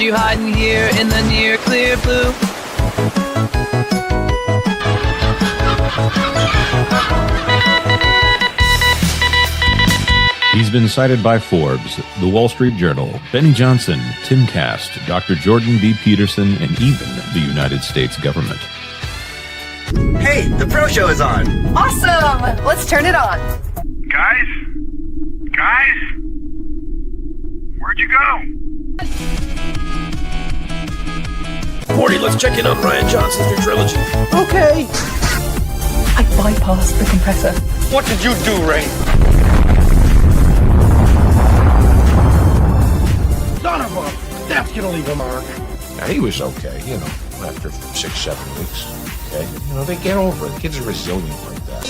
you hiding here in the near clear blue? He's been cited by Forbes, The Wall Street Journal, Benny Johnson, Timcast, Dr. Jordan B. Peterson, and even the United States government. Hey, the Pro Show is on. Awesome! Let's turn it on. Guys? Where'd you go? Morty, let's check in on Ryan Johnson's new trilogy. Okay. I bypassed the compressor. What did you do, Ray? Son of a... That's gonna leave a mark. Now, he was okay, after 6-7 weeks. Okay? They get over it. Kids are resilient like that.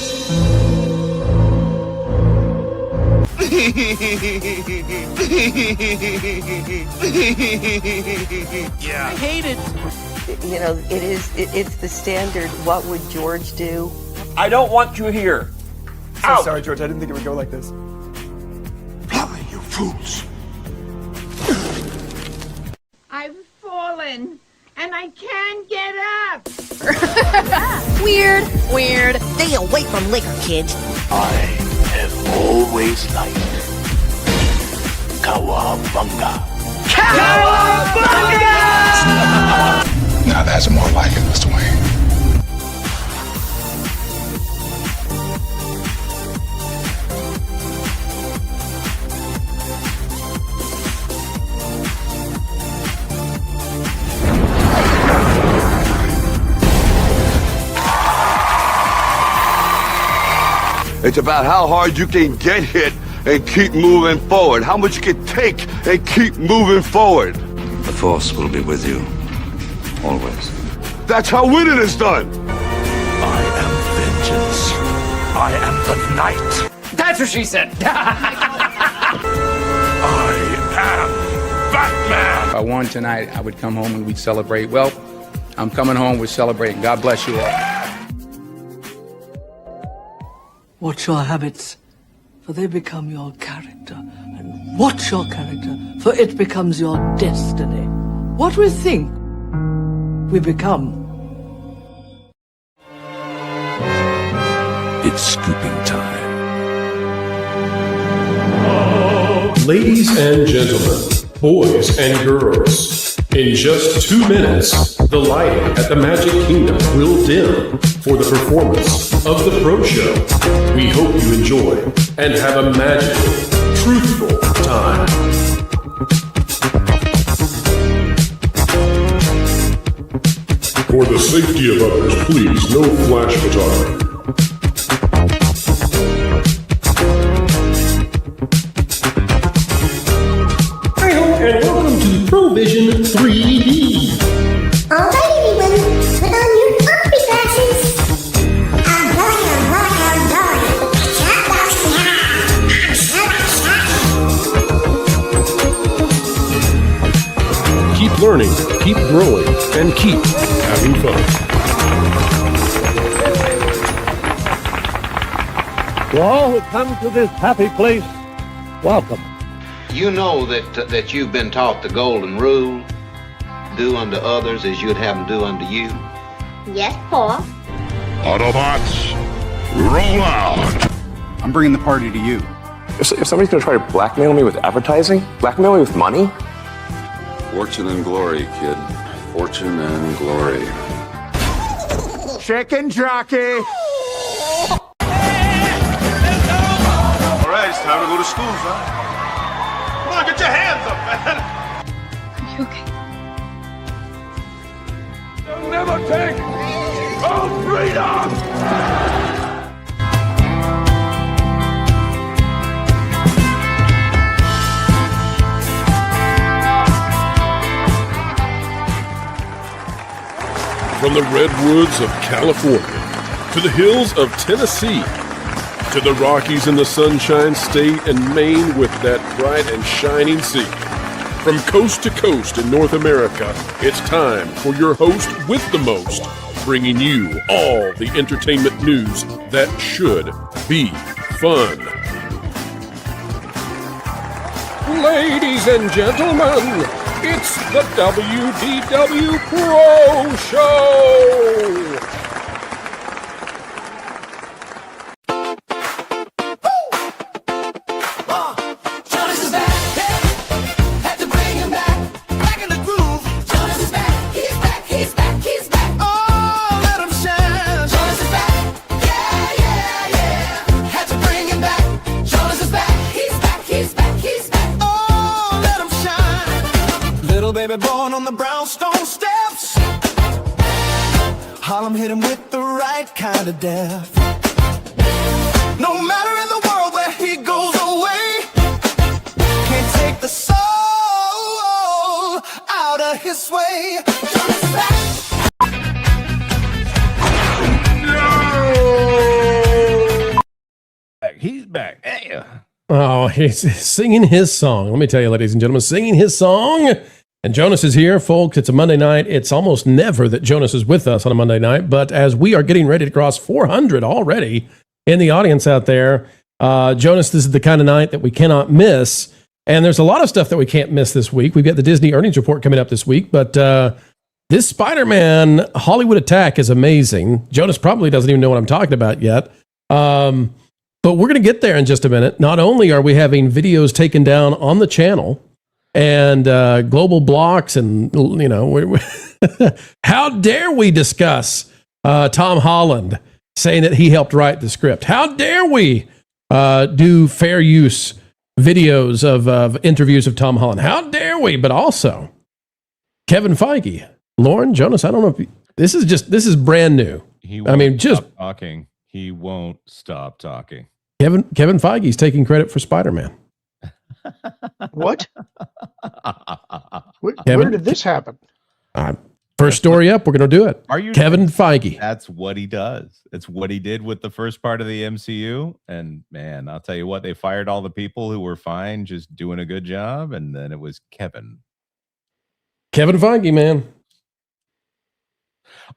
Yeah. I hate it. It's the standard, what would George do? I don't want you here. So sorry, George. I didn't think it would go like this. Fly, you fools. I've fallen, and I can't get up. Weird. Stay away from liquor, kids. I have always liked Cowabunga. Now that's more like it, Mr. Wayne. It's about how hard you can get hit and keep moving forward. How much you can take and keep moving forward. The Force will be with you. Always. That's how winning is done. I am vengeance. I am the knight. That's what she said. I am Batman. If I won tonight, I would come home and we'd celebrate. Well, I'm coming home, we're celebrating. God bless you all. Watch your habits, for they become your character. And watch your character, for it becomes your destiny. What we think, we become. It's scooping time. Ladies and gentlemen, boys and girls, in just 2 minutes, the lighting at the Magic Kingdom will dim for the performance of the Pro Show. We hope you enjoy and have a magical, truthful time. For the safety of others, please, no flash photography. And welcome to Provision 3D. All right, everyone, put on your opera glasses. I'm going. Keep learning, keep growing, and keep having fun. To all who come to this happy place, welcome. You know that you've been taught the golden rule, do unto others as you'd have them do unto you. Yes, Pa. Autobots, roll out. I'm bringing the party to you. If somebody's going to try to blackmail me with advertising, blackmail me with money. Fortune and glory, kid. Fortune and glory. Chicken jockey. All right, it's time to go to school, son. Come on, get your hands up, man. Are you okay? You'll never take our freedom. From the redwoods of California to the hills of Tennessee to the Rockies in the Sunshine State and Maine with that bright and shining sea. From coast to coast in North America, it's time for your host with the most, bringing you all the entertainment news that should be fun. Ladies and gentlemen, It's the WDW Pro Show! Baby born on the brownstone steps. Harlem hit him with the right kind of death. No matter in the world where he goes away, can't take the soul out of his way. He's back. Hey. Oh, he's singing his song. Let me tell you, ladies and gentlemen, singing his song. And Jonas is here, folks. It's a Monday night. It's almost never that Jonas is with us on a Monday night, but as we are getting ready to cross 400 already in the audience out there, Jonas, this is the kind of night that we cannot miss. And there's a lot of stuff that we can't miss this week. We've got the Disney earnings report coming up this week, but this Spider-Man Hollywood attack is amazing. Jonas probably doesn't even know what I'm talking about yet. But we're going to get there in just a minute. Not only are we having videos taken down on the channel, and global blocks, and you know, how dare we discuss Tom Holland saying that he helped write the script? How dare we do fair use videos of interviews of Tom Holland? How dare we? But also Kevin Feige, Lauren, Jonas. I don't know if this is brand new. Stop talking. He won't stop talking. Kevin Feige's taking credit for Spider-Man. What? Where did this happen? First story up. We're going to do it. Kevin Feige? That's what he does. It's what he did with the first part of the MCU. And man, I'll tell you what, they fired all the people who were fine, just doing a good job. And then it was Kevin Feige, man.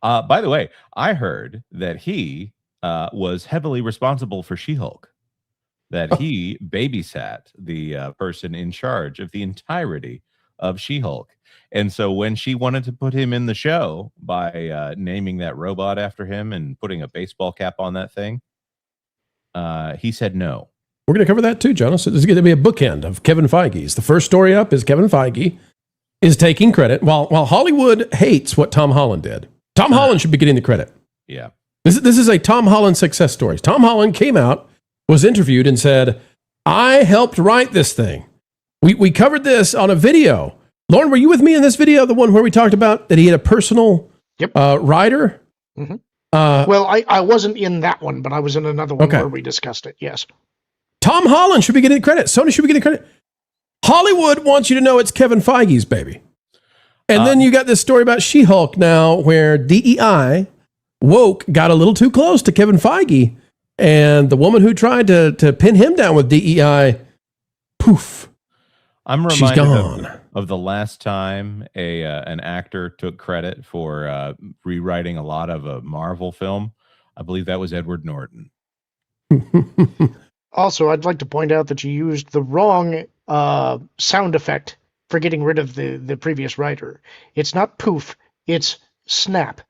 By the way, I heard that he was heavily responsible for She-Hulk. That he babysat the person in charge of the entirety of She-Hulk. And so when she wanted to put him in the show by naming that robot after him and putting a baseball cap on that thing, he said no. We're going to cover that too, Jonas. This is going to be a bookend of Kevin Feige's. The first story up is Kevin Feige is taking credit while Hollywood hates what Tom Holland did. Tom Holland should be getting the credit. Yeah. This is a Tom Holland success story. Tom Holland came out, was interviewed, and said, I helped write this thing. We covered this on a video. Lauren, were you with me in this video, the one where we talked about that he had a personal writer? Mm-hmm. Well, I wasn't in that one, but I was in another one where we discussed it, yes. Tom Holland should be getting credit. Sony should be getting credit. Hollywood wants you to know it's Kevin Feige's baby. And then you got this story about She-Hulk now where DEI, woke, got a little too close to Kevin Feige. And the woman who tried to pin him down with DEI, poof, I'm she's reminded gone. of the last time an actor took credit for rewriting a lot of a Marvel film. I believe that was Edward Norton. Also, I'd like to point out that you used the wrong sound effect for getting rid of the previous writer. It's not poof, it's snap.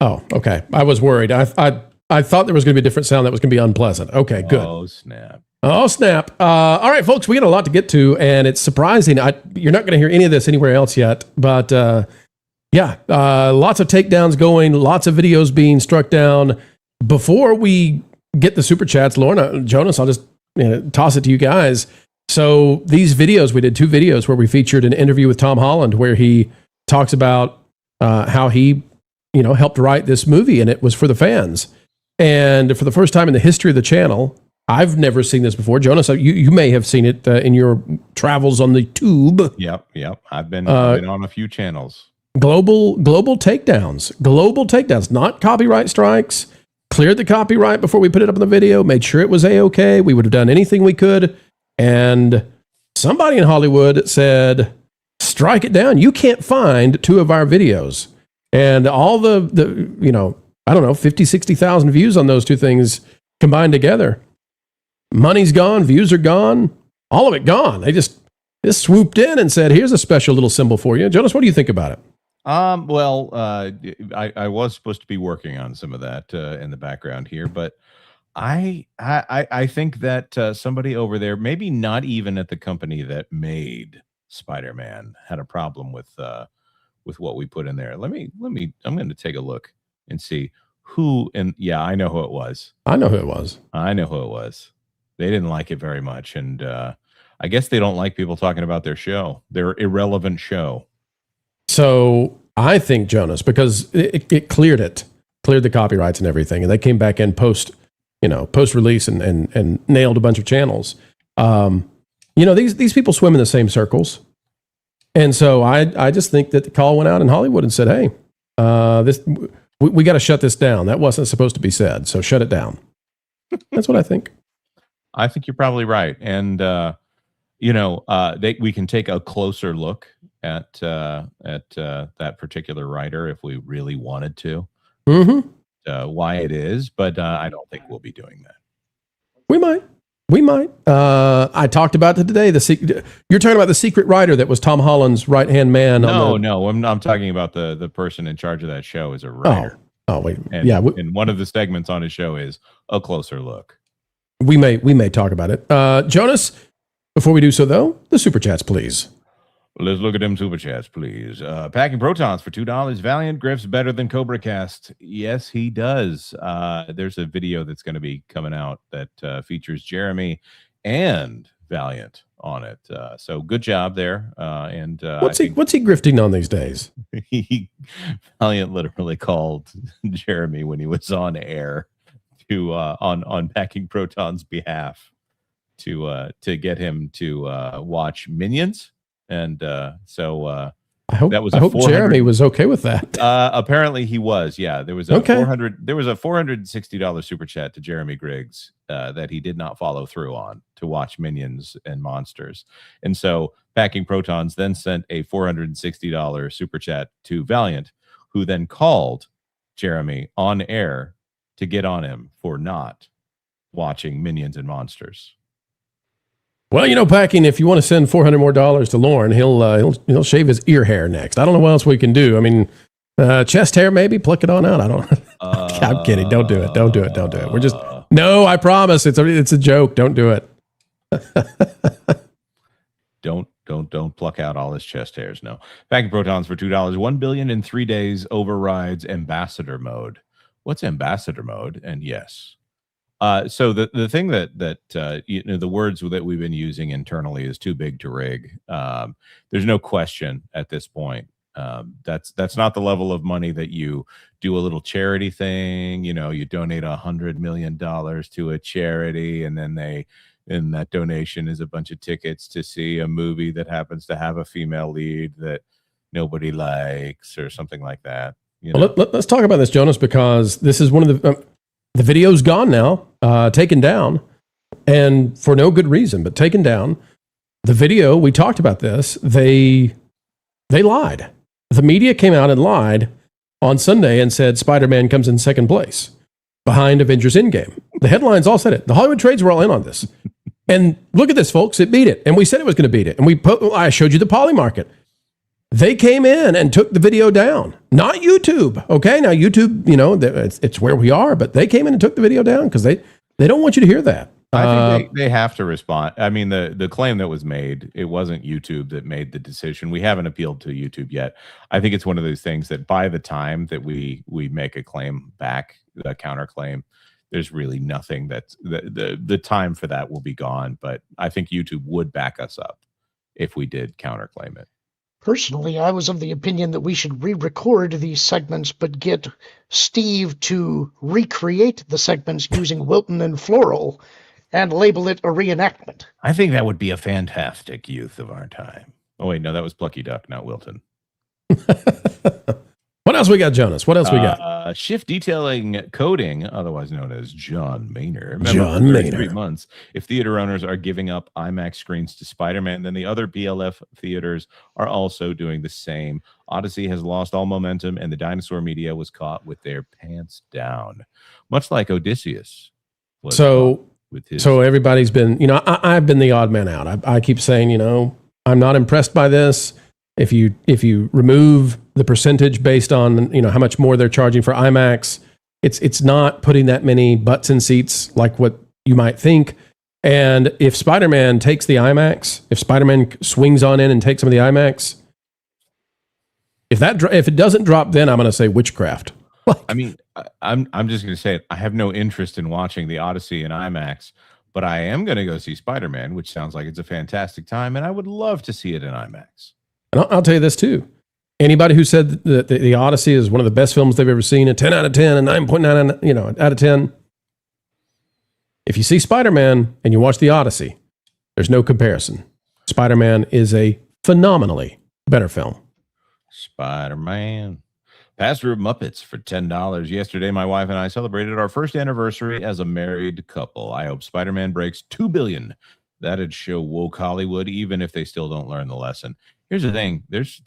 Oh, okay. I was worried. I thought there was going to be a different sound that was going to be unpleasant. Okay, good. Oh, snap. Oh, snap. All right, folks, we got a lot to get to, and it's surprising. You're not going to hear any of this anywhere else yet, but lots of takedowns going, lots of videos being struck down. Before we get the super chats, Lorna, Jonas, I'll just toss it to you guys. So these videos, we did 2 videos where we featured an interview with Tom Holland where he talks about how he helped write this movie, and it was for the fans. And for the first time in the history of the channel, I've never seen this before. Jonas, you may have seen it in your travels on the tube. Yep. I've been on a few channels. Global takedowns, not copyright strikes. Cleared the copyright before we put it up in the video, made sure it was A-okay. We would have done anything we could. And somebody in Hollywood said, strike it down. You can't find 2 of our videos. And all the 50, 60,000 views on those 2 things combined together. Money's gone, views are gone, all of it gone. They just just swooped in and said, here's a special little symbol for you. Jonas, what do you think about it? Well, I was supposed to be working on some of that in the background here, but I think that somebody over there, maybe not even at the company that made Spider-Man, had a problem with what we put in there. Let me. I'm going to take a look and see who. And yeah, I know who it was. I know who it was. I know who it was. They didn't like it very much, and I guess they don't like people talking about their show, their irrelevant show. So I think, Jonas, because it cleared the copyrights and everything, and they came back in post release and nailed a bunch of channels. These people swim in the same circles, and so I just think that the call went out in Hollywood and said, hey, we got to shut this down. That wasn't supposed to be said, so shut it down. That's what I think. I think you're probably right, and we can take a closer look at that particular writer if we really wanted to. Mm-hmm. Why it is, but I don't think we'll be doing that. We might. I talked about it today. You're talking about the secret writer that was Tom Holland's right hand man. No, I'm talking about the person in charge of that show is a writer. Oh wait, and, yeah. And one of the segments on his show is a closer look. We may talk about it. Jonas, before we do so though, the super chats, please. Let's look at them super chats, please. Packing Protons for $2. Valiant Griff's better than Cobra Cast. Yes, he does. There's a video that's going to be coming out that features Jeremy and Valiant on it. So good job there. And what's he grifting on these days? Valiant literally called Jeremy when he was on air to on Packing Proton's behalf to get him to watch Minions. And so I hope Jeremy was okay with that. Apparently he was. Yeah, there was a $460 super chat to Jeremy Griggs that he did not follow through on to watch Minions and Monsters. And so Packing Protons then sent a $460 super chat to Valiant, who then called Jeremy on air to get on him for not watching Minions and Monsters. Well, Packing, if you want to send $400 more to Lauren, he'll shave his ear hair next. I don't know what else we can do. I mean, chest hair, maybe pluck it on out. I don't. I'm kidding. Don't do it. Don't do it. Don't do it. We're just no. I promise. It's a joke. Don't do it. Don't pluck out all his chest hairs. No. Packing Protons for $2. 1 billion in 3 days overrides ambassador mode. What's ambassador mode? And yes. So the thing that the words that we've been using internally is too big to rig. There's no question at this point. That's not the level of money that you do a little charity thing. You donate $100 million to a charity, and then that donation is a bunch of tickets to see a movie that happens to have a female lead that nobody likes or something like that. Well, let's talk about this, Jonas, because this is one of the video's gone now, taken down, and for no good reason, but taken down. The video, we talked about this, they lied. The media came out and lied on Sunday and said Spider-Man comes in second place behind Avengers Endgame. The headlines all said it. The Hollywood trades were all in on this. And look at this, folks. It beat it. And we said it was going to beat it. And I showed you the Poly Market. They came in and took the video down. Not YouTube. Okay, now YouTube, it's where we are, but they came in and took the video down because they don't want you to hear that. I think they have to respond. I mean, the claim that was made, it wasn't YouTube that made the decision. We haven't appealed to YouTube yet. I think it's one of those things that by the time that we make a claim back, a counterclaim, there's really nothing that's the time for that will be gone. But I think YouTube would back us up if we did counterclaim it. Personally, I was of the opinion that we should re-record these segments, but get Steve to recreate the segments using Wilton and Floral and label it a reenactment. I think that would be a fantastic youth of our time. Oh, wait, no, that was Plucky Duck, not Wilton. What else we got, Jonas? What else we got? Shift Detailing Coding, otherwise known as John Maynard. John Maynard. 3 months. If theater owners are giving up IMAX screens to Spider-Man, then the other BLF theaters are also doing the same. Odyssey has lost all momentum, and the dinosaur media was caught with their pants down, much like Odysseus. So everybody's been, I've been the odd man out. I keep saying, I'm not impressed by this. If you remove the percentage based on how much more they're charging for IMAX, it's not putting that many butts in seats like what you might think. And if Spider-Man takes the IMAX, if Spider-Man swings on in and takes some of the IMAX, if it doesn't drop, then I'm going to say witchcraft. I mean, I'm just going to say it. I have no interest in watching the Odyssey in IMAX, but I am going to go see Spider-Man, which sounds like it's a fantastic time, and I would love to see it in IMAX. And I'll tell you this too. Anybody who said that the Odyssey is one of the best films they've ever seen, a 10 out of 10, a 9.9 out of 10. If you see Spider-Man and you watch the Odyssey, there's no comparison. Spider-Man is a phenomenally better film. Spider-Man. Pass-through Muppets for $10. Yesterday, my wife and I celebrated our first anniversary as a married couple. I hope Spider-Man breaks $2 billion. That'd show woke Hollywood, even if they still don't learn the lesson. Here's the thing: there's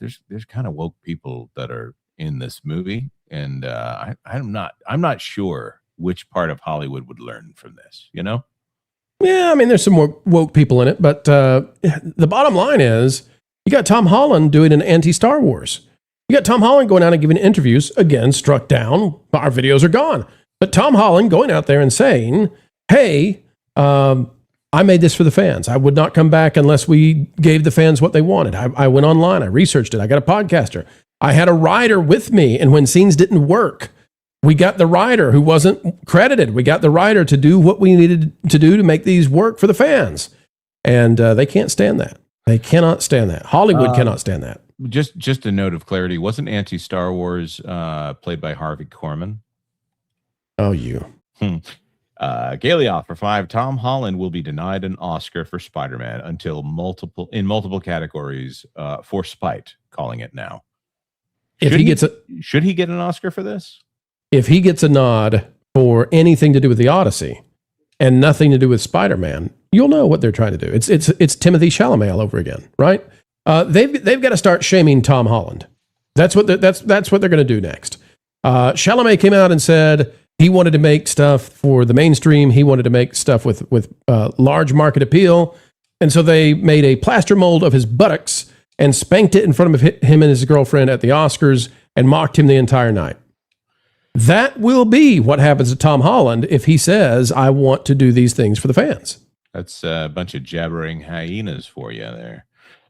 kind of woke people that are in this movie, and I'm not sure which part of Hollywood would learn from this. Yeah, I mean, there's some more woke people in it, but the bottom line is you got Tom Holland doing an anti-Star Wars. You got Tom Holland going out and giving interviews, again, struck down. Our videos are gone. But Tom Holland going out there and saying, hey, I made this for the fans. I would not come back unless we gave the fans what they wanted. I went online. I researched it. I got a podcaster. I had a writer with me. And when scenes didn't work, we got the writer who wasn't credited. We got the writer to do what we needed to do to make these work for the fans. And they can't stand that. They cannot stand that. Hollywood cannot stand that. Just a note of clarity. Wasn't anti-Star Wars played by Harvey Korman? Oh, you. Galioff for 5. Tom Holland will be denied an Oscar for Spider-Man until multiple categories for spite, calling it now. Should he get an Oscar for this? If he gets a nod for anything to do with the Odyssey and nothing to do with Spider-Man, you'll know what they're trying to do. It's Timothy Chalamet all over again, right? They've got to start shaming Tom Holland. That's what they're going to do next. Chalamet came out and said he wanted to make stuff for the mainstream. He wanted to make stuff with large market appeal. And so they made a plaster mold of his buttocks and spanked it in front of him and his girlfriend at the Oscars and mocked him the entire night. That will be what happens to Tom Holland if he says, I want to do these things for the fans. That's a bunch of jabbering hyenas for you there.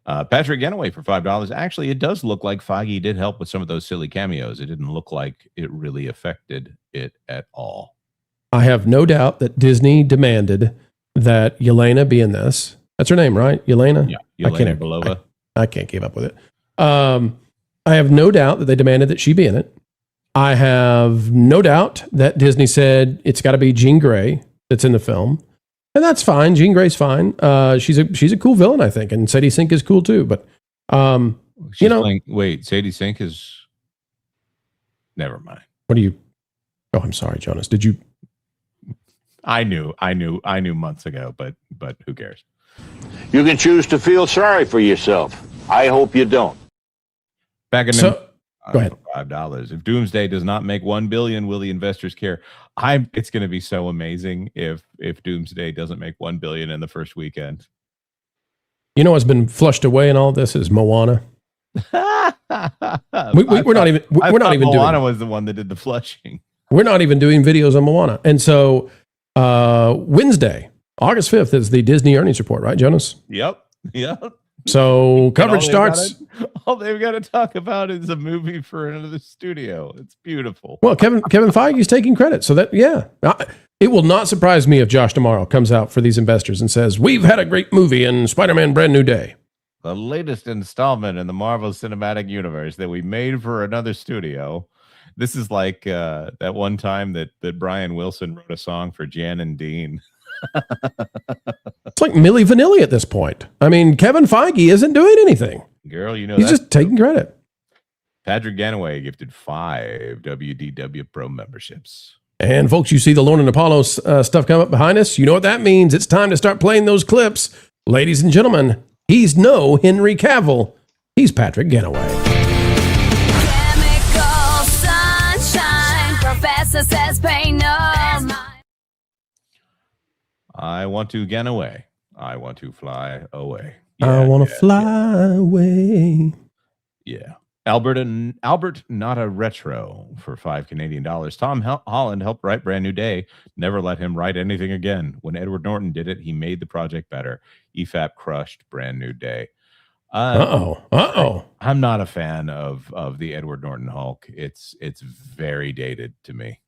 Patrick Genoway for $5. Actually, it does look like Feige did help with some of those silly cameos. It didn't look like it really affected it at all. I have no doubt that Disney demanded that Yelena be in this. That's her name, right? Yelena? Yeah, Yelena Belova. I can't keep up with it. I have no doubt that they demanded that she be in it. I have no doubt that Disney said it's got to be Jean Grey that's in the film. And that's fine. Jean Grey's fine. She's a cool villain, I think. And Sadie Sink is cool too. But, wait, Sadie Sink is... Never mind. What do you... Oh, I'm sorry, Jonas. Did you... I knew months ago, but who cares? You can choose to feel sorry for yourself. I hope you don't. Back in go ahead. $5. If Doomsday does not make $1 billion, will the investors care? It's going to be so amazing if Doomsday doesn't make $1 billion in the first weekend. You know what's been flushed away in all this is Moana. We're not even Moana doing. Was the one that did the flushing. We're not even doing videos on Moana, and so Wednesday, August 5th, is the Disney earnings report, right, Jonas? Yep. So coverage starts. All they've got to talk about is a movie for another studio. It's beautiful. Well, Kevin Feige is taking credit. So it will not surprise me if Josh tomorrow comes out for these investors and says, we've had a great movie in Spider-Man Brand New Day. The latest installment in the Marvel Cinematic Universe that we made for another studio. This is like that one time that Brian Wilson wrote a song for Jan and Dean. It's like Milli Vanilli at this point. I mean, Kevin Feige isn't doing anything. Girl, he's just taking credit. Patrick Ganaway gifted 5 WDW Pro memberships. And folks, you see the Lorne and Apollo stuff come up behind us. You know what that means. It's time to start playing those clips. Ladies and gentlemen, he's no Henry Cavill. He's Patrick Ganaway. Chemical sunshine, professor says pay no mind. I want to get away. I want to fly away. I want to fly away. Yeah. Albert, not a retro for $5 Canadian. Tom Holland helped write Brand New Day. Never let him write anything again. When Edward Norton did it, he made the project better. EFAP crushed Brand New Day. I'm not a fan of the Edward Norton Hulk. It's very dated to me.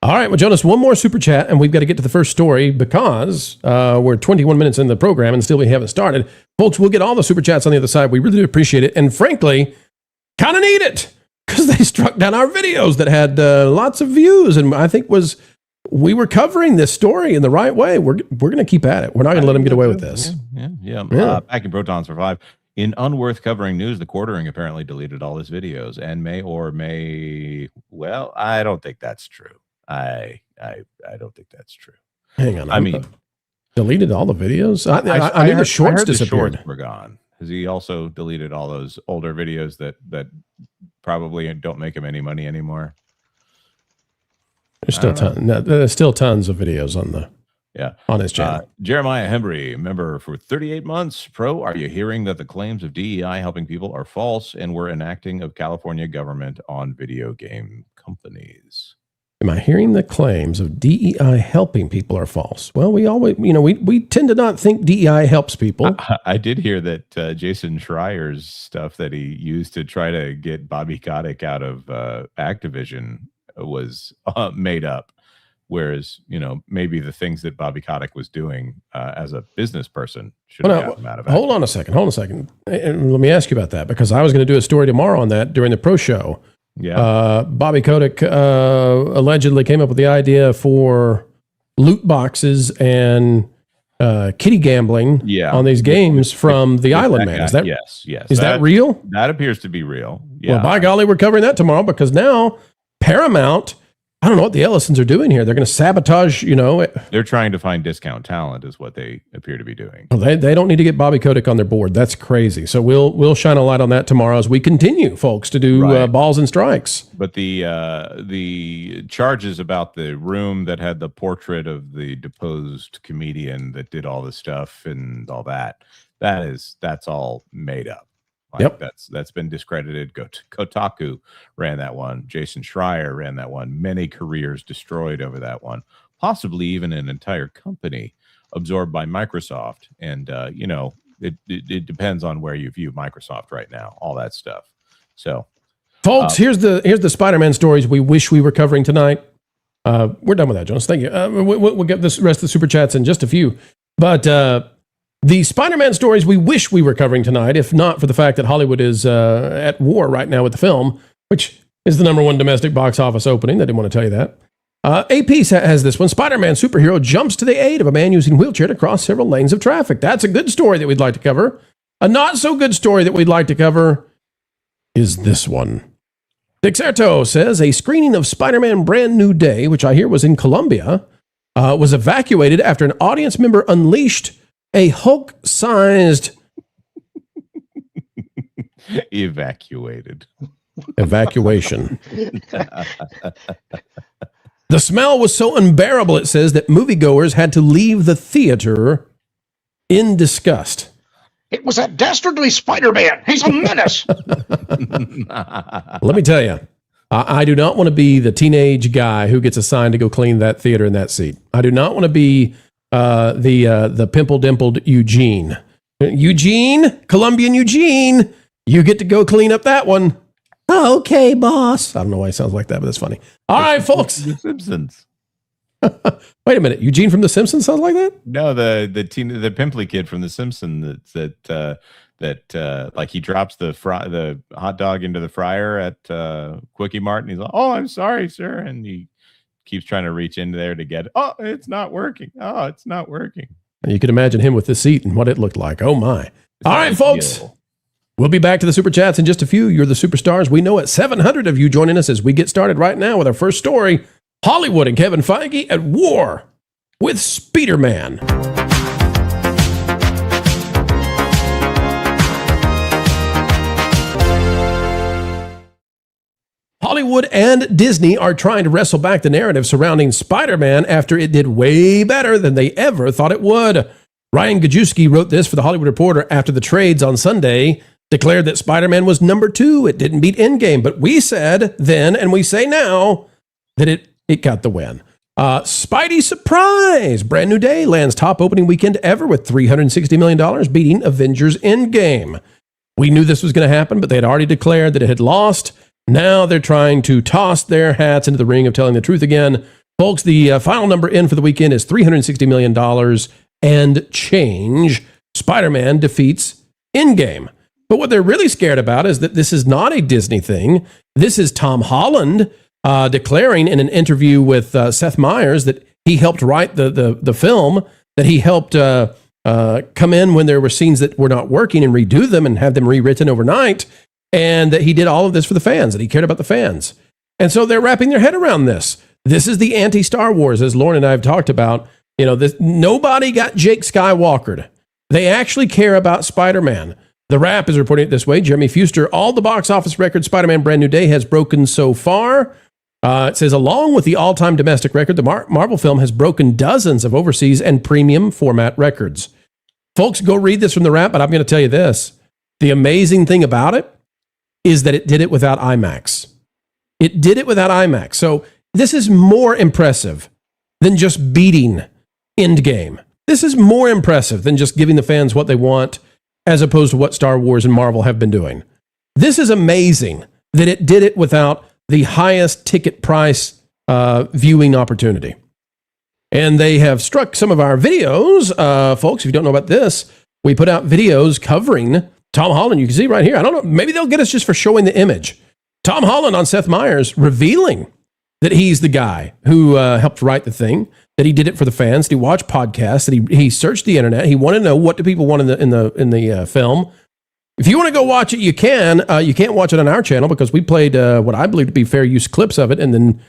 All right, well, Jonas, one more super chat, and we've got to get to the first story because we're 21 minutes in the program and still we haven't started. Folks, we'll get all the super chats on the other side. We really do appreciate it, and frankly, kind of need it because they struck down our videos that had lots of views, and I think we were covering this story in the right way. We're going to keep at it. We're not going to let them get away with this. Yeah. Back in Protons for 5. In unworth covering news, the Quartering apparently deleted all his videos and may, well, I don't think that's true. I don't think that's true. Hang on. I mean, deleted all the videos? I knew the shorts disappeared. The shorts were gone. Has he also deleted all those older videos that probably don't make him any money anymore? There's still tons of videos on his channel. Jeremiah Hembry, member for 38 months. Pro, are you hearing that the claims of DEI helping people are false and we're enacting of California government on video game companies? Am I hearing the claims of DEI helping people are false? Well, we always, we tend to not think DEI helps people. I did hear that Jason Schreier's stuff that he used to try to get Bobby Kotick out of Activision was made up. Whereas, maybe the things that Bobby Kotick was doing as a business person should have gotten him out of it. Hold on a second. And let me ask you about that because I was going to do a story tomorrow on that during the pro show. Yeah. Bobby Kotick allegedly came up with the idea for loot boxes and kitty gambling on these games from the Island Man. Is that yes? Is that real? That appears to be real. Yeah. Well, by golly, we're covering that tomorrow because now Paramount, I don't know what the Ellisons are doing here. They're going to sabotage, They're trying to find discount talent is what they appear to be doing. Well, they don't need to get Bobby Kotick on their board. That's crazy. So we'll shine a light on that tomorrow as we continue, folks, to do balls and strikes. But the charges about the room that had the portrait of the deposed comedian that did all the stuff and all that's all made up. That's been discredited. Kotaku ran that one. Jason Schreier ran that one. Many careers destroyed over that one. Possibly even an entire company absorbed by Microsoft. And it depends on where you view Microsoft right now. All that stuff. So, folks, here's the Spider-Man stories we wish we were covering tonight. We're done with that, Jonas. Thank you. We'll get this rest of the super chats in just a few, but. The Spider-Man stories we wish we were covering tonight, if not for the fact that Hollywood is at war right now with the film, which is the #1 domestic box office opening. I didn't want to tell you that. AP has this one. Spider-Man superhero jumps to the aid of a man using wheelchair to cross several lanes of traffic. That's a good story that we'd like to cover. A not so good story that we'd like to cover is this one. Dixerto says a screening of Spider-Man Brand New Day, which I hear was in Colombia, was evacuated after an audience member unleashed a Hulk-sized evacuation. The smell was so unbearable, it says, that moviegoers had to leave the theater in disgust. It was that dastardly Spider-Man. He's a menace. Let me tell you, I do not want to be the teenage guy who gets assigned to go clean that theater in that seat. I do not want to be the pimple-dimpled Eugene. Colombian Eugene, you get to go clean up that one. Okay, boss. I don't know why it sounds like that, but it's funny. All right, folks. The Simpsons. Wait a minute. Eugene from The Simpsons sounds like that? No, the pimply kid from The Simpsons that like he drops the hot dog into the fryer at Quickie Mart and he's like, "Oh, I'm sorry, sir," and he keeps trying to reach into there to get it. Oh, it's not working. Oh, it's not working. You can imagine him with the seat and what it looked like. Oh, my. All right, folks. We'll be back to the Super Chats in just a few. You're the superstars. We know it. 700 of you joining us as we get started right now with our first story. Hollywood and Kevin Feige at war with Spider-Man. Hollywood and Disney are trying to wrestle back the narrative surrounding Spider-Man after it did way better than they ever thought it would. Ryan Gajewski wrote this for The Hollywood Reporter after the trades on Sunday declared that Spider-Man was number 2. It didn't beat Endgame, but we said then, and we say now, that it got the win. Spidey surprise! Brand New Day lands top opening weekend ever with $360 million, beating Avengers Endgame. We knew this was going to happen, but they had already declared that it had lost. Now they're trying to toss their hats into the ring of telling the truth again. Folks, the final number in for the weekend is $360 million and change. Spider-Man defeats Endgame. But what they're really scared about is that this is not a Disney thing. This is Tom Holland declaring in an interview with Seth Meyers that he helped write the film, that he helped come in when there were scenes that were not working and redo them and have them rewritten overnight, and that he did all of this for the fans, that he cared about the fans. And so they're wrapping their head around this. This is the anti-Star Wars, as Lauren and I have talked about. You know, nobody got Jake Skywalkered. They actually care about Spider-Man. The Wrap is reporting it this way. Jeremy Fuster, all the box office records Spider-Man Brand New Day has broken so far. It says, along with the all-time domestic record, the Marvel film has broken dozens of overseas and premium format records. Folks, go read this from The Wrap, but I'm going to tell you this. The amazing thing about it is that it did it without IMAX. It did it without IMAX. So this is more impressive than just beating Endgame. This is more impressive than just giving the fans what they want, as opposed to what Star Wars and Marvel have been doing. This is amazing that it did it without the highest ticket price viewing opportunity. And they have struck some of our videos. Folks, if you don't know about this, we put out videos covering Tom Holland. You can see right here. I don't know. Maybe they'll get us just for showing the image. Tom Holland on Seth Meyers revealing that he's the guy who helped write the thing, that he did it for the fans, that he watched podcasts, that he searched the internet. He wanted to know what do people want in the film. If you want to go watch it, you can. You can't watch it on our channel because we played what I believe to be fair use clips of it and then,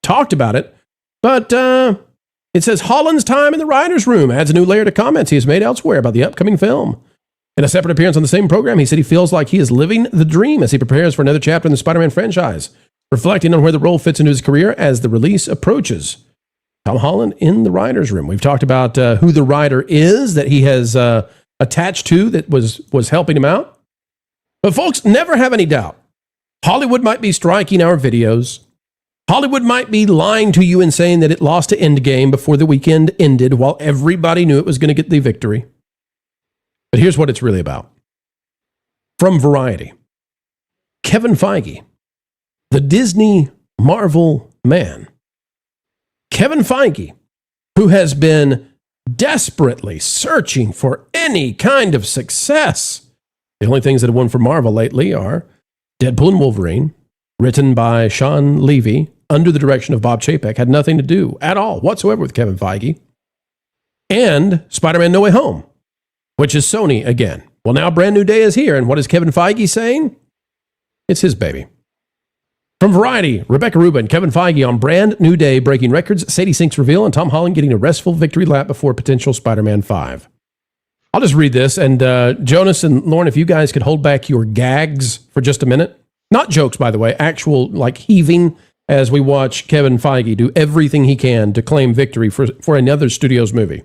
talked about it. But it says Holland's time in the writer's room adds a new layer to comments he has made elsewhere about the upcoming film. In a separate appearance on the same program, he said he feels like he is living the dream as he prepares for another chapter in the Spider-Man franchise, reflecting on where the role fits into his career as the release approaches. Tom Holland in the writer's room. We've talked about who the writer is that he has attached to that was helping him out. But folks, never have any doubt. Hollywood might be striking our videos. Hollywood might be lying to you and saying that it lost to Endgame before the weekend ended while everybody knew it was going to get the victory. But here's what it's really about. From Variety, Kevin Feige, the Disney Marvel man. Kevin Feige, who has been desperately searching for any kind of success. The only things that have won for Marvel lately are Deadpool and Wolverine, written by Sean Levy, under the direction of Bob Chapek, had nothing to do at all whatsoever with Kevin Feige, and Spider-Man No Way Home, which is Sony again. Well, now Brand New Day is here, and what is Kevin Feige saying? It's his baby. From Variety, Rebecca Rubin, Kevin Feige on Brand New Day, breaking records, Sadie Sink's reveal, and Tom Holland getting a restful victory lap before potential Spider-Man 5. I'll just read this, and Jonas and Lauren, if you guys could hold back your gags for just a minute. Not jokes, by the way, actual like heaving as we watch Kevin Feige do everything he can to claim victory for another studio's movie.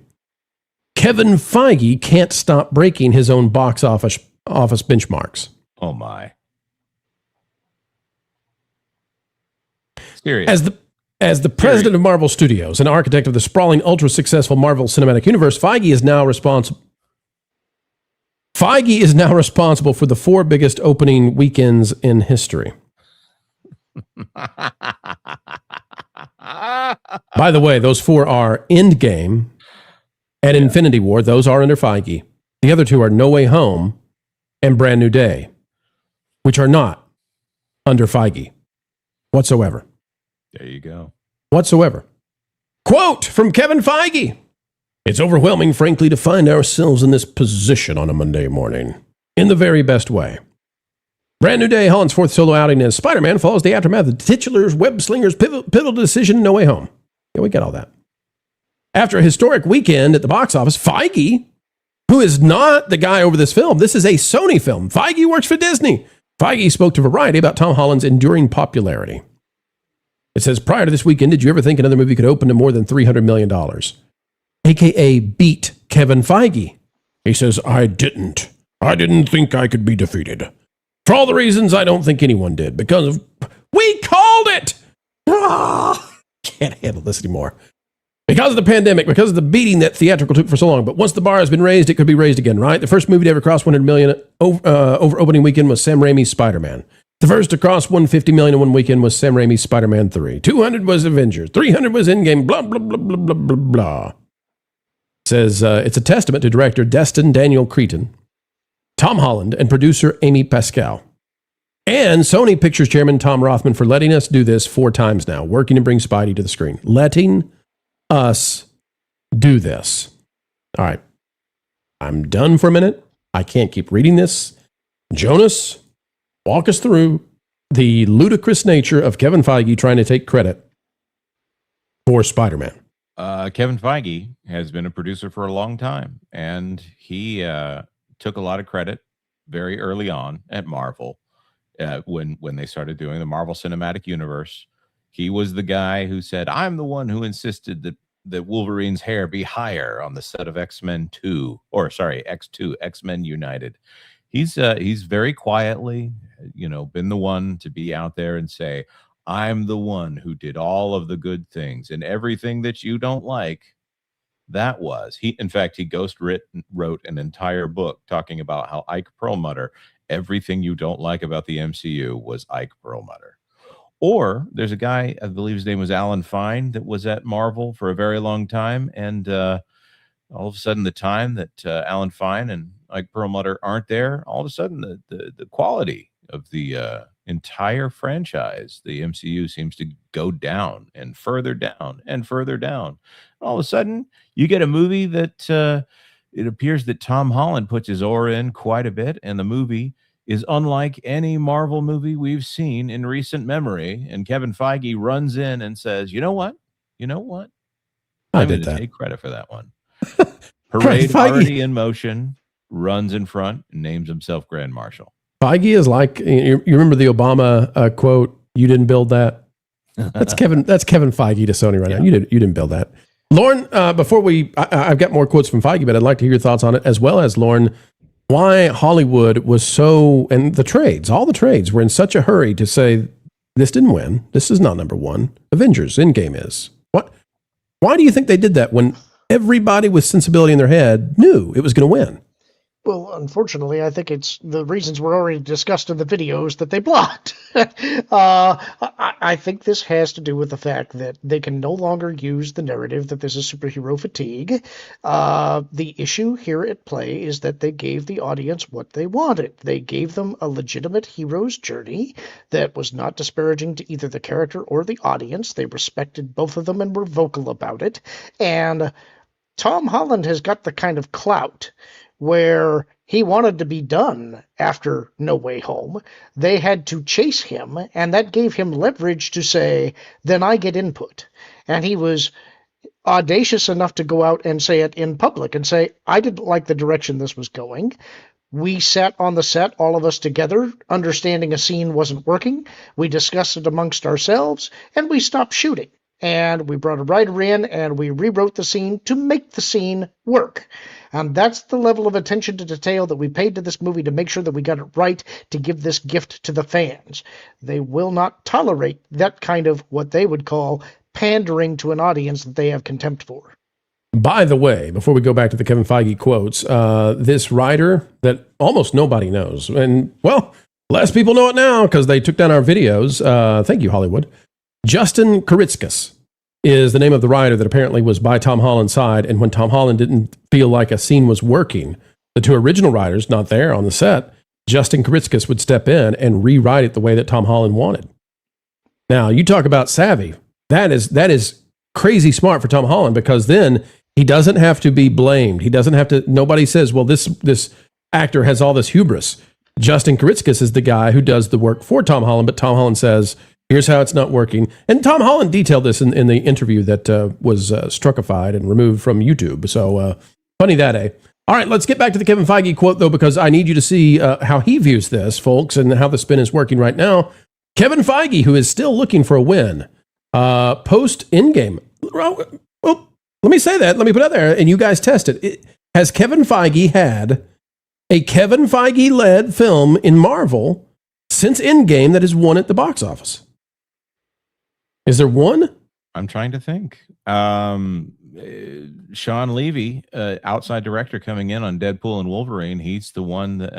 Kevin Feige can't stop breaking his own box office benchmarks. Oh my. Serious. As the president of Marvel Studios and architect of the sprawling, ultra-successful Marvel Cinematic Universe, Feige is now responsible for the 4 biggest opening weekends in history. By the way, those 4 are Endgame and Infinity War. Those are under Feige. The other 2 are No Way Home and Brand New Day, which are not under Feige whatsoever. There you go. Whatsoever. Quote from Kevin Feige. It's overwhelming, frankly, to find ourselves in this position on a Monday morning. In the very best way. Brand New Day, Holland's 4th solo outing as Spider-Man follows the aftermath of the titular's web-slinger's pivotal decision, No Way Home. Yeah, we get all that. After a historic weekend at the box office, Feige, who is not the guy over this film, this is a Sony film. Feige works for Disney. Feige spoke to Variety about Tom Holland's enduring popularity. It says, prior to this weekend, did you ever think another movie could open to more than $300 million? a.k.a. beat Kevin Feige. He says, I didn't think I could be defeated. For all the reasons I don't think anyone did. Because we called it! Can't handle this anymore. Because of the pandemic, because of the beating that theatrical took for so long. But once the bar has been raised, it could be raised again, right? The first movie to ever cross 100 million over opening weekend was Sam Raimi's Spider-Man. The first to cross 150 million in one weekend was Sam Raimi's Spider-Man 3. 200 was Avengers. 300 was Endgame. Blah, blah, blah, blah, blah, blah, blah. Says it's a testament to director Destin Daniel Cretton, Tom Holland, and producer Amy Pascal. And Sony Pictures chairman Tom Rothman for letting us do this 4 times now, working to bring Spidey to the screen. Letting us do this. All right. I'm done for a minute. I can't keep reading this. Jonas, walk us through the ludicrous nature of Kevin Feige trying to take credit for Spider-Man. Kevin Feige has been a producer for a long time, and he took a lot of credit very early on at Marvel when they started doing the Marvel Cinematic Universe. He was the guy who said, I'm the one who insisted that Wolverine's hair be higher on the set of X-Men 2, or sorry, X2, X-Men United. He's very quietly, been the one to be out there and say, I'm the one who did all of the good things, and everything that you don't like, that was. In fact, he wrote an entire book talking about how Ike Perlmutter, everything you don't like about the MCU was Ike Perlmutter. Or there's a guy, I believe his name was Alan Fine, that was at Marvel for a very long time. And all of a sudden, the time that Alan Fine and Ike Perlmutter aren't there, all of a sudden, the quality of the entire franchise, the MCU, seems to go down and further down and further down. All of a sudden, you get a movie that it appears that Tom Holland puts his oar in quite a bit, and the movie is unlike any Marvel movie we've seen in recent memory. And Kevin Feige runs in and says, you know what? I'm going to take credit for that one. Parade already in motion, runs in front, and names himself Grand Marshal. Feige is like, you remember the Obama quote, you didn't build that? That's Kevin Feige to Sony right now. You didn't build that. Lauren, before I've got more quotes from Feige, but I'd like to hear your thoughts on it, as well as, Lauren, why Hollywood was so, and all the trades were in such a hurry to say, this didn't win. This is not number one. Avengers Endgame is. Why do you think they did that when everybody with sensibility in their head knew it was going to win? Well, unfortunately, I think it's the reasons were already discussed in the videos that they blocked. I think this has to do with the fact that they can no longer use the narrative that this is superhero fatigue. The issue here at play is that they gave the audience what they wanted. They gave them a legitimate hero's journey that was not disparaging to either the character or the audience. They respected both of them and were vocal about it. And Tom Holland has got the kind of clout where he wanted to be done after No Way Home. They had to chase him, and that gave him leverage to say, then I get input. And he was audacious enough to go out and say it in public and say, I didn't like the direction this was going. We sat on the set, all of us together, understanding a scene wasn't working. We discussed it amongst ourselves, and we stopped shooting. And we brought a writer in, and we rewrote the scene to make the scene work. And that's the level of attention to detail that we paid to this movie to make sure that we got it right, to give this gift to the fans. They will not tolerate that kind of what they would call pandering to an audience that they have contempt for. By the way, before we go back to the Kevin Feige quotes, this writer that almost nobody knows, and, well, less people know it now because they took down our videos. Thank you, Hollywood. Justin Kuritzkis is the name of the writer that apparently was by Tom Holland's side, and when Tom Holland didn't feel like a scene was working, the two original writers, not there on the set, Justin Kuritzkis would step in and rewrite it the way that Tom Holland wanted. Now, you talk about savvy. That is crazy smart for Tom Holland, because then he doesn't have to be blamed. He doesn't have to, nobody says, well, this actor has all this hubris. Justin Kuritzkis is the guy who does the work for Tom Holland, but Tom Holland says, here's how it's not working. And Tom Holland detailed this in the interview that was struckified and removed from YouTube. So funny that, eh? All right, let's get back to the Kevin Feige quote, though, because I need you to see how he views this, folks, and how the spin is working right now. Kevin Feige, who is still looking for a win, post-Endgame. Well, Let me say that. Let me put it out there, and you guys test it. Has Kevin Feige had a Kevin Feige-led film in Marvel since Endgame that has won at the box office? Is there one? I'm trying to think. Sean Levy, outside director coming in on Deadpool and Wolverine. He's the one that,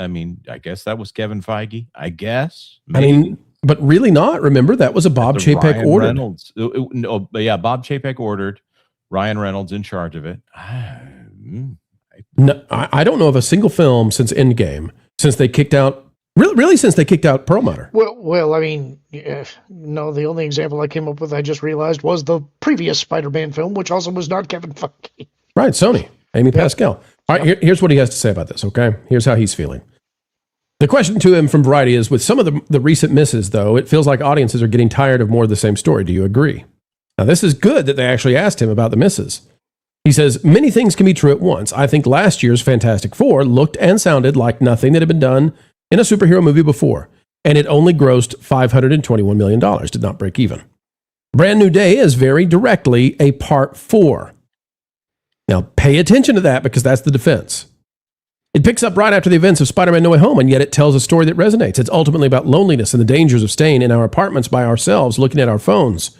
I guess that was Kevin Feige. I guess. Maybe. But really not. Remember, that was a Bob Chapek ordered. Reynolds. Yeah, Bob Chapek ordered. Ryan Reynolds in charge of it. No, I don't know of a single film since Endgame, since they kicked out, really since they kicked out Perlmutter. Well, no, the only example I came up with, I just realized, was the previous Spider-Man film, which also was not Kevin Feige. Right, Sony, Amy Pascal. All right, here's what he has to say about this, okay? Here's how he's feeling. The question to him from Variety is, with some of the recent misses, though, it feels like audiences are getting tired of more of the same story. Do you agree? Now, this is good that they actually asked him about the misses. He says, many things can be true at once. I think last year's Fantastic Four looked and sounded like nothing that had been done in a superhero movie before, and it only grossed $521 million, did not break even. Brand New Day is very directly a Part 4. Now, pay attention to that because that's the defense. It picks up right after the events of Spider-Man No Way Home, and yet it tells a story that resonates. It's ultimately about loneliness and the dangers of staying in our apartments by ourselves, looking at our phones.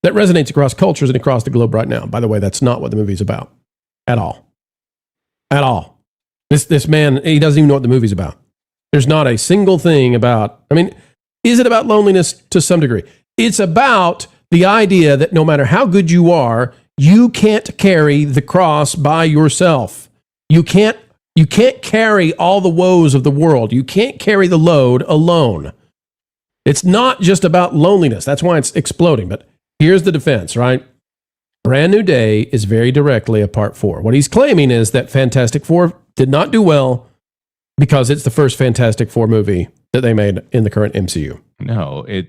That resonates across cultures and across the globe right now. By the way, that's not what the movie's about. At all. At all. This man, he doesn't even know what the movie's about. There's not a single thing about, is it about loneliness to some degree? It's about the idea that no matter how good you are, you can't carry the cross by yourself. You can't carry all the woes of the world. You can't carry the load alone. It's not just about loneliness. That's why it's exploding. But here's the defense, right? Brand New Day is very directly a Part 4. What he's claiming is that Fantastic Four did not do well because it's the first Fantastic Four movie that they made in the current MCU. No, it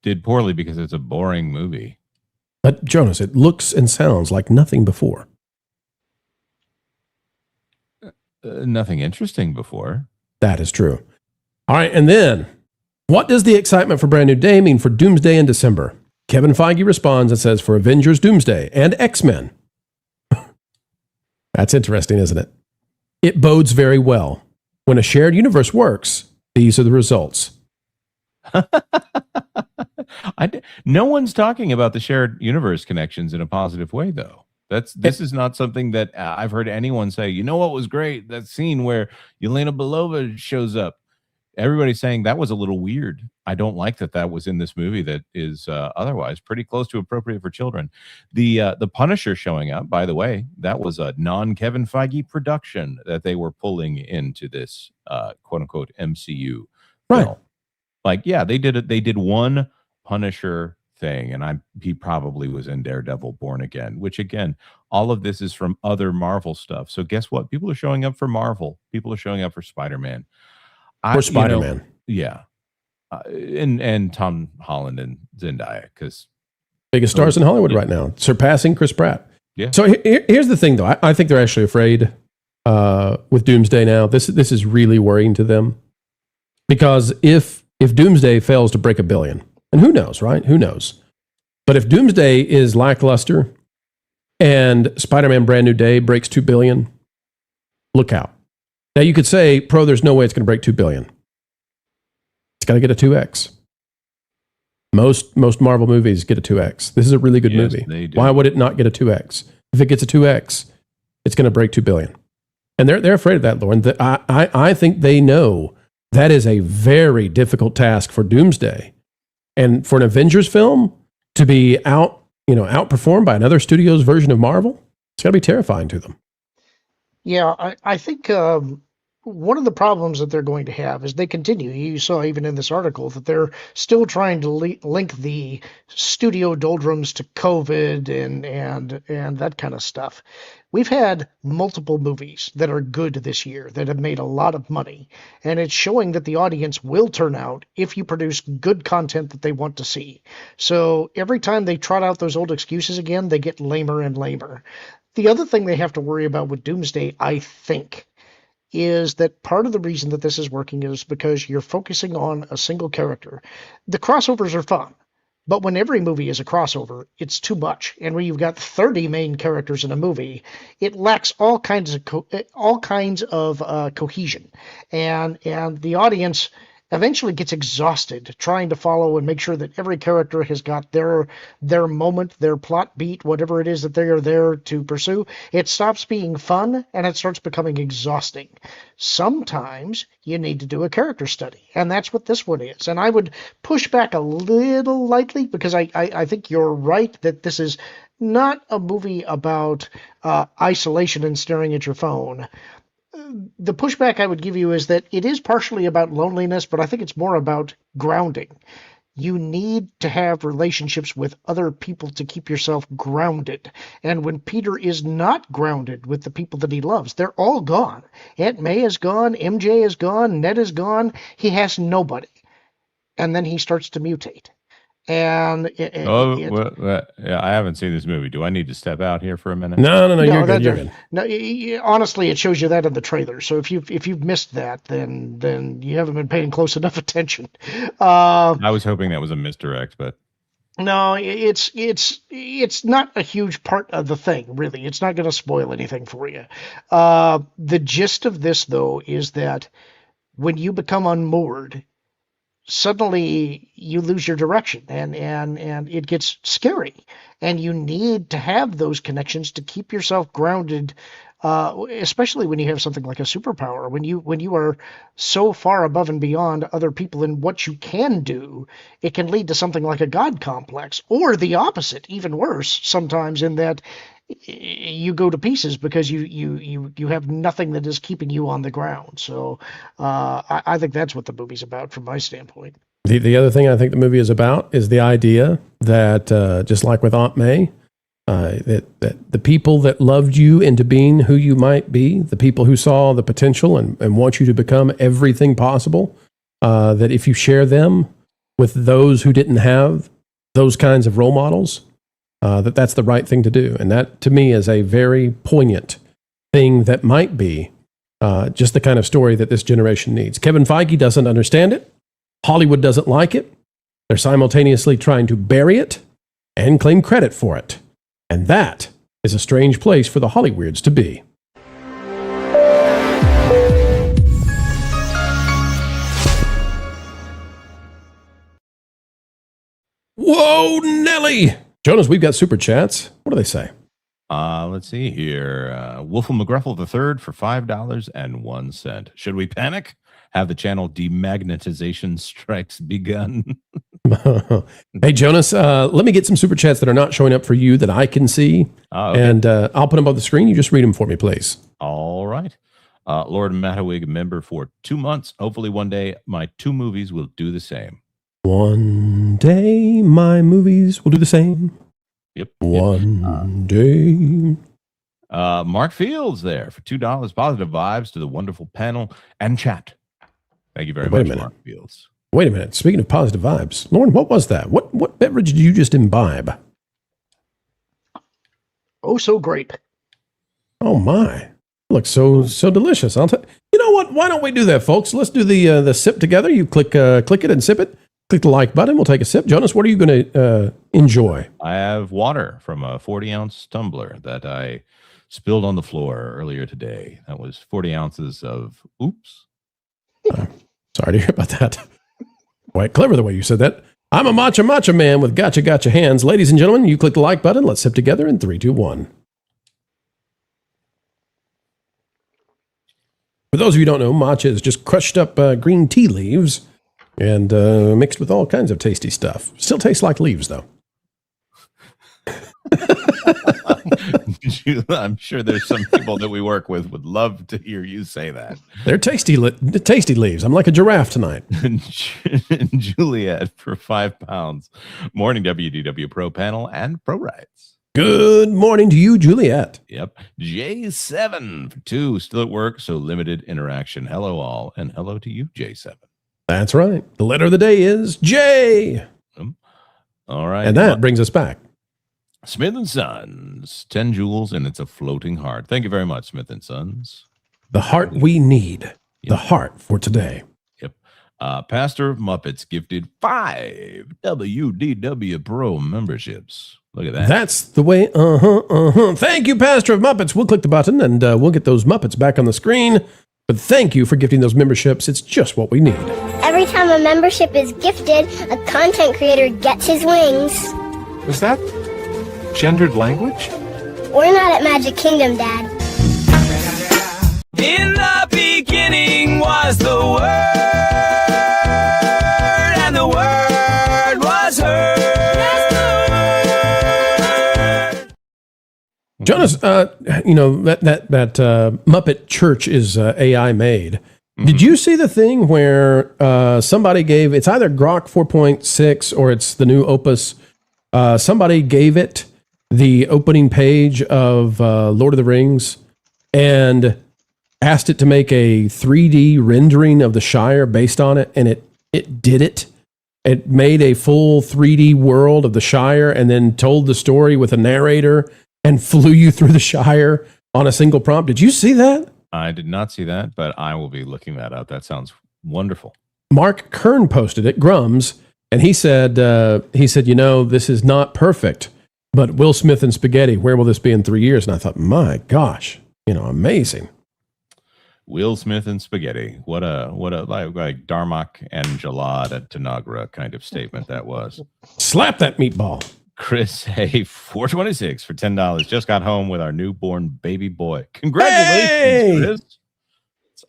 did poorly because it's a boring movie. But Jonas, it looks and sounds like nothing before. Nothing interesting before. That is true. All right, and then, what does the excitement for Brand New Day mean for Doomsday in December? Kevin Feige responds and says, for Avengers Doomsday and X-Men. That's interesting, isn't it? It bodes very well. When a shared universe works, these are the results. No one's talking about the shared universe connections in a positive way, though. This is not something that I've heard anyone say. You know what was great? That scene where Yelena Belova shows up. Everybody's saying that was a little weird. I don't like that was in this movie that is otherwise pretty close to appropriate for children. The Punisher showing up, by the way, that was a non-Kevin Feige production that they were pulling into this quote-unquote MCU right film. Like, yeah, they did one Punisher thing, and he probably was in Daredevil Born Again, which again, all of this is from other Marvel stuff. So guess what? People are showing up for Marvel. People are showing up for Spider-Man. Or Spider-Man. Yeah. And Tom Holland and Zendaya, because biggest stars in Hollywood right now, surpassing Chris Pratt. Yeah. So here's the thing, though. I think they're actually afraid with Doomsday now. This is really worrying to them, because if Doomsday fails to break $1 billion, and who knows, right? Who knows? But if Doomsday is lackluster and Spider-Man Brand New Day breaks $2 billion, look out. Now you could say, there's no way it's going to break $2 billion. It's got to get a 2x. Most Marvel movies get a 2x. This is a really good movie. They do. Why would it not get a 2x? If it gets a 2x, it's going to break $2 billion. And they're afraid of that, Lauren. I think they know that is a very difficult task for Doomsday. And for an Avengers film to be outperformed by another studio's version of Marvel, it's got to be terrifying to them. Yeah, I think one of the problems that they're going to have is they continue. You saw even in this article that they're still trying to link the studio doldrums to COVID and that kind of stuff. We've had multiple movies that are good this year that have made a lot of money, and it's showing that the audience will turn out if you produce good content that they want to see. So every time they trot out those old excuses again, they get lamer and lamer. The other thing they have to worry about with Doomsday, I think, is that part of the reason that this is working is because you're focusing on a single character. The crossovers are fun, But when every movie is a crossover, it's too much. And when you've got 30 main characters in a movie, it lacks all kinds of cohesion, and the audience eventually gets exhausted trying to follow and make sure that every character has got their moment, their plot beat, whatever it is that they are there to pursue. It stops being fun and it starts becoming exhausting. Sometimes you need to do a character study, and that's what this one is. And I would push back a little lightly because I think you're right that this is not a movie about isolation and staring at your phone. The pushback I would give you is that it is partially about loneliness, but I think it's more about grounding. You need to have relationships with other people to keep yourself grounded. And when Peter is not grounded with the people that he loves, they're all gone. Aunt May is gone, MJ is gone, Ned is gone. He has nobody. And then he starts to mutate. And yeah, I haven't seen this movie. Do I need to step out here for a minute? No, you're good. You're good. No, honestly, it shows you that in the trailer. So if you've missed that, then you haven't been paying close enough attention. I was hoping that was a misdirect, but no, it's not a huge part of the thing, really. It's not going to spoil anything for you. The gist of this, though, is that when you become unmoored, suddenly you lose your direction, and it gets scary, and you need to have those connections to keep yourself grounded, especially when you have something like a superpower. When you are so far above and beyond other people in what you can do, it can lead to something like a god complex, or the opposite, even worse sometimes, in that you go to pieces because you have nothing that is keeping you on the ground. So I think that's what the movie's about from my standpoint. The other thing I think the movie is about is the idea that just like with Aunt May, that the people that loved you into being who you might be, the people who saw the potential and want you to become everything possible, that if you share them with those who didn't have those kinds of role models, that's the right thing to do. And that, to me, is a very poignant thing that might be just the kind of story that this generation needs. Kevin Feige doesn't understand it. Hollywood doesn't like it. They're simultaneously trying to bury it and claim credit for it. And that is a strange place for the Hollyweirds to be. Whoa, Nelly! Jonas, we've got super chats. What do they say? Let's see here. Wolfle McGruffle III for $5.01. Should we panic? Have the channel demagnetization strikes begun? Hey, Jonas, let me get some super chats that are not showing up for you that I can see. Okay. And I'll put them on the screen. You just read them for me, please. All right. Lord Matawig, member for 2 months. Hopefully one day my 2 movies will do the same. One day my movies will do the same. Yep. One day. Mark Fields there for $2. Positive vibes to the wonderful panel and chat. Thank you very much, Mark Fields. Wait a minute. Speaking of positive vibes, Lauren, what was that? What beverage did you just imbibe? Oh, so great. Oh my. It looks so delicious. You know what? Why don't we do that, folks? Let's do the sip together. You click it and sip it. Click the like button. We'll take a sip. Jonas, what are you going to enjoy? I have water from a 40-ounce tumbler that I spilled on the floor earlier today. That was 40 ounces of oops. Sorry to hear about that. Quite clever the way you said that. I'm a matcha man with gotcha hands. Ladies and gentlemen, you click the like button. Let's sip together in 3, 2, 1. For those of you who don't know, matcha is just crushed up green tea leaves and mixed with all kinds of tasty stuff. Still tastes like leaves, though. I'm sure there's some people that we work with would love to hear you say that. They're tasty leaves. I'm like a giraffe tonight. Juliet for £5. Morning WDW Pro Panel and Pro Rights. Good morning to you, Juliet. Yep. J7 for 2. Still at work, so limited interaction. Hello all, and hello to you, J7. That's right. The letter of the day is J. All right. And that brings us back. Smith & Sons, 10 jewels, and it's a floating heart. Thank you very much, Smith & Sons. The heart we need. Yep. The heart for today. Yep. Pastor of Muppets gifted 5 WDW Pro memberships. Look at that. That's the way. Thank you, Pastor of Muppets. We'll click the button and we'll get those Muppets back on the screen. But thank you for gifting those memberships. It's just what we need. Every time a membership is gifted, a content creator gets his wings. Was that gendered language? We're not at Magic Kingdom, Dad. In the beginning was the Word, and the Word was heard. Jonas, that Muppet Church is AI made. Mm-hmm. Did you see the thing where somebody gave, it's either Grok 4.6 or it's the new Opus, somebody gave it the opening page of Lord of the Rings and asked it to make a 3D rendering of the Shire based on it, and it did it. It made a full 3D world of the Shire and then told the story with a narrator and flew you through the Shire on a single prompt. Did you see that? I did not see that, but I will be looking that up. That sounds wonderful. Mark Kern posted it, Grums, and he said, this is not perfect, but Will Smith and Spaghetti, where will this be in 3 years? And I thought, my gosh, amazing. Will Smith and Spaghetti. What a like Darmok and Jalad at Tanagra kind of statement that was. Slap that meatball. Chris A. 426 for $10. Just got home with our newborn baby boy. Congratulations, Chris.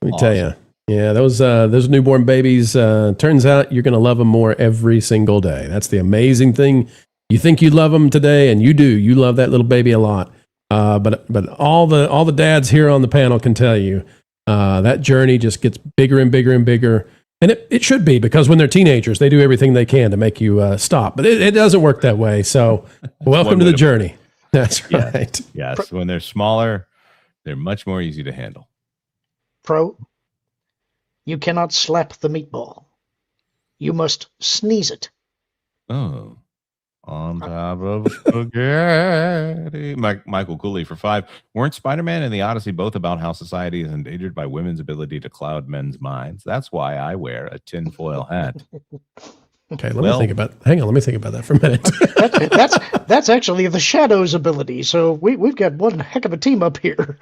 Let me tell you. Yeah, those newborn babies, turns out you're going to love them more every single day. That's the amazing thing. You think you love them today, and you do. You love that little baby a lot. But all the dads here on the panel can tell you that journey just gets bigger and bigger and bigger. And it should be, because when they're teenagers, they do everything they can to make you stop. But it doesn't work that way. So welcome to the journey. That's right. Yes. When they're smaller, they're much more easy to handle. Pro, you cannot slap the meatball. You must sneeze it. Oh. On top of spaghetti. Michael Cooley for $5. Weren't Spider-Man and the Odyssey both about how society is endangered by women's ability to cloud men's minds? That's why I wear a tinfoil hat. Okay, let me think about that for a minute. That's actually the Shadow's ability. So we've got one heck of a team up here.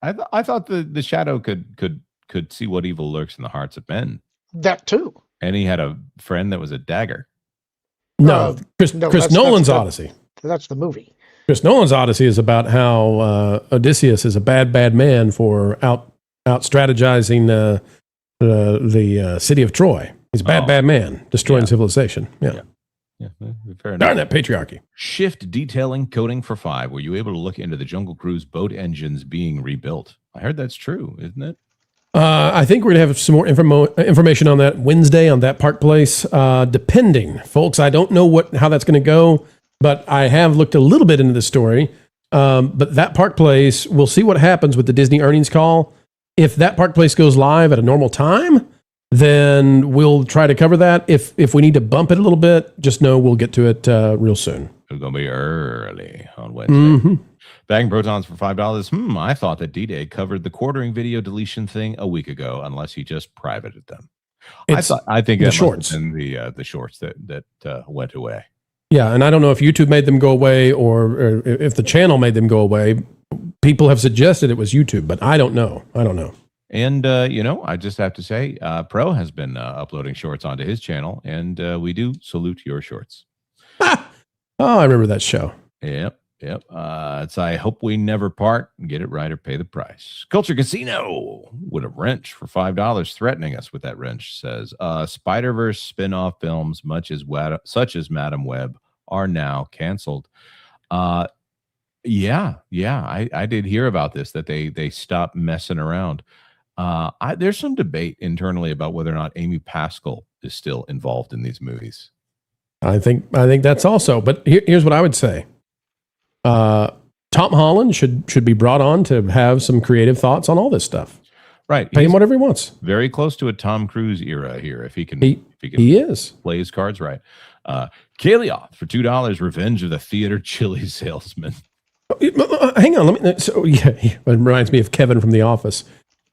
I thought the Shadow could see what evil lurks in the hearts of men. That too. And he had a friend that was a dagger. No, Chris Nolan's Odyssey. That's the movie. Chris Nolan's Odyssey is about how Odysseus is a bad man for out strategizing the city of Troy. He's a bad man, destroying civilization. Yeah, fair enough. Darn that patriarchy. Shift detailing coding for $5. Were you able to look into the Jungle Cruise boat engines being rebuilt? I heard that's true, isn't it? I think we're going to have some more information on that Wednesday on that Park Place, depending. Folks, I don't know how that's going to go, but I have looked a little bit into the story. But that Park Place, we'll see what happens with the Disney earnings call. If that Park Place goes live at a normal time, then we'll try to cover that. If we need to bump it a little bit, just know we'll get to it real soon. It's going to be early on Wednesday. Mm-hmm. Bagging protons for $5. I thought that D-Day covered the quartering video deletion thing a week ago, unless he just privated them. I think the shorts and the shorts that went away. Yeah, and I don't know if YouTube made them go away or if the channel made them go away. People have suggested it was YouTube, but I don't know. And I just have to say, Pro has been uploading shorts onto his channel, and we do salute your shorts. Oh, I remember that show. Yep. It's I hope we never part. Get it right or pay the price. Culture Casino with a wrench for $5, threatening us with that wrench. Says Spider-Verse spin-off films, such as Madam Web, are now canceled. I did hear about this, that they stopped messing around. There's some debate internally about whether or not Amy Pascal is still involved in these movies. I think that's also. But here's what I would say. Tom Holland should be brought on to have some creative thoughts on all this stuff. Right. Pay him whatever he wants. Very close to a Tom Cruise era here, if he can he is. Play his cards right. Kalioth for $2, Revenge of the Theater Chili Salesman. Hang on, it reminds me of Kevin from The Office.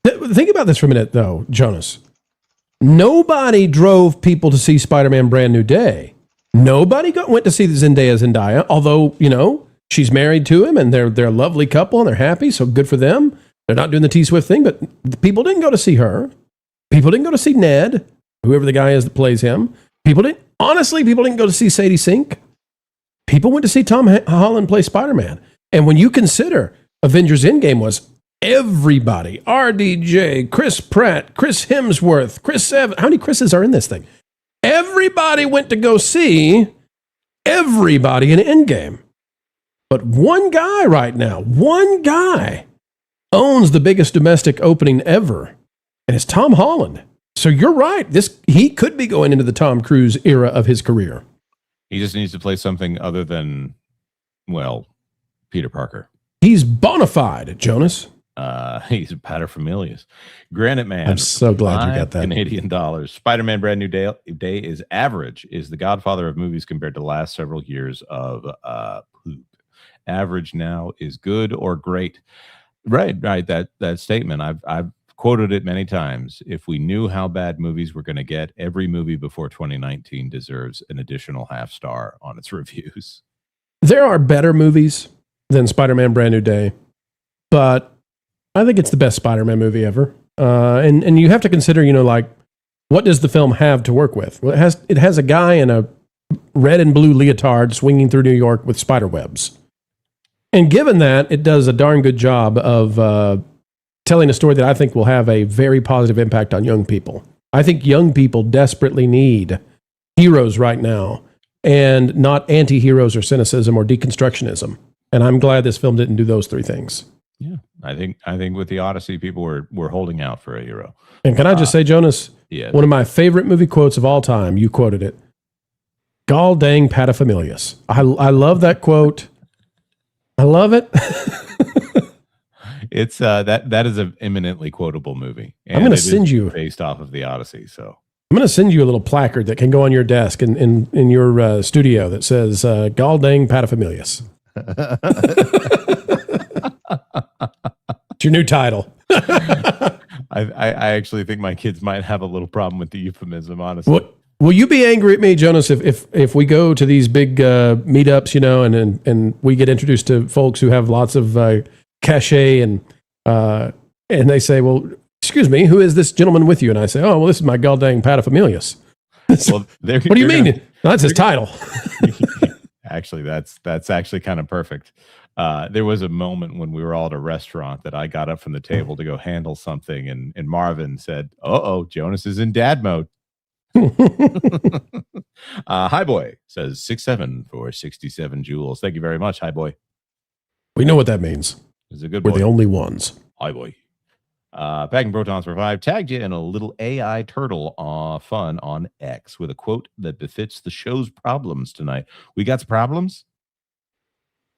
Think about this for a minute, though, Jonas. Nobody drove people to see Spider-Man Brand New Day. Nobody went to see the Zendaya, although, she's married to him and they're a lovely couple and they're happy, so good for them. They're not doing the T-Swift thing, but people didn't go to see her. People didn't go to see Ned, whoever the guy is that plays him. People didn't go to see Sadie Sink. People went to see Tom Holland play Spider-Man. And when you consider Avengers Endgame was everybody, RDJ, Chris Pratt, Chris Hemsworth, Chris Evans, how many Chris's are in this thing? Everybody went to go see everybody in Endgame. But one guy right now, owns the biggest domestic opening ever, and it's Tom Holland. So you're right. He could be going into the Tom Cruise era of his career. He just needs to play something other than, Peter Parker. He's bona fide, Jonas. He's a paterfamilias. Granite Man. I'm so glad you got that. Canadian dollars. Spider-Man Brand New Day is average, is the godfather of movies compared to the last several years of poop. Average now is good or great. Right. That statement. I've quoted it many times. If we knew how bad movies were going to get, every movie before 2019 deserves an additional half star on its reviews. There are better movies than Spider-Man Brand New Day, but I think it's the best Spider-Man movie ever. And you have to consider, what does the film have to work with? Well, it has a guy in a red and blue leotard swinging through New York with spider webs. And given that, it does a darn good job of telling a story that I think will have a very positive impact on young people. I think young people desperately need heroes right now, and not anti-heroes or cynicism or deconstructionism. And I'm glad this film didn't do those three things. Yeah, I think with the Odyssey, people were holding out for a hero. And can I just say, Jonas, one of my favorite movie quotes of all time, you quoted it. Gall dang paterfamilias. I love that quote. I love it. It's that is an eminently quotable movie. And I'm going to send you based off of the Odyssey. So I'm going to send you a little placard that can go on your desk in your studio that says "Gall dang paterfamilias." It's your new title. I actually think my kids might have a little problem with the euphemism. Honestly. Will you be angry at me, Jonas, if we go to these big meetups, and we get introduced to folks who have lots of cachet and they say, well, excuse me, who is this gentleman with you? And I say, oh, well, this is my goddamn paterfamilias. Well, what do you mean? That's his title. Actually, that's actually kind of perfect. There was a moment when we were all at a restaurant that I got up from the table to go handle something, and Marvin said, "Uh-oh, Jonas is in dad mode." Hi Boy says 6'7" for 67 joules. Thank you very much, Hi Boy. We know what that means. It's a good We're boy. the only ones. Hi Boy. Packing Protons for 5 tagged you in a little AI turtle fun on X with a quote that befits the show's problems tonight. We got some problems.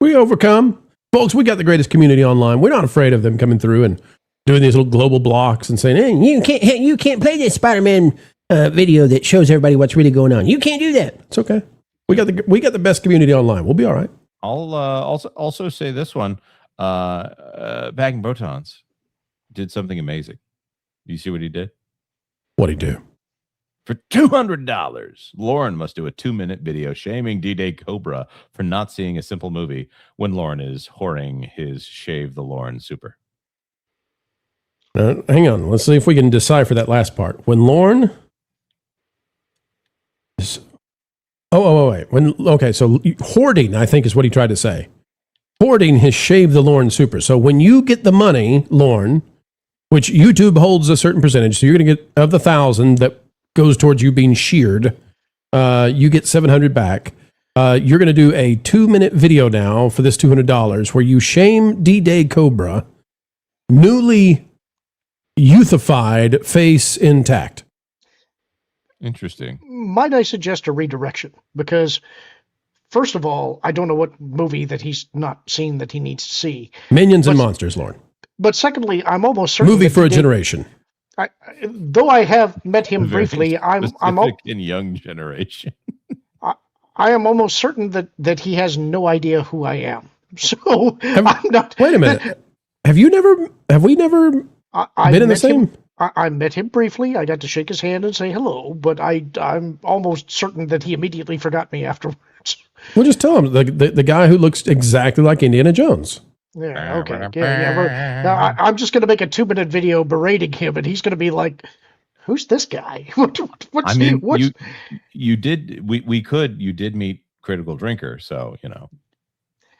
We overcome. Folks, we got the greatest community online. We're not afraid of them coming through and doing these little global blocks and saying, hey, you can't play this Spider-Man video that shows everybody what's really going on. You can't do that. It's okay. We got the best community online. We'll be all right. I'll also say this one. Packing Protons did something amazing. You see what he did? What'd he do? For $200, Lauren must do a 2-minute video shaming D-Day Cobra for not seeing a simple movie when Lauren is whoring his Shave the Lauren super. Hang on. Let's see if we can decipher that last part. When Lauren... wait. So hoarding, I think, is what he tried to say. Hoarding his Shave the Lauren super. So when you get the money, Lauren, which YouTube holds a certain percentage, so you're going to get, of the 1,000 that goes towards you being sheared, you get 700 back. You're going to do a 2-minute video now for this $200 where you shame D-Day Cobra, newly youthified, face intact. Interesting. Might I suggest a redirection? Because, first of all, I don't know what movie that he's not seen that he needs to see. Minions and Monsters, Lauren. But secondly, I'm almost certain... Movie for a generation. Though I have met him briefly, I'm in young generation. I am almost certain that he has no idea who I am. So I'm not. Wait a minute. Have we never been in the same? I met him briefly. I got to shake his hand and say hello, but I'm almost certain that he immediately forgot me afterwards. Well, just tell him the guy who looks exactly like Indiana Jones. Yeah, okay. Now, I'm just going to make a 2-minute video berating him, and he's going to be like, who's this guy? I mean, you did meet Critical Drinker, so, you know.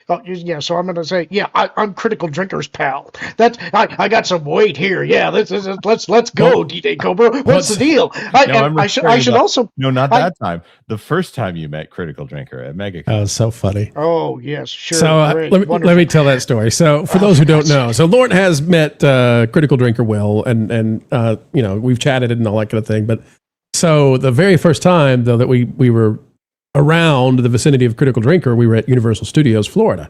Oh, yeah, so I'm going to say, yeah, I'm Critical Drinker's pal. I got some weight here. Yeah, let's go, DJ Cobra. What's the deal? I should also... No, not that time. The first time you met Critical Drinker at MegaCon. Oh, so funny. Oh, yes, sure. So let me tell that story. So for those who don't know, so Lauren has met Critical Drinker Will, and you know, we've chatted and all that kind of thing. But so the very first time, though, that we were around the vicinity of Critical Drinker, we were at Universal Studios, Florida.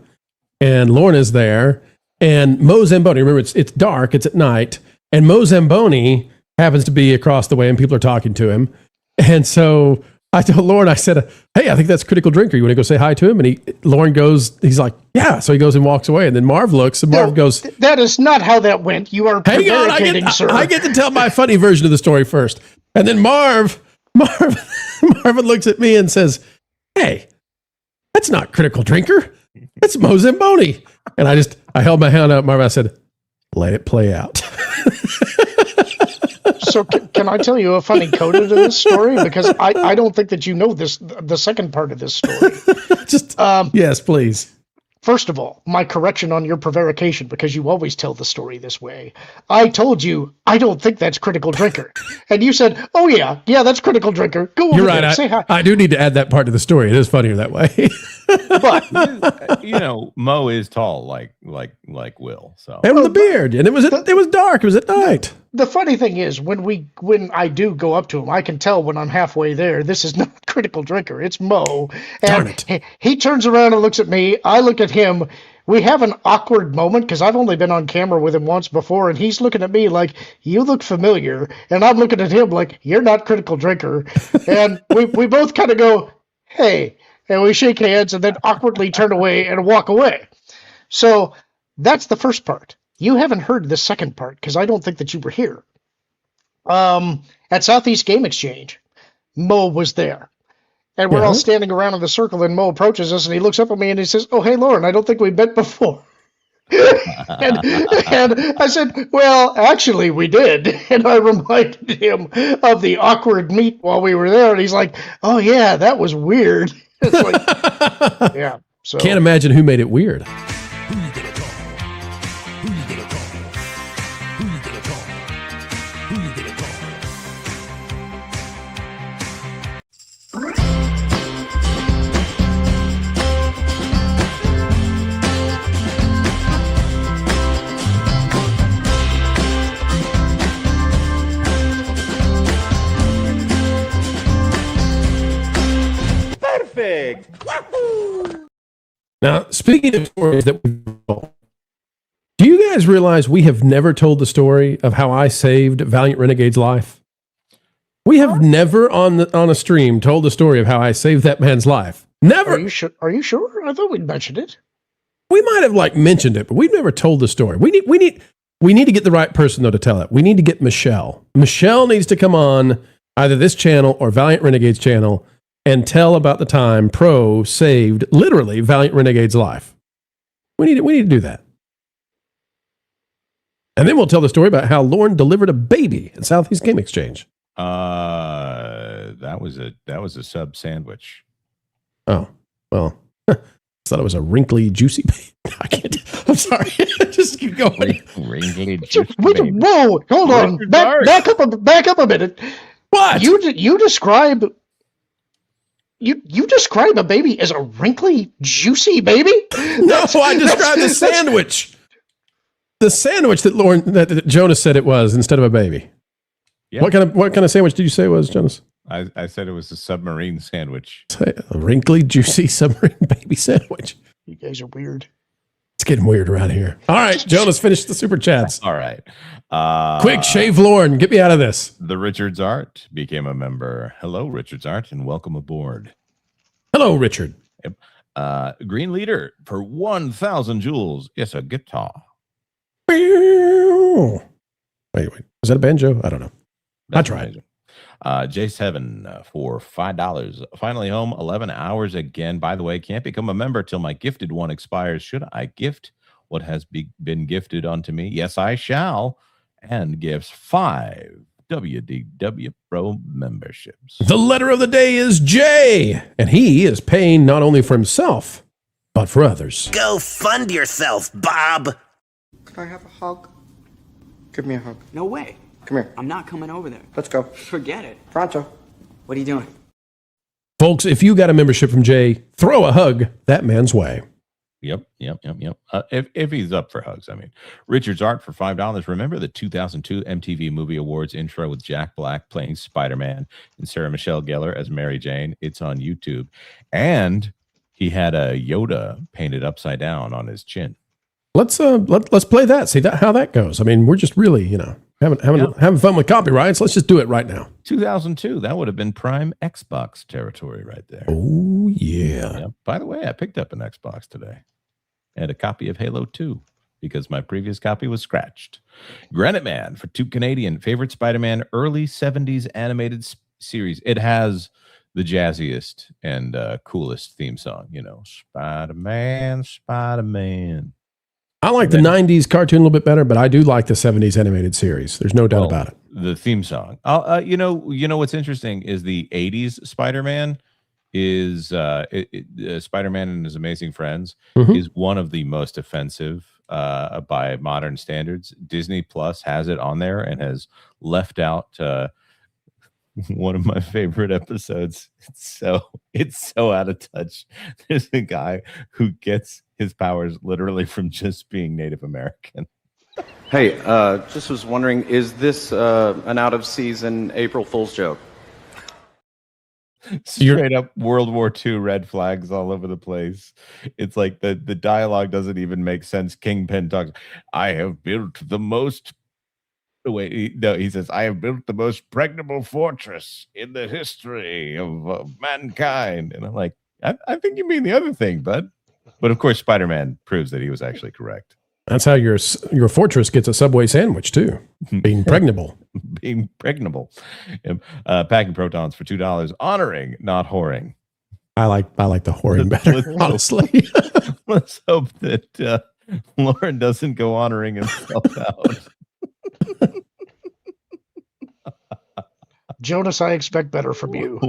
And Lauren is there. And Mo Zamboni, remember, it's dark, it's at night. And Mo Zamboni happens to be across the way, and people are talking to him. And so I told Lauren, I said, hey, I think that's Critical Drinker. You want to go say hi to him? And Lauren goes, he's like, yeah. So he goes and walks away. And then Marv looks, and Marv goons, that is not how that went. You are prevaricating, sir. I get to tell my funny version of the story first. And then Marvin looks at me and says, hey, that's not Critical Drinker. That's Mo Zamboni. And I held my hand up, Marvin. I said, let it play out. So can I tell you a funny coda to this story? Because I don't think that you know the second part of this story. Yes, please. First of all, my correction on your prevarication, because you always tell the story this way. I told you, I don't think that's Critical Drinker. And you said, oh yeah, that's Critical Drinker. Go over You're there, right. say hi. I do need to add that part to the story. It is funnier that way. But you know, Mo is tall, like Will. So and with the beard, and it was dark. It was at night. The funny thing is, when I do go up to him, I can tell when I'm halfway there, this is not Critical Drinker, it's Mo. Darn And it. he turns around and looks at me. I look at him. We have an awkward moment because I've only been on camera with him once before, and he's looking at me like, you look familiar. And I'm looking at him like, you're not Critical Drinker. And we both kind of go, hey, and we shake hands and then awkwardly turn away and walk away. So that's the first part. You haven't heard the second part because I don't think that you were here. At Southeast Game Exchange, Mo was there. And we're all standing around in the circle, and Mo approaches us, and he looks up at me, and he says, oh, hey, Lauren, I don't think we met before. and I said, well, actually, we did. And I reminded him of the awkward meet while we were there, and he's like, oh, yeah, that was weird. It's like, yeah. So Can't imagine who made it weird. Perfect. Now, speaking of stories that we've told, do you guys realize we have never told the story of how I saved Valiant Renegade's life? We have never on a stream told the story of how I saved that man's life. Never. Are you sure? I thought we'd mentioned it. We might have mentioned it, but we've never told the story. We need to get the right person though to tell it. We need to get Michelle. Michelle needs to come on either this channel or Valiant Renegade's channel and tell about the time Pro saved literally Valiant Renegade's life. We need to do that. And then we'll tell the story about how Lauren delivered a baby at Southeast Game Exchange. That was a sub sandwich. Oh, well, I thought it was a wrinkly, juicy baby. I can't. I'm sorry. Just keep going. Wrinkly, juicy baby. Whoa, hold on. Back up a minute. What? You describe a baby as a wrinkly, juicy baby? No, I described the sandwich. The sandwich that Jonas said it was instead of a baby. Yeah. What kind of sandwich did you say it was, Jonas? I said it was a submarine sandwich. Say a wrinkly, juicy submarine baby sandwich. You guys are weird. It's getting weird around here. All right, Jonas, finish the super chats. All right. Quick, shave Lauren. Get me out of this. The Richards Art became a member. Hello, Richards Art, and welcome aboard. Hello, Richard. Yep. Green Leader for 1,000 joules. Yes, a guitar. Wait. Is that a banjo? I don't know. I tried. J7 for $5. Finally home, 11 hours again. By the way, can't become a member till my gifted one expires. Should I gift what has been gifted unto me? Yes, I shall. And gives 5 WDW Pro memberships. The letter of the day is J, and he is paying not only for himself, but for others. Go fund yourself, Bob. Could I have a hug? Give me a hug. No way. Come here. I'm not coming over there. Let's go. Forget it. Pronto. What are you doing? Folks, if you got a membership from Jay, throw a hug that man's way. Yep. If he's up for hugs, I mean. Richard's Art for $5. Remember the 2002 MTV Movie Awards intro with Jack Black playing Spider-Man and Sarah Michelle Gellar as Mary Jane? It's on YouTube. And he had a Yoda painted upside down on his chin. Let's play that. See how that goes. I mean, we're just really, having fun with copyrights. Let's just do it right now. 2002. That would have been prime Xbox territory right there. Oh, yeah. By the way, I picked up an Xbox today. And a copy of Halo 2 because my previous copy was scratched. Granite Man for $2 Canadian. Favorite Spider-Man early 70s animated series. It has the jazziest and coolest theme song. Spider-Man, Spider-Man. I like the 90s cartoon a little bit better, but I do like the 70s animated series. There's no doubt about it. The theme song. You know what's interesting is the 80s Spider-Man is Spider-Man and His Amazing Friends is one of the most offensive by modern standards. Disney Plus has it on there and has left out one of my favorite episodes. It's so out of touch. There's a guy who gets his powers literally from just being Native American. Hey, just was wondering, is this an out of season April Fool's joke? Straight up World War II red flags all over the place. It's like the dialogue doesn't even make sense. Kingpin talks, I have built the most he says, I have built the most pregnable fortress in the history of mankind. And I'm like, I think you mean the other thing, bud. But of course, Spider-Man proves that he was actually correct. That's how your fortress gets a Subway sandwich too. Being pregnable. Being pregnable. Packing protons for $2. Honoring, not whoring. I like the whoring better, honestly. Let's hope that Lauren doesn't go honoring himself out. Jonas, I expect better from you.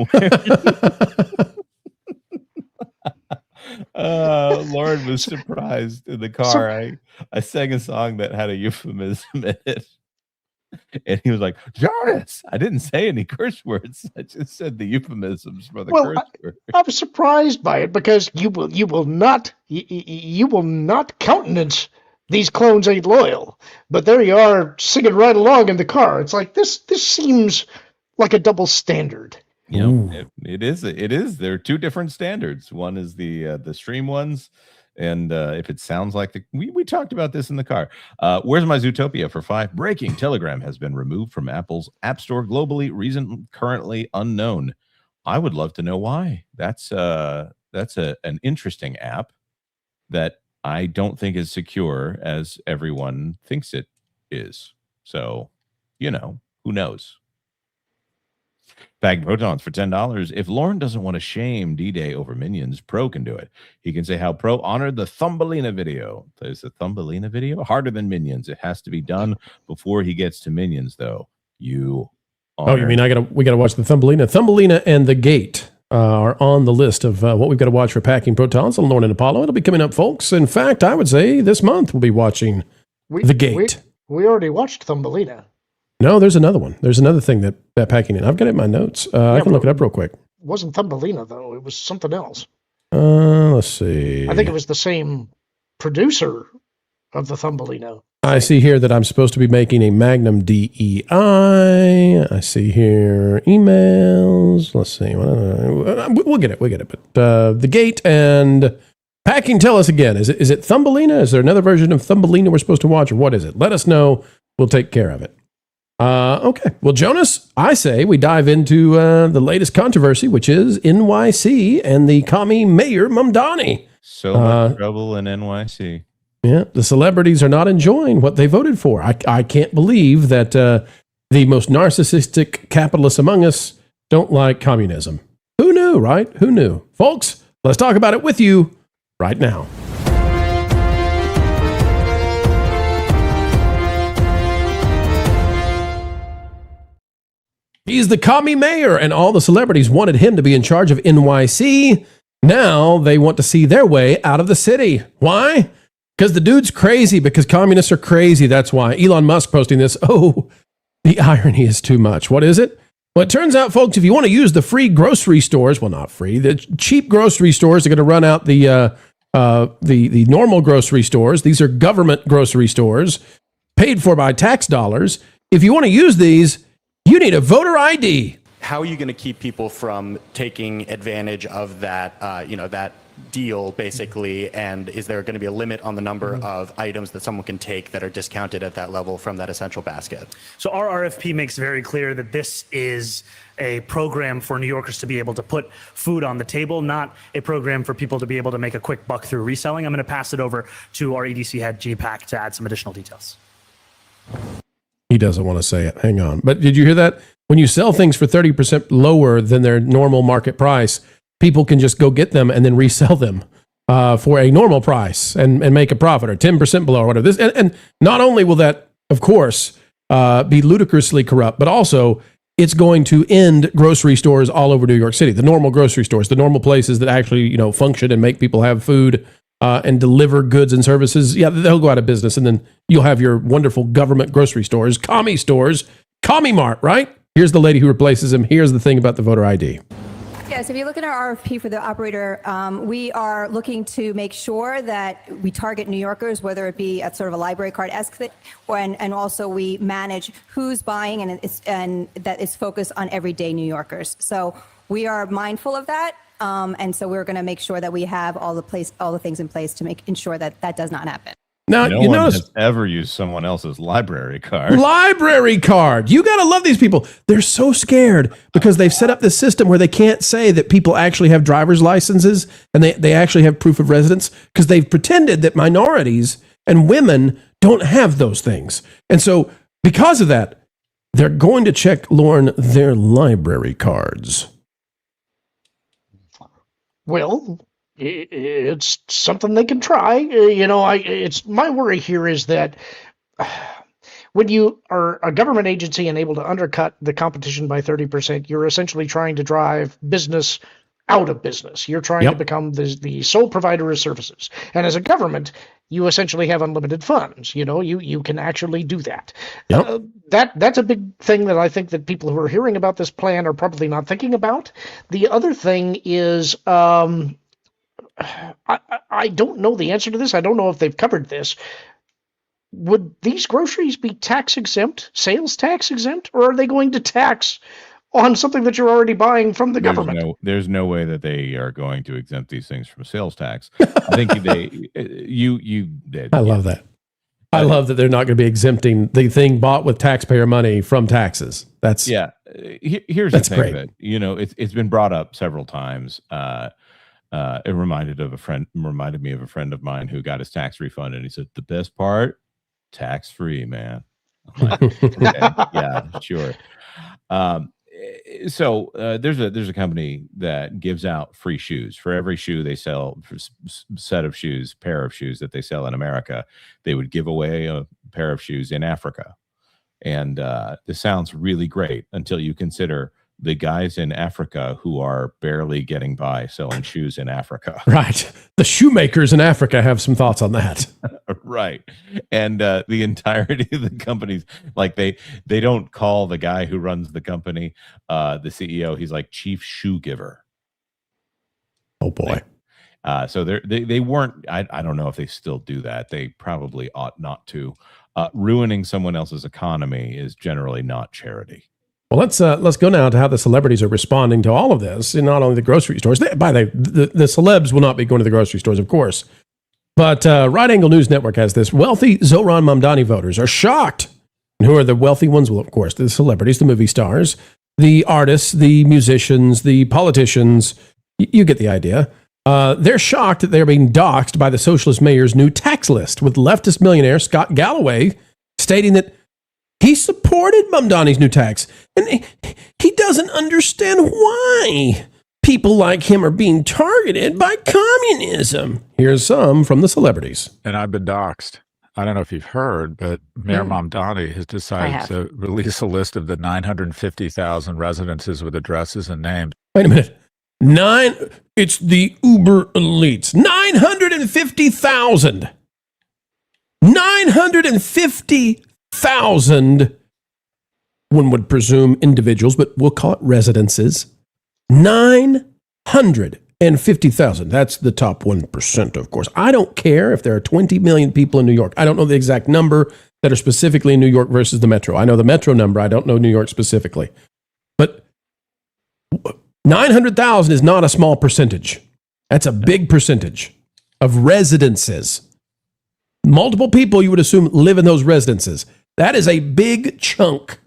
Lauren was surprised in the car. I sang a song that had a euphemism in it. And he was like, Jonas, I didn't say any curse words. I just said the euphemisms for the curse words. I was surprised by it because you will not countenance these clones ain't loyal. But there you are singing right along in the car. It's like this seems like a double standard. It is. There are two different standards. One is the stream ones, and if it sounds like we talked about this in the car. Where's my Zootopia for $5? Breaking: Telegram has been removed from Apple's App Store globally. Reason currently unknown. I would love to know why. That's an interesting app that I don't think is secure as everyone thinks it is. So, who knows? Bag protons for $10. If Lauren doesn't want to shame D-Day over Minions, Pro can do it. He can say how Pro honored the Thumbelina video. There's the Thumbelina video? Harder than Minions. It has to be done before he gets to Minions, though. You mean we gotta watch the Thumbelina? Thumbelina and The Gate are on the list of what we've got to watch for Packing Protons on Lauren and Apollo. It'll be coming up, folks. In fact, I would say this month we'll be watching The Gate. We already watched Thumbelina. No, there's another one. There's another thing that Packing in. I've got it in my notes. I can look it up real quick. It wasn't Thumbelina, though. It was something else. Let's see. I think it was the same producer of the Thumbelina. I see here that I'm supposed to be making a Magnum DEI. I see here emails. Let's see. We'll get it. But The Gate and Packing, tell us again. Is it Thumbelina? Is there another version of Thumbelina we're supposed to watch, or what is it? Let us know. We'll take care of it. Okay. Well, Jonas, I say we dive into the latest controversy, which is NYC and the commie mayor, Mamdani. So much trouble in NYC. Yeah, the celebrities are not enjoying what they voted for. I can't believe that the most narcissistic capitalists among us don't like communism. Who knew, right? Who knew? Folks, let's talk about it with you right now. He's the commie mayor, and all the celebrities wanted him to be in charge of NYC. Now they want to see their way out of the city. Why? Because the dude's crazy, because communists are crazy. That's why. Elon Musk posting this. Oh, the irony is too much. What is it? Well, it turns out, folks, if you want to use the free grocery stores, well, not free, the cheap grocery stores are going to run out the normal grocery stores. These are government grocery stores paid for by tax dollars. If you want to use these, you need a voter ID. How are you going to keep people from taking advantage of that, that deal, basically? And is there going to be a limit on the number of items that someone can take that are discounted at that level from that essential basket? So our RFP makes very clear that this is a program for New Yorkers to be able to put food on the table, not a program for people to be able to make a quick buck through reselling. I'm going to pass it over to our EDC head, G-Pack, to add some additional details. He doesn't want to say it. Hang on. But did you hear that? When you sell things for 30% lower than their normal market price, people can just go get them and then resell them for a normal price and make a profit, or 10% below or whatever. And not only will that, of course, be ludicrously corrupt, but also it's going to end grocery stores all over New York City, the normal grocery stores, the normal places that actually, function and make people have food and deliver goods and services. Yeah, they'll go out of business, and then you'll have your wonderful government grocery stores, commie stores, Commie Mart, right? Here's the lady who replaces him. Here's the thing about the voter ID. Yes, if you look at our RFP for the operator, we are looking to make sure that we target New Yorkers, whether it be at sort of a library card-esque thing, and also we manage who's buying, and that is focused on everyday New Yorkers. So we are mindful of that, and so we're going to make sure that we have all the things in place to ensure that that does not happen. Now, no one has ever used someone else's library card. Library card. You got to love these people. They're so scared because they've set up this system where they can't say that people actually have driver's licenses and they actually have proof of residence, because they've pretended that minorities and women don't have those things. And so because of that, they're going to check, Lauren, their library cards. Well, it's something they can try. It's my worry here is that when you are a government agency and able to undercut the competition by 30%, you're essentially trying to drive business out of business. You're trying to become the sole provider of services. And as a government, you essentially have unlimited funds. You can actually do that. That's a big thing that I think that people who are hearing about this plan are probably not thinking about. The other thing is, I don't know the answer to this. I don't know if they've covered this. Would these groceries be tax exempt, sales tax exempt, or are they going to tax on something that you're already buying from the government? There's no way that they are going to exempt these things from sales tax. I think you did. I love that. I love that they're not going to be exempting the thing bought with taxpayer money from taxes. That's Here's the thing great. That it's been brought up several times. It reminded me of a friend of mine who got his tax refund, and he said, the best part, tax-free, man. I'm like, okay, yeah, sure. So there's a company that gives out free shoes. For every shoe they sell, for pair of shoes that they sell in America, they would give away a pair of shoes in Africa. And this sounds really great until you consider the guys in Africa who are barely getting by selling shoes in Africa. Right. The shoemakers in Africa have some thoughts on that. Right. And the entirety of the companies, like they don't call the guy who runs the company, the CEO, he's like chief shoe giver. Oh boy. So they weren't, I don't know if they still do that. They probably ought not to. Ruining someone else's economy is generally not charity. Well, let's go now to how the celebrities are responding to all of this, and not only the grocery stores. The celebs will not be going to the grocery stores, of course. But Right Angle News Network has this. Wealthy Zohran Mamdani voters are shocked. And who are the wealthy ones? Well, of course, the celebrities, the movie stars, the artists, the musicians, the politicians. You get the idea. They're shocked that they're being doxxed by the socialist mayor's new tax list, with leftist millionaire Scott Galloway stating that He supported Mamdani's new tax, and he doesn't understand why people like him are being targeted by communism. Here's some from the celebrities. And I've been doxxed. I don't know if you've heard, but Mayor Mamdani has decided to release a list of the 950,000 residences with addresses and names. Wait a minute. It's the uber elites. 950,000. 950,000, one would presume individuals, but we'll call it residences. 950,000. That's the top 1%, of course. I don't care if there are 20 million people in New York. I don't know the exact number that are specifically in New York versus the metro. I know the metro number. I don't know New York specifically. But 900,000 is not a small percentage. That's a big percentage of residences. Multiple people, you would assume, live in those residences. That is a big chunk.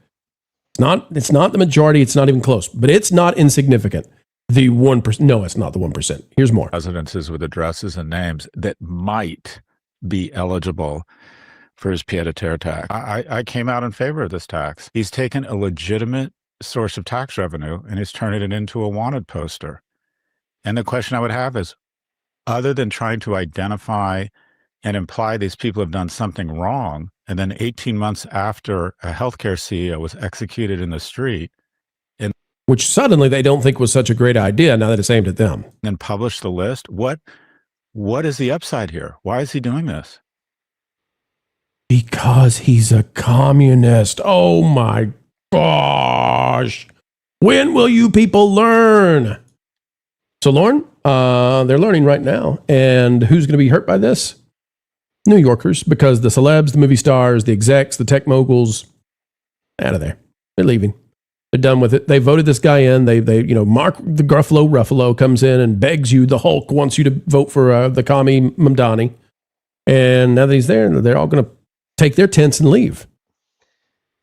It's not the majority. It's not even close, but it's not insignificant. The 1%. No, it's not the 1%. Here's more. Residences with addresses and names that might be eligible for his pied-à-terre tax. I came out in favor of this tax. He's taken a legitimate source of tax revenue and he's turning it into a wanted poster. And the question I would have is, other than trying to identify and imply these people have done something wrong, and then 18 months after a healthcare CEO was executed in the street, which suddenly they don't think was such a great idea now that it's aimed at them, and publish the list, what is the upside here? Why is he doing this? Because he's a communist. Oh my gosh. When will you people learn? So, Lauren, they're learning right now. And who's going to be hurt by this? New Yorkers, because the celebs, the movie stars, the execs, the tech moguls, out of there. They're leaving. They're done with it. They voted this guy in. They Mark the Ruffalo comes in and begs you. The Hulk wants you to vote for the commie Mamdani. And now that he's there, they're all going to take their tents and leave.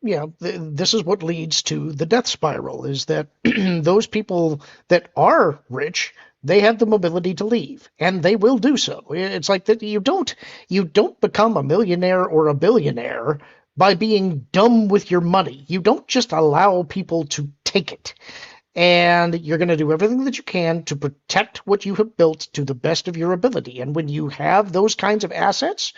Yeah, this is what leads to the death spiral, is that those people that are rich, they have the mobility to leave, and they will do so. It's like that you don't become a millionaire or a billionaire by being dumb with your money. You don't just allow people to take it. And you're going to do everything that you can to protect what you have built to the best of your ability. And when you have those kinds of assets,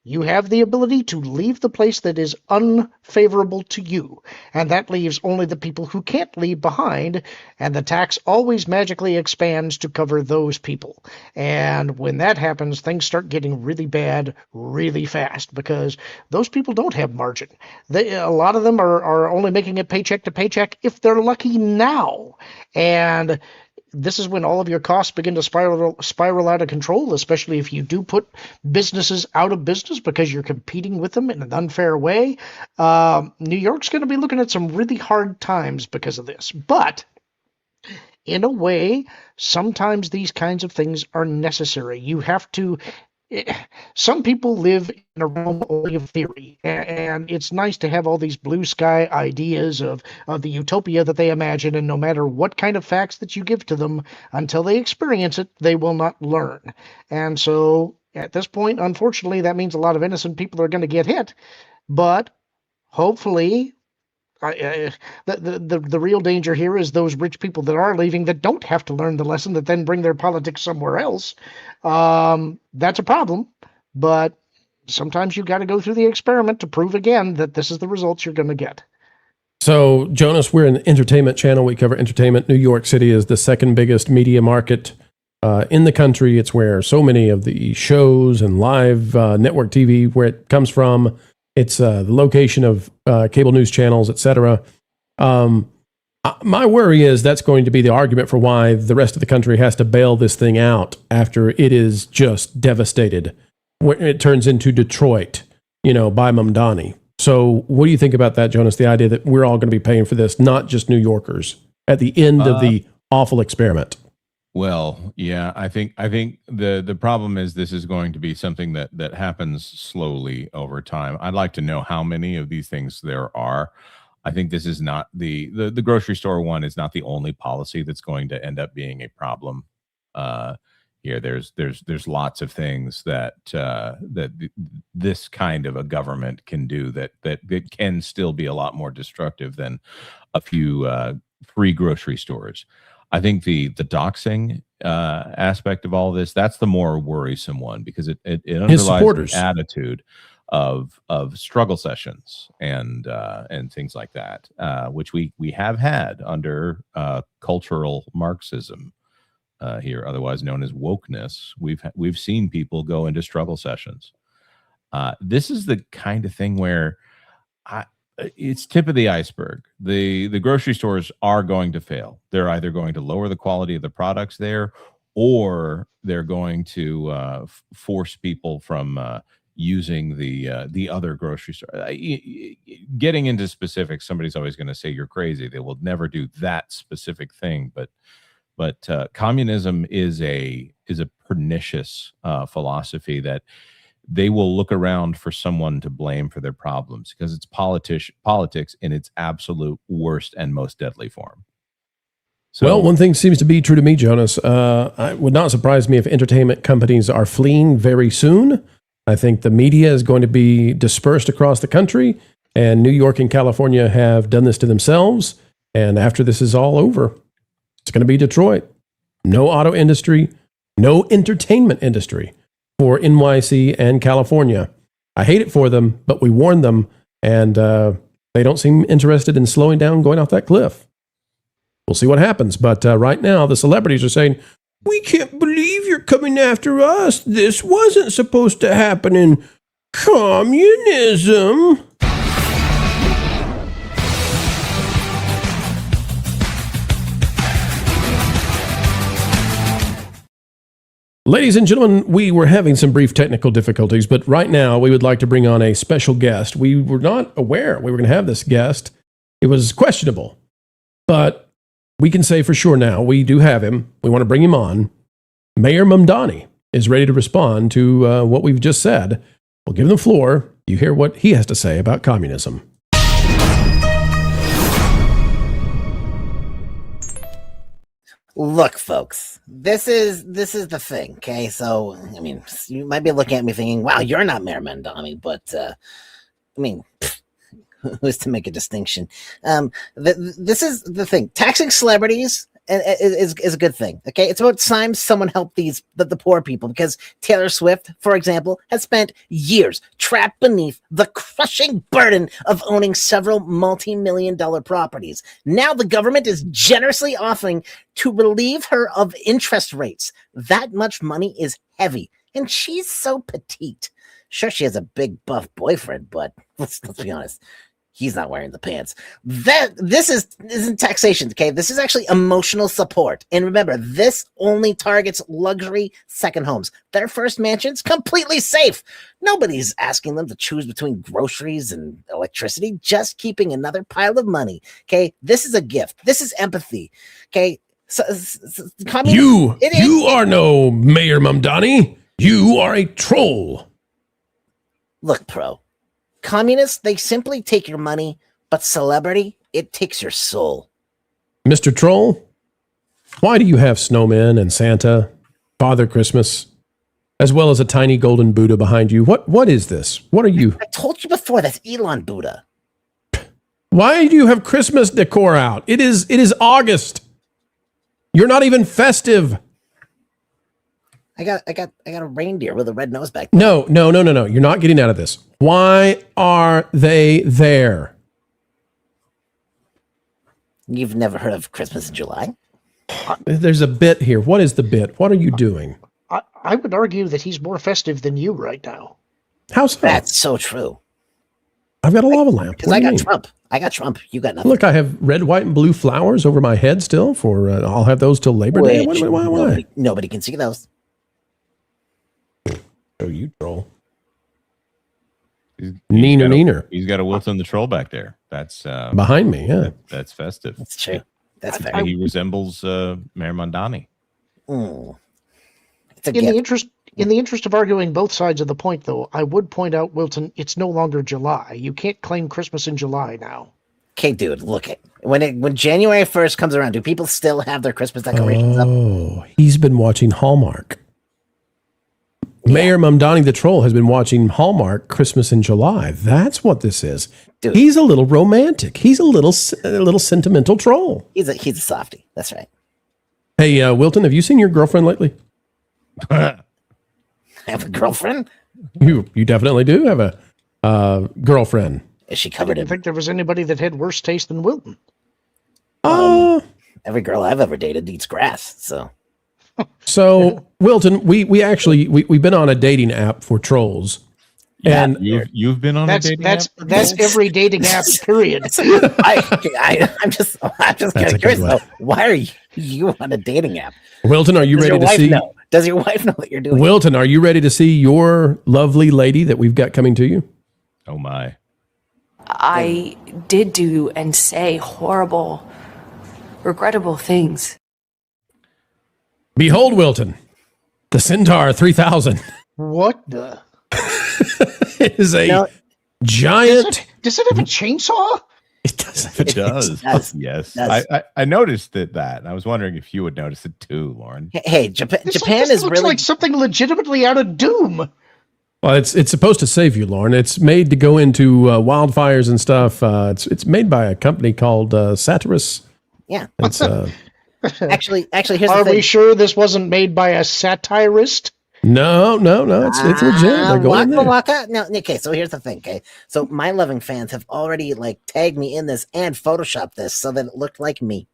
you have the ability to leave the place that is unfavorable to you, and that leaves only the people who can't leave behind, and the tax always magically expands to cover those people. And when that happens, things start getting really bad really fast, because those people don't have margin. A lot of them are only making it paycheck to paycheck if they're lucky now. And this is when all of your costs begin to spiral out of control, especially if you do put businesses out of business because you're competing with them in an unfair way. New York's going to be looking at some really hard times because of this. But in a way, sometimes these kinds of things are necessary. You have to... Some people live in a realm only of theory, and it's nice to have all these blue sky ideas of the utopia that they imagine, and no matter what kind of facts that you give to them, until they experience it, they will not learn. And so at this point, unfortunately, that means a lot of innocent people are going to get hit, but hopefully... The real danger here is those rich people that are leaving that don't have to learn the lesson, that then bring their politics somewhere else. That's a problem, but sometimes you've got to go through the experiment to prove again that this is the results you're going to get. So, Jonas, we're an entertainment channel. We cover entertainment. New York City is the second biggest media market in the country. It's where so many of the shows and live network TV, where it comes from. It's the location of cable news channels, etc. My worry is that's going to be the argument for why the rest of the country has to bail this thing out after it is just devastated. When it turns into Detroit, by Mamdani. So what do you think about that, Jonas? The idea that we're all going to be paying for this, not just New Yorkers, at the end of the awful experiment? Well, yeah, I think the problem is this is going to be something that happens slowly over time. I'd like to know how many of these things there are. I think this is not the grocery store one is not the only policy that's going to end up being a problem here. There's lots of things that this kind of a government can do that it can still be a lot more destructive than a few free grocery stores. I think the doxing aspect of all this, that's the more worrisome one, because it underlies the attitude of struggle sessions and things like that, which we have had under cultural Marxism here, otherwise known as wokeness. We've seen people go into struggle sessions. This is the kind of thing where it's tip of the iceberg. The grocery stores are going to fail. They're either going to lower the quality of the products there, or they're going to force people from using the other grocery store. Getting into specifics, somebody's always going to say you're crazy. They will never do that specific thing, but communism is a pernicious philosophy that they will look around for someone to blame for their problems, because it's politics in its absolute worst and most deadly form. So, well, one thing seems to be true to me, Jonas. It would not surprise me if entertainment companies are fleeing very soon. I think the media is going to be dispersed across the country, and New York and California have done this to themselves. And after this is all over, it's going to be Detroit. No auto industry, no entertainment industry for NYC and California. I hate it for them, but we warned them, and they don't seem interested in slowing down, going off that cliff. We'll see what happens. But right now, the celebrities are saying, we can't believe you're coming after us. This wasn't supposed to happen in communism. Ladies and gentlemen, we were having some brief technical difficulties, but right now we would like to bring on a special guest. We were not aware we were going to have this guest. It was questionable, but we can say for sure now we do have him. We want to bring him on. Mayor Mamdani is ready to respond to what we've just said. We'll give him the floor. You hear what he has to say about communism. Look, folks, this is the thing, okay? So, I mean, you might be looking at me thinking, wow, you're not Mayor Mamdani, but, I mean, who's to make a distinction? This is the thing. Taxing celebrities is a good thing, okay? It's about time someone helped the poor people, because Taylor Swift, for example, has spent years trapped beneath the crushing burden of owning several multi-million-dollar properties. Now the government is generously offering to relieve her of interest rates. That much money is heavy, and she's so petite. Sure, she has a big buff boyfriend, but let's be honest, he's not wearing the pants. This isn't taxation, okay? This is actually emotional support. And remember, this only targets luxury second homes. Their first mansion's completely safe. Nobody's asking them to choose between groceries and electricity, just keeping another pile of money, okay? This is a gift. This is empathy, okay? You are no Mayor Mamdani. You are a troll. Look, Pro. Communists, they simply take your money, but celebrity, it takes your soul. Mr. Troll, why do you have snowmen and Santa, Father Christmas, as well as a tiny golden Buddha behind you? What is this? What are you? I told you before, that's Elon Buddha. Why do you have Christmas decor out? It is August. You're not even festive. I got a reindeer with a red nose back. No. You're not getting out of this. Why are they there? You've never heard of Christmas in July? There's a bit here. What is the bit? What are you doing? I would argue that he's more festive than you right now. How so? That's so true. I've got a lava lamp. Because I got Trump. You got nothing. Look, I have red, white, and blue flowers over my head still. I'll have those till Labor Day. Why? Nobody can see those. Oh, you troll. Neener. He's got a Wilson the Troll back there. That's behind me, yeah. That's festive. That's true. That's fair. He resembles Mayor Mamdani. In the interest of arguing both sides of the point, though, I would point out, Wilton, it's no longer July. You can't claim Christmas in July now. Okay, dude, look it. When January 1st comes around, do people still have their Christmas decorations up? Oh, he's been watching Hallmark. Mayor Mamdani the Troll has been watching Hallmark Christmas in July. That's what this is. Dude. He's a little romantic. He's a little sentimental troll. He's a softie. That's right. Hey, Wilton, have you seen your girlfriend lately? I have a girlfriend? You definitely do have a girlfriend. Is she I covered didn't in... think there was anybody that had worse taste than Wilton. Every girl I've ever dated eats grass, so... So, Wilton, we've been on a dating app for trolls. Yeah, and you've been on a dating app? That's every dating app, period. I'm just kind a of good curious, one. though. Why are you on a dating app? Wilton, are you Does ready your to wife see? know? Does your wife know that you're doing it? Wilton, are you ready to see your lovely lady that we've got coming to you? Oh my! I did do and say horrible, regrettable things. Behold, Wilton, the Centaur 3000 What the? is a giant. Does it have a chainsaw? It does. It does. does. Yes. Does. I noticed that. And I was wondering if you would notice it too, Lauren. Hey, Japan This is looks really... like something legitimately out of Doom. Well, it's supposed to save you, Lauren. It's made to go into wildfires and stuff. It's made by a company called Satirus. Yeah. It's Actually, here's the Are thing. we sure this wasn't made by a satirist? no. It's legit. They're going there. Waka. No, okay, so here's the thing, okay? So my loving fans have already tagged me in this and photoshopped this so that it looked like me.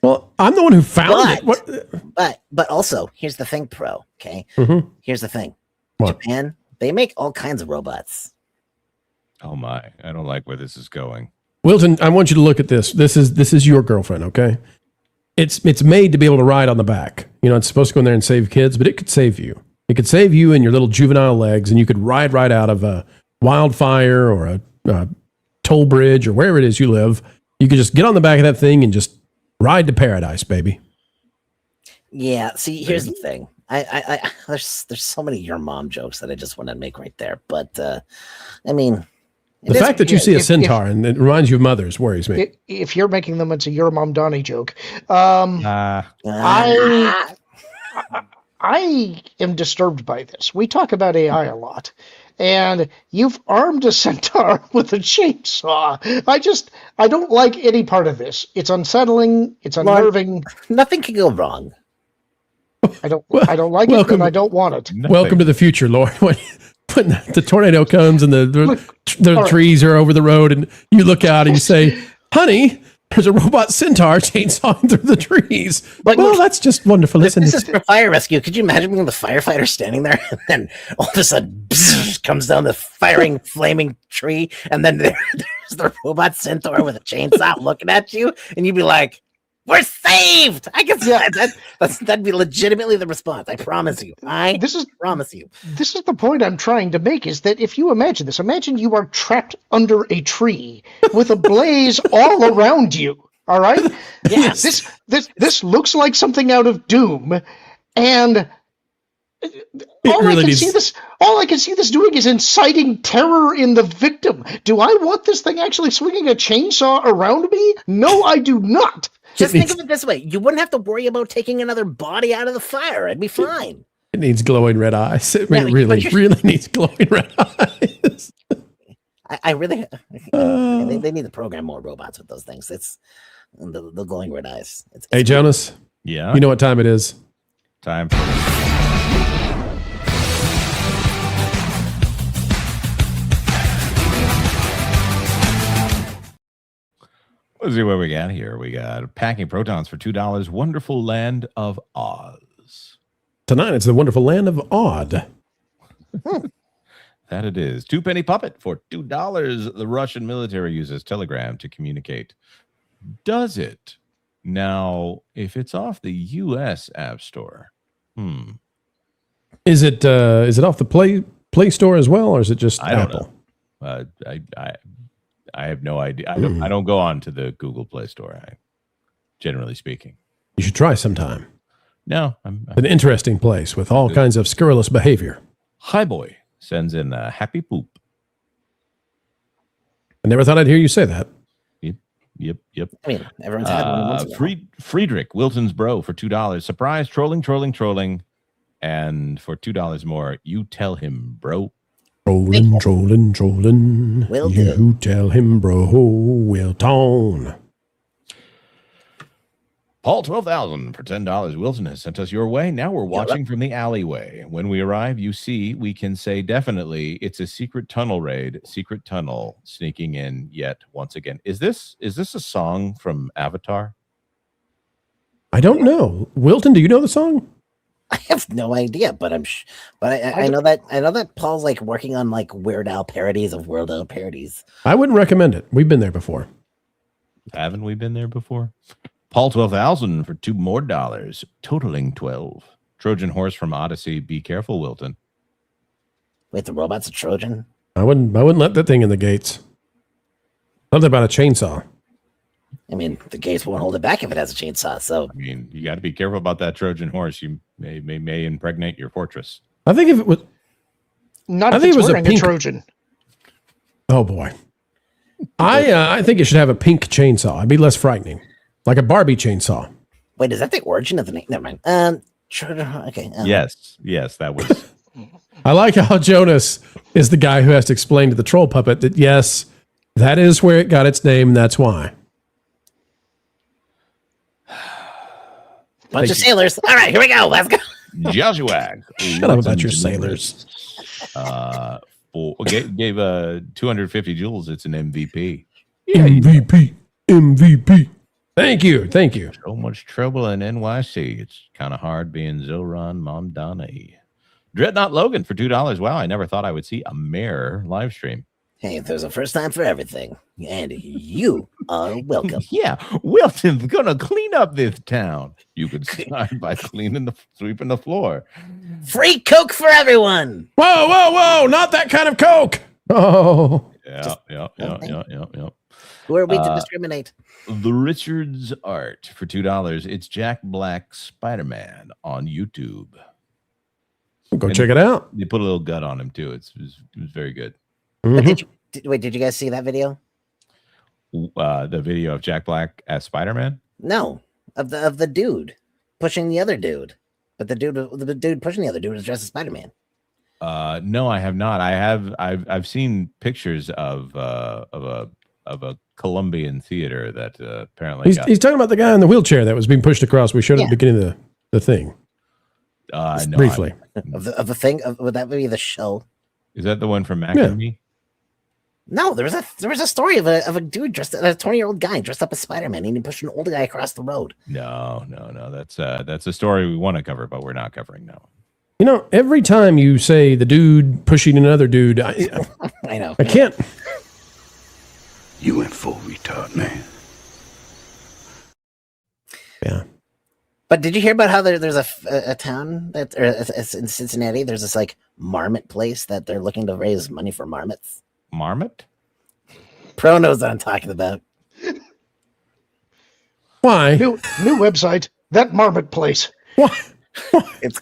Well, I'm the one who found But- it. But also, here's the thing, Pro, okay? Mhm. Here's the thing. What? Japan, they make all kinds of robots. Oh my! I don't like where this is going. Wilton, I want you to look at this. This is your girlfriend, okay? It's made to be able to ride on the back. You know, it's supposed to go in there and save kids, but it could save you. It could save you and your little juvenile legs, and you could ride right out of a wildfire or a toll bridge or wherever it is you live. You could just get on the back of that thing and just ride to paradise, baby. Yeah, see, here's the thing. I there's so many your mom jokes that I just want to make right there, but I mean, The fact that you see a centaur and it reminds you of mothers worries me. If you're making them, it's a your mom Donnie joke. I am disturbed by this. We talk about AI a lot, and you've armed a centaur with a chainsaw. I don't like any part of this. It's unsettling. It's unnerving. Nothing can go wrong. I don't like it, and I don't want it. Welcome to the future, Lord. When the tornado comes and the all right. trees are over the road, and you look out and you say, "Honey, there's a robot centaur chainsawing through the trees." Well, that's just wonderful, isn't This it? is for fire rescue. Could you imagine being the firefighter standing there, and then all of a sudden comes down the firing, flaming tree, and then there's the robot centaur with a chainsaw looking at you, and you'd be like, "We're saved!" I can see that'd be legitimately the response. I promise you. Promise you. This is the point I'm trying to make, is that if you imagine this, imagine you are trapped under a tree with a blaze all around you. All right? Yes. This looks like something out of Doom, and all I can see this doing is inciting terror in the victim. Do I want this thing actually swinging a chainsaw around me? No, I do not. Just think of it this way. You wouldn't have to worry about taking another body out of the fire. It'd be fine. It needs glowing red eyes. It Yeah, really but needs glowing red eyes. I really... they need to program more robots with those things. It's the glowing red eyes. Hey, Jonas. Yeah? You know what time it is? Time for Let's see what we got here. We got packing protons for $2. Wonderful Land of Oz. Tonight it's the wonderful land of Odd. That it is. 2-penny puppet for $2. The Russian military uses Telegram to communicate. Does it? Now, if it's off the U.S. App Store, Is it off the Play Store as well, or is it just I don't Apple? know. I have no idea. I don't go on to the Google Play Store. Generally speaking, You should try sometime. no. An interesting place with all kinds of scurrilous behavior. Hi Boy sends in a happy poop. I never thought I'd hear you say that. Yep. I mean, everyone's had one once in a while. Friedrich Wilton's bro for $2. Surprise trolling. And for $2 more, you tell him, bro. Trolling. Will You do. tell him, bro, Wilton. Paul, 12,000 for $10. Wilson has sent us your way. Now we're watching from the alleyway. When we arrive, you see, we can say definitely it's a secret tunnel raid, secret tunnel sneaking in yet once again. Is this a song from Avatar? I don't know. Wilton, do you know the song? I have no idea, but I know that Paul's like working on like Weird Al parodies of Weird Al parodies. I wouldn't recommend it. We've been there before. Haven't we been there before? Paul, 12,000 for $2 more, totaling 12. Trojan horse from Odyssey. Be careful, Wilton. Wait, the robot's a Trojan? I wouldn't let that thing in the gates. Something about a chainsaw. I mean, the gates won't hold it back if it has a chainsaw. So I mean, you got to be careful about that Trojan horse. You may impregnate your fortress. I think if it was Not I if think it's it was a wearing pink- a Trojan. Oh boy. I think it should have a pink chainsaw. It'd be less frightening. Like a Barbie chainsaw. wait, is that the origin of the name? Never mind. Okay. Yes, that was. I like how Jonas is the guy who has to explain to the troll puppet that yes, that is where it got its name. That's why. Bunch of sailors. All right, here we go. Let's go. Joshua. Shut up about your sailors. Gave 250 joules. It's an MVP. MVP. Thank you. So much trouble in NYC. It's kind of hard being Zoran Mondani. Dreadnought Logan for $2. Wow, I never thought I would see a mayor live stream. Hey, there's a first time for everything, and you are welcome. Yeah, Wilton's gonna clean up this town. You could start by sweeping the floor. Free Coke for everyone. Whoa! Not that kind of Coke. Oh. Yeah. Who are we to discriminate? The Richards Art for $2. It's Jack Black Spider-Man on YouTube. Go check it out. They put a little gut on him too. It was very good. But did you guys see that video? The video of Jack Black as Spider-Man? No, of the dude pushing the other dude, but the dude pushing the other dude was dressed as Spider-Man. No, I have not. I've seen pictures of a Colombian theater that apparently he's talking about the guy in the wheelchair that was being pushed across. We showed at the beginning of the thing. No, briefly of the thing. Would that be the show? Is that the one from Mac and Me? No, there was a story of a dude dressed a 20-year-old guy dressed up as Spider-Man and he pushed an older guy across the road. No. That's a story we want to cover, but we're not covering now. You know, every time you say the dude pushing another dude, I know. I can't. You went full retard, man. Yeah. But did you hear about how there's a town it's in Cincinnati? There's this like marmot place that they're looking to raise money for marmots. Marmot? Pro knows what I'm talking about. Why? New website. That marmot place. What? It's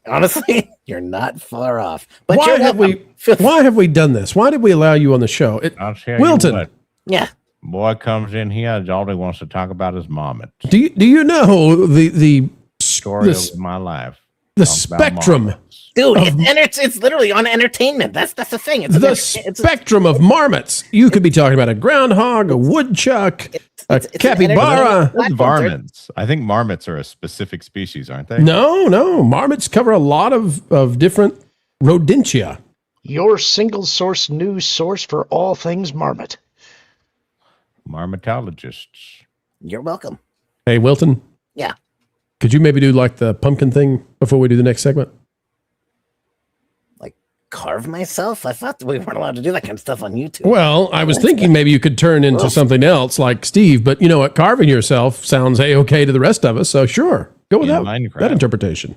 honestly, you're not far off. But Why have we done this? Why did we allow you on the show? I'll tell Wilton. you what. Yeah. Boy comes in here, all he wants to talk about is marmot. Do you know the Story of my life. The spectrum. Dude, it's literally on entertainment. That's the thing. It's the spectrum of marmots. You could be talking about a groundhog, a woodchuck, a capybara. Varmints. I think marmots are a specific species, aren't they? No. Marmots cover a lot of different rodentia. Your single source news source for all things marmot. Marmotologists. You're welcome. Hey, Wilton. Yeah. Could you maybe do like the pumpkin thing before we do the next segment? Like carve myself? I thought we weren't allowed to do that kind of stuff on YouTube. Well, I was thinking maybe you could turn into something else like Steve, but you know what? Carving yourself sounds okay to the rest of us. So sure, go with that interpretation.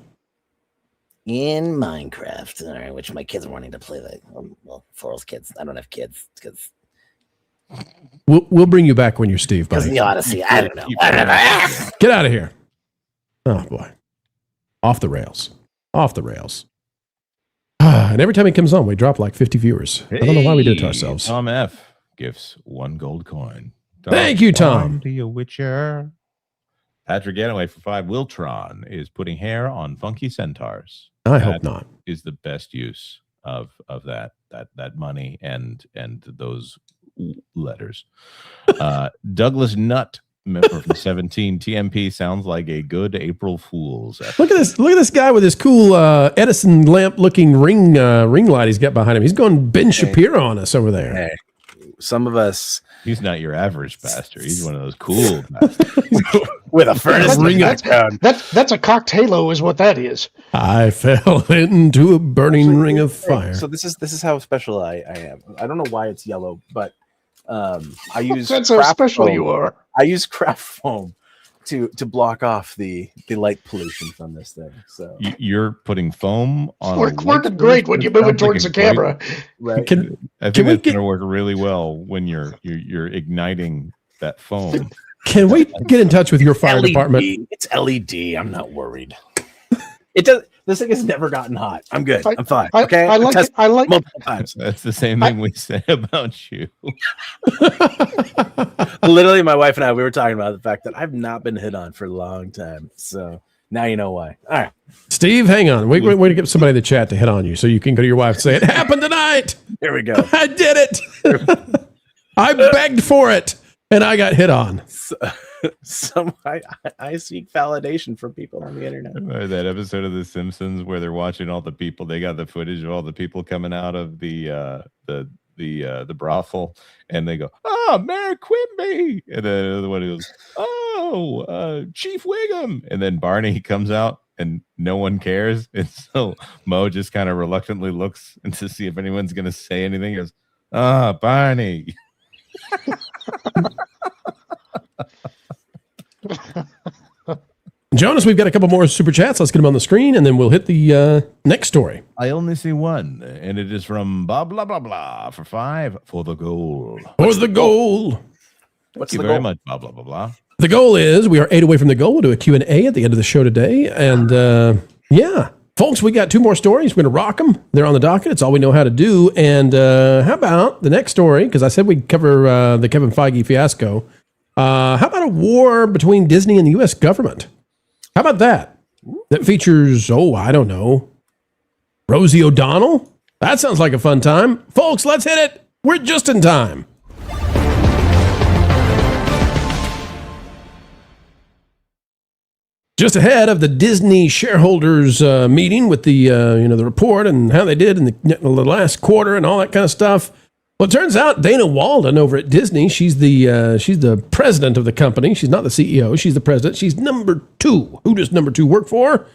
In Minecraft, all right, which my kids are wanting to play that. Well, Floral's kids. I don't have kids because we'll bring you back when you're Steve, buddy. the Odyssey. I don't know. Get out of here. Oh boy. Off the rails. And every time he comes on, we drop like 50 viewers. I don't know why we do it to ourselves. Tom F. gifts 1 gold coin. Thank you, Tom. To you, Witcher. Patrick Ganaway for 5. Wiltron is putting hair on funky centaurs. I hope not. Is the best use of that money and those letters. Douglas Nutt, member from 17. TMP sounds like a good April Fool's. Look at this guy with his cool Edison lamp looking ring light he's got behind him. He's going Ben Shapiro on us over there. Hey, some of us. He's not your average pastor. He's one of those cool pastors. With a furnace ring. That's a cocktailo is what that is. I fell into a burning ring of fire. So this is how special I am. I don't know why it's yellow, but I use That's how special foam. you are. I use craft foam to block off the light pollution from this thing. So you're putting foam on. It's working great when you move it towards the camera. Right. I think it's going to work really well when you're igniting that foam. Can we get in touch with your fire department? It's LED. I'm not worried. It does. This thing has never gotten hot. I'm good. I'm fine. Okay. I like it. I like multiple times. That's the same thing we say about you. Literally, my wife and I, we were talking about the fact that I've not been hit on for a long time. So now you know why. All right. Steve, hang on. We're going to get somebody in the chat to hit on you so you can go to your wife and say, it happened tonight. There we go. I did it. I begged for it and I got hit on. I seek validation from people on the internet. That episode of The Simpsons where they're watching all the people. They got the footage of all the people coming out of the brothel, and they go, "Oh, Mayor Quimby," and then the other one goes, "Oh, Chief Wiggum," and then Barney comes out, and no one cares, and so Mo just kind of reluctantly looks and to see if anyone's going to say anything. He goes, "Ah, Barney." Jonas, we've got a couple more super chats. Let's get them on the screen, and then we'll hit the next story. I only see one, and it is from blah blah blah blah for 5 for the goal. For the goal. Thank you very much. Blah blah blah blah. The goal is we are 8 away from the goal. We'll do a Q&A at the end of the show today, and yeah, folks, we got 2 more stories. We're gonna rock them. They're on the docket. It's all we know how to do. And how about the next story? Because I said we'd cover the Kevin Feige fiasco. How about a war between Disney and the U.S. government? How about that? That features, I don't know, Rosie O'Donnell? That sounds like a fun time. Folks, let's hit it. We're just in time. Just ahead of the Disney shareholders meeting with the the report and how they did in the last quarter and all that kind of stuff. Well, it turns out Dana Walden over at Disney, she's the president of the company. She's not the CEO. She's the president. She's number 2. Who does number 2 work for?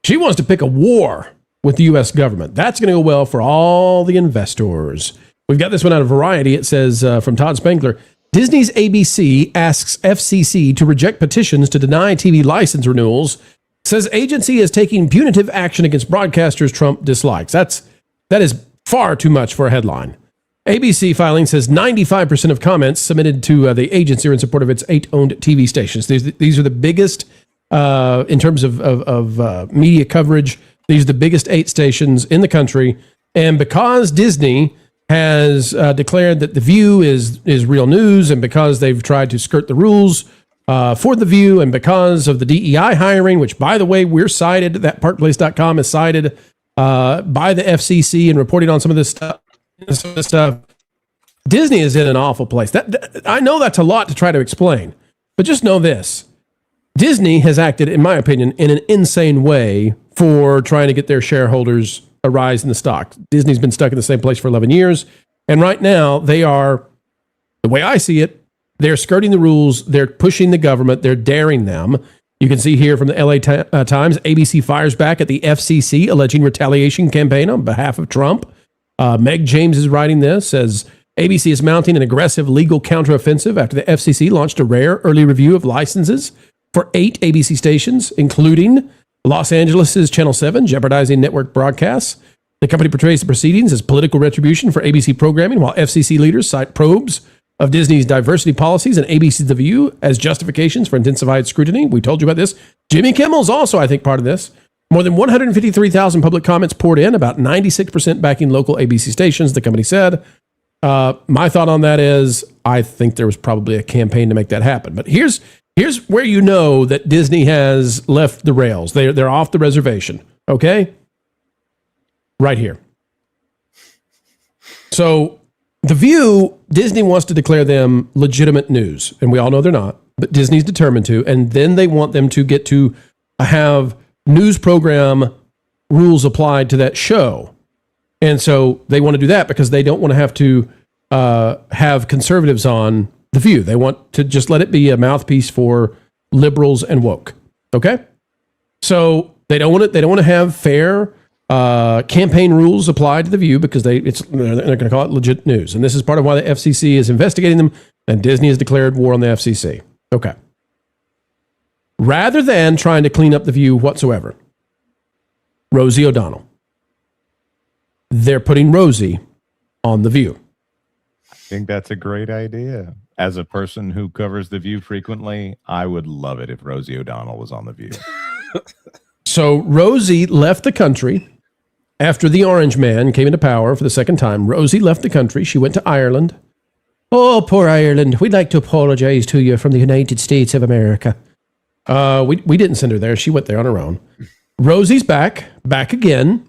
She wants to pick a war with the U.S. government. That's going to go well for all the investors. We've got this one out of Variety. It says from Todd Spangler, Disney's ABC asks FCC to reject petitions to deny TV license renewals. Says agency is taking punitive action against broadcasters Trump dislikes. That is far too much for a headline. ABC filing says 95% of comments submitted to the agency are in support of its 8 owned TV stations. These are the biggest, in terms of media coverage, these are the biggest 8 stations in the country. And because Disney has declared that The View is real news, and because they've tried to skirt the rules for The View, and because of the DEI hiring, which, by the way, we're cited, that parkplace.com is cited by the FCC and reporting on some of this stuff. Disney is in an awful place. I know that's a lot to try to explain, but just know this. Disney has acted, in my opinion, in an insane way for trying to get their shareholders a rise in the stock. Disney's been stuck in the same place for 11 years, and right now they are, the way I see it, they're skirting the rules, they're pushing the government, they're daring them. You can see here from the LA Times, ABC fires back at the FCC, alleging retaliation campaign on behalf of Trump. Meg James is writing this, says ABC is mounting an aggressive legal counteroffensive after the FCC launched a rare early review of licenses for 8 ABC stations, including Los Angeles' Channel 7, jeopardizing network broadcasts. The company portrays the proceedings as political retribution for ABC programming, while FCC leaders cite probes of Disney's diversity policies and ABC's The View as justifications for intensified scrutiny. We told you about this. Jimmy Kimmel's also, I think, part of this. More than 153,000 public comments poured in, about 96% backing local ABC stations, the company said. My thought on that is I think there was probably a campaign to make that happen. But here's Here's where you know that Disney has left the rails. They're off the reservation. Okay? Right here. So, The View, Disney wants to declare them legitimate news, and we all know they're not, but Disney's determined to, and then they want them to get to have news program rules applied to that show. And so they want to do that because they don't want to have to have conservatives on The View. They want to just let it be a mouthpiece for liberals and woke. Okay? So they don't want to have fair campaign rules applied to The View because they're going to call it legit news. And this is part of why the FCC is investigating them, and Disney has declared war on the FCC. Okay. Rather than trying to clean up The View whatsoever, Rosie O'Donnell. They're putting Rosie on The View. I think that's a great idea. As a person who covers The View frequently, I would love it if Rosie O'Donnell was on The View. So Rosie left the country after the Orange Man came into power for the second time. Rosie left the country. She went to Ireland. Oh, poor Ireland. We'd like to apologize to you from the United States of America. We didn't send her there. She went there on her own. Rosie's back again.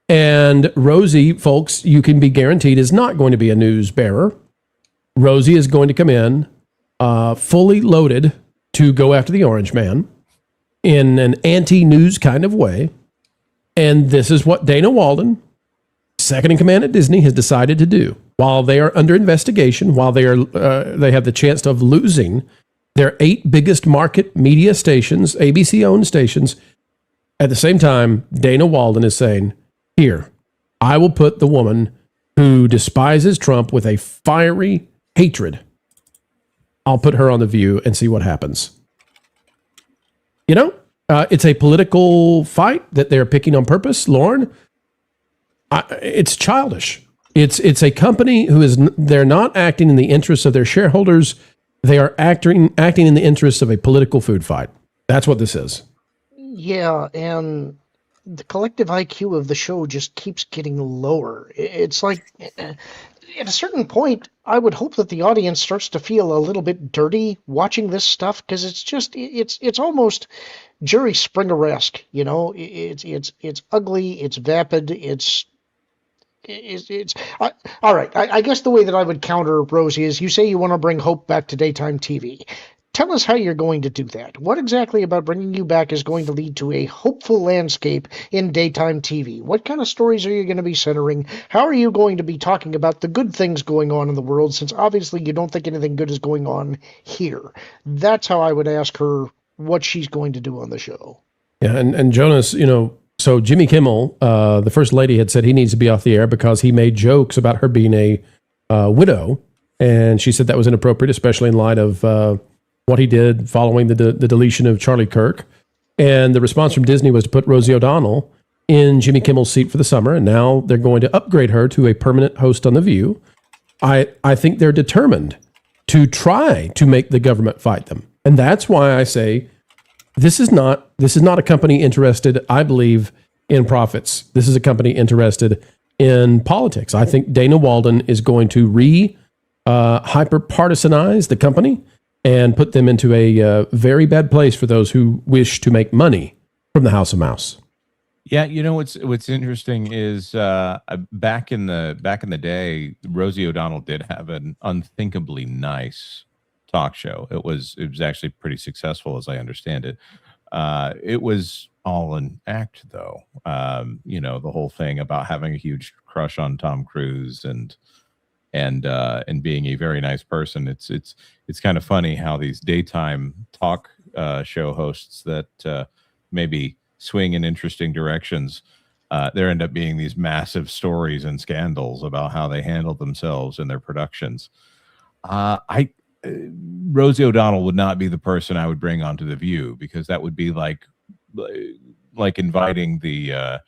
And Rosie, folks, you can be guaranteed is not going to be a news bearer. Rosie is going to come in fully loaded to go after the Orange Man in an anti-news kind of way. And this is what Dana Walden, second in command at Disney, has decided to do. While they are under investigation, while they have the chance of losing their 8 biggest market media stations, ABC-owned stations, at the same time, Dana Walden is saying, here, I will put the woman who despises Trump with a fiery hatred. I'll put her on The View and see what happens. You know, it's a political fight that they're picking on purpose, Lauren. It's childish. It's a company who they're not acting in the interests of their shareholders. They are acting in the interests of a political food fight. That's what this is. Yeah, and the collective IQ of the show just keeps getting lower. It's like, at a certain point, I would hope that the audience starts to feel a little bit dirty watching this stuff, because it's almost Jerry Springer-esque, you know. It's ugly, it's vapid, it's all right. I guess the way that I would counter Rosie is, you say you want to bring hope back to daytime TV. Tell us how you're going to do that. What exactly about bringing you back is going to lead to a hopeful landscape in daytime TV? What kind of stories are you going to be centering? How are you going to be talking about the good things going on in the world, since obviously you don't think anything good is going on here? That's how I would ask her what she's going to do on the show. Yeah, and Jonas, you know, so Jimmy Kimmel, the first lady, had said he needs to be off the air because he made jokes about her being a widow, and she said that was inappropriate, especially in light of what he did following the deletion of Charlie Kirk. And the response from Disney was to put Rosie O'Donnell in Jimmy Kimmel's seat for the summer, and now they're going to upgrade her to a permanent host on The View. I think they're determined to try to make the government fight them. And that's why I say this is not a company interested, I believe, in profits. This is a company interested in politics. I think Dana Walden is going to hyper-partisanize the company and put them into a very bad place for those who wish to make money from the House of Mouse. Yeah, you know what's interesting is back in the day, Rosie O'Donnell did have an unthinkably nice talk show. It was actually pretty successful, as I understand it. It was all an act, though. You know, the whole thing about having a huge crush on Tom Cruise and being a very nice person. It's kind of funny how these daytime talk show hosts that maybe swing in interesting directions, there end up being these massive stories and scandals about how they handled themselves in their productions. Rosie O'Donnell would not be the person I would bring onto The View, because that would be like inviting the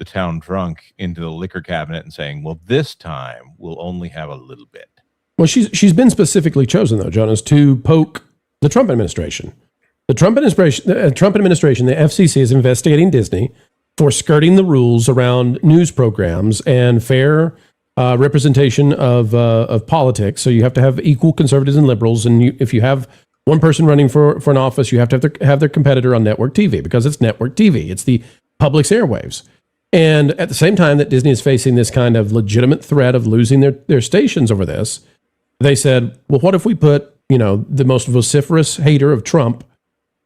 town drunk into the liquor cabinet and saying, well, this time we'll only have a little bit. Well, she's been specifically chosen, though, Jonas, to poke the Trump administration. The Trump administration, the FCC, is investigating Disney for skirting the rules around news programs and fair representation of politics. So you have to have equal conservatives and liberals. And if you have one person running for an office, you have to have their competitor on network TV because it's network TV. It's the public's airwaves. And at the same time that Disney is facing this kind of legitimate threat of losing their stations over this, they said, well, what if we put, the most vociferous hater of Trump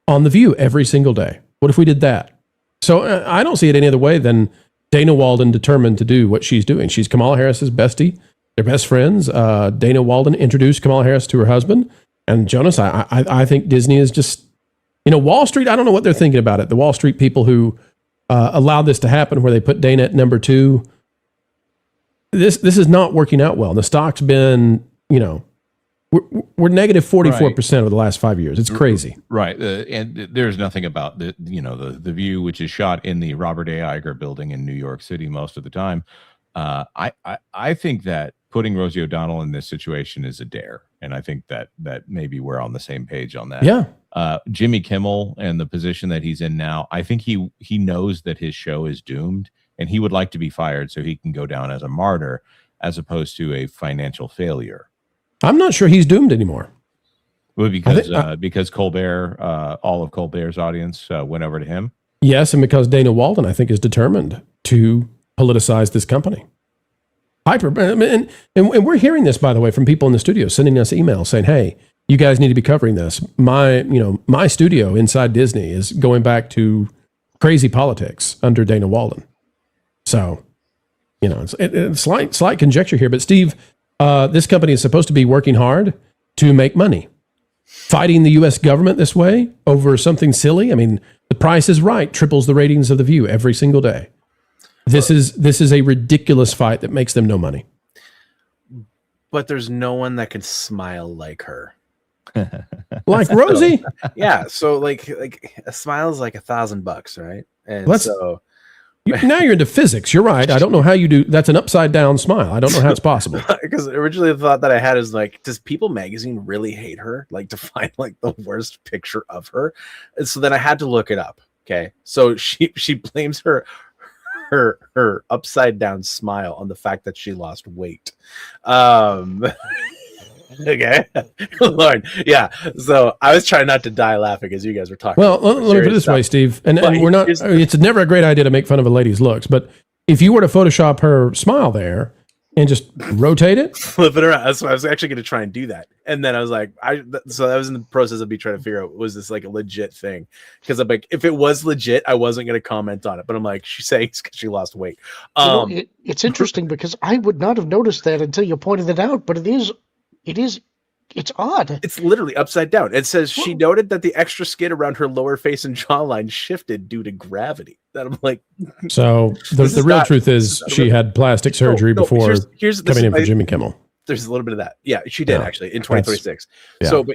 on The View every single day? What if we did that? So I don't see it any other way than Dana Walden determined to do what she's doing. She's Kamala Harris's bestie. They're best friends. Dana Walden introduced Kamala Harris to her husband. And Jonas, I think Disney is just, Wall Street, I don't know what they're thinking about it. The Wall Street people who allowed this to happen, where they put Dana at number 2. This is not working out well. The stock's been, we're negative 44% over the last 5 years. It's crazy. Right. And there's nothing about the View, which is shot in the Robert A. Iger building in New York City most of the time. I think that putting Rosie O'Donnell in this situation is a dare. And I think that maybe we're on the same page on that. Yeah. Jimmy Kimmel and the position that he's in now, I think he knows that his show is doomed and he would like to be fired so he can go down as a martyr as opposed to a financial failure. I'm not sure he's doomed anymore. Well, because Colbert, all of Colbert's audience went over to him. Yes, and because Dana Walden, I think, is determined to politicize this company. And we're hearing this, by the way, from people in the studio sending us emails saying, "Hey, you guys need to be covering this. My studio inside Disney is going back to crazy politics under Dana Walden." So, it's slight conjecture here, but Steve, this company is supposed to be working hard to make money. Fighting the U.S. government this way over something silly. I mean, The Price is Right triples the ratings of The View every single day. This is a ridiculous fight that makes them no money. But there's no one that can smile like her. Like Rosie? Yeah. So like a smile is like $1,000, right? And now you're into physics. You're right. I don't know how you do. That's an upside down smile. I don't know how it's possible. Because originally the thought that I had is like, does People Magazine really hate her? Like to find like the worst picture of her. And so then I had to look it up. Okay. So she blames her upside down smile on the fact that she lost weight. Okay. Lord. Yeah. So I was trying not to die laughing as you guys were talking. Well, let me put it this way, Steve. And we're not, it's never a great idea to make fun of a lady's looks, but if you were to Photoshop her smile there and just rotate it, flip it around. So I was actually going to try and do that. And then I was like, so I was in the process of me trying to figure out, was this like a legit thing? Because I'm like, if it was legit, I wasn't going to comment on it. But I'm like, she's saying it's because she lost weight. It's interesting because I would not have noticed that until you pointed it out, but it's odd. It's literally upside down. It says she noted that the extra skin around her lower face and jawline shifted due to gravity. That I'm like, so the real truth is she had plastic surgery before coming in for Jimmy Kimmel. There's a little bit of that. Yeah, she did actually in 2026. Yeah. So,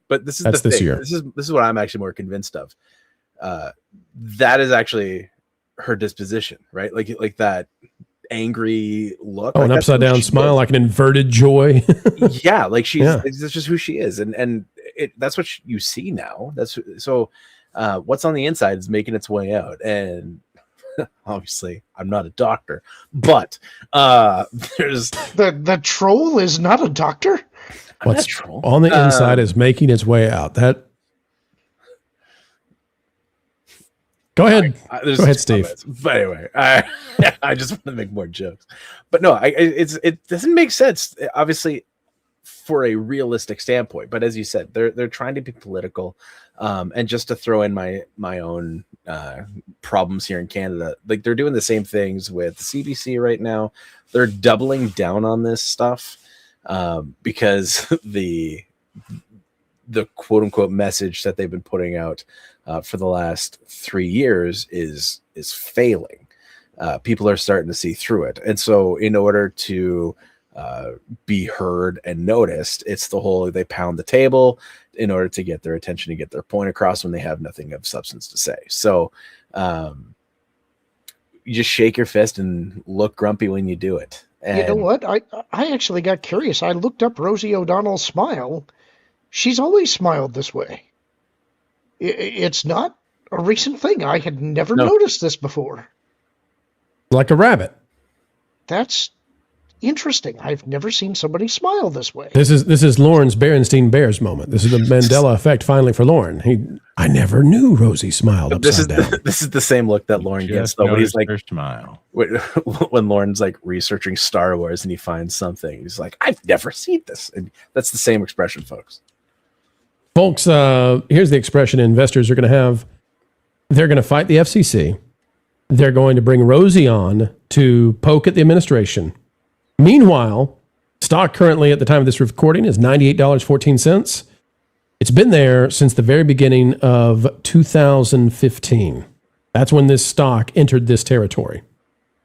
but this is that's the this thing. year. This is what I'm actually more convinced of. That is actually her disposition, right? Like that angry look. Oh, an upside down smile, like an inverted joy. Yeah, like that's just who she is, and that's what you see now. That's so. What's on the inside is making its way out, and obviously, I'm not a doctor, but there's the troll is not a doctor. What's on the inside is making its way out. That. Go ahead. Go ahead, Steve. Comments. But anyway, I just want to make more jokes. But no, it doesn't make sense, obviously, for a realistic standpoint. But as you said, they're trying to be political. And just to throw in my own problems here in Canada, like they're doing the same things with CBC right now. They're doubling down on this stuff because the quote unquote message that they've been putting out for the last 3 years is failing. People are starting to see through it. And so in order to be heard and noticed, it's the whole, they pound the table in order to get their attention, to get their point across when they have nothing of substance to say. So you just shake your fist and look grumpy when you do it. And you know what? I actually got curious. I looked up Rosie O'Donnell's smile. She's always smiled this way. It's not a recent thing. I had never noticed this before. Like a rabbit. That's interesting. I've never seen somebody smile this way. This is Lauren's Berenstein Bears moment. This is the Mandela effect finally for Lauren. I never knew Rosie smiled upside down. This is the same look that Lauren gets though. But he's like, her smile. When Lauren's like researching Star Wars and he finds something, he's like, I've never seen this. And that's the same expression, folks. Folks, here's the expression investors are going to have. They're going to fight the FCC. They're going to bring Rosie on to poke at the administration. Meanwhile, stock currently at the time of this recording is $98.14. It's been there since the very beginning of 2015. That's when this stock entered this territory.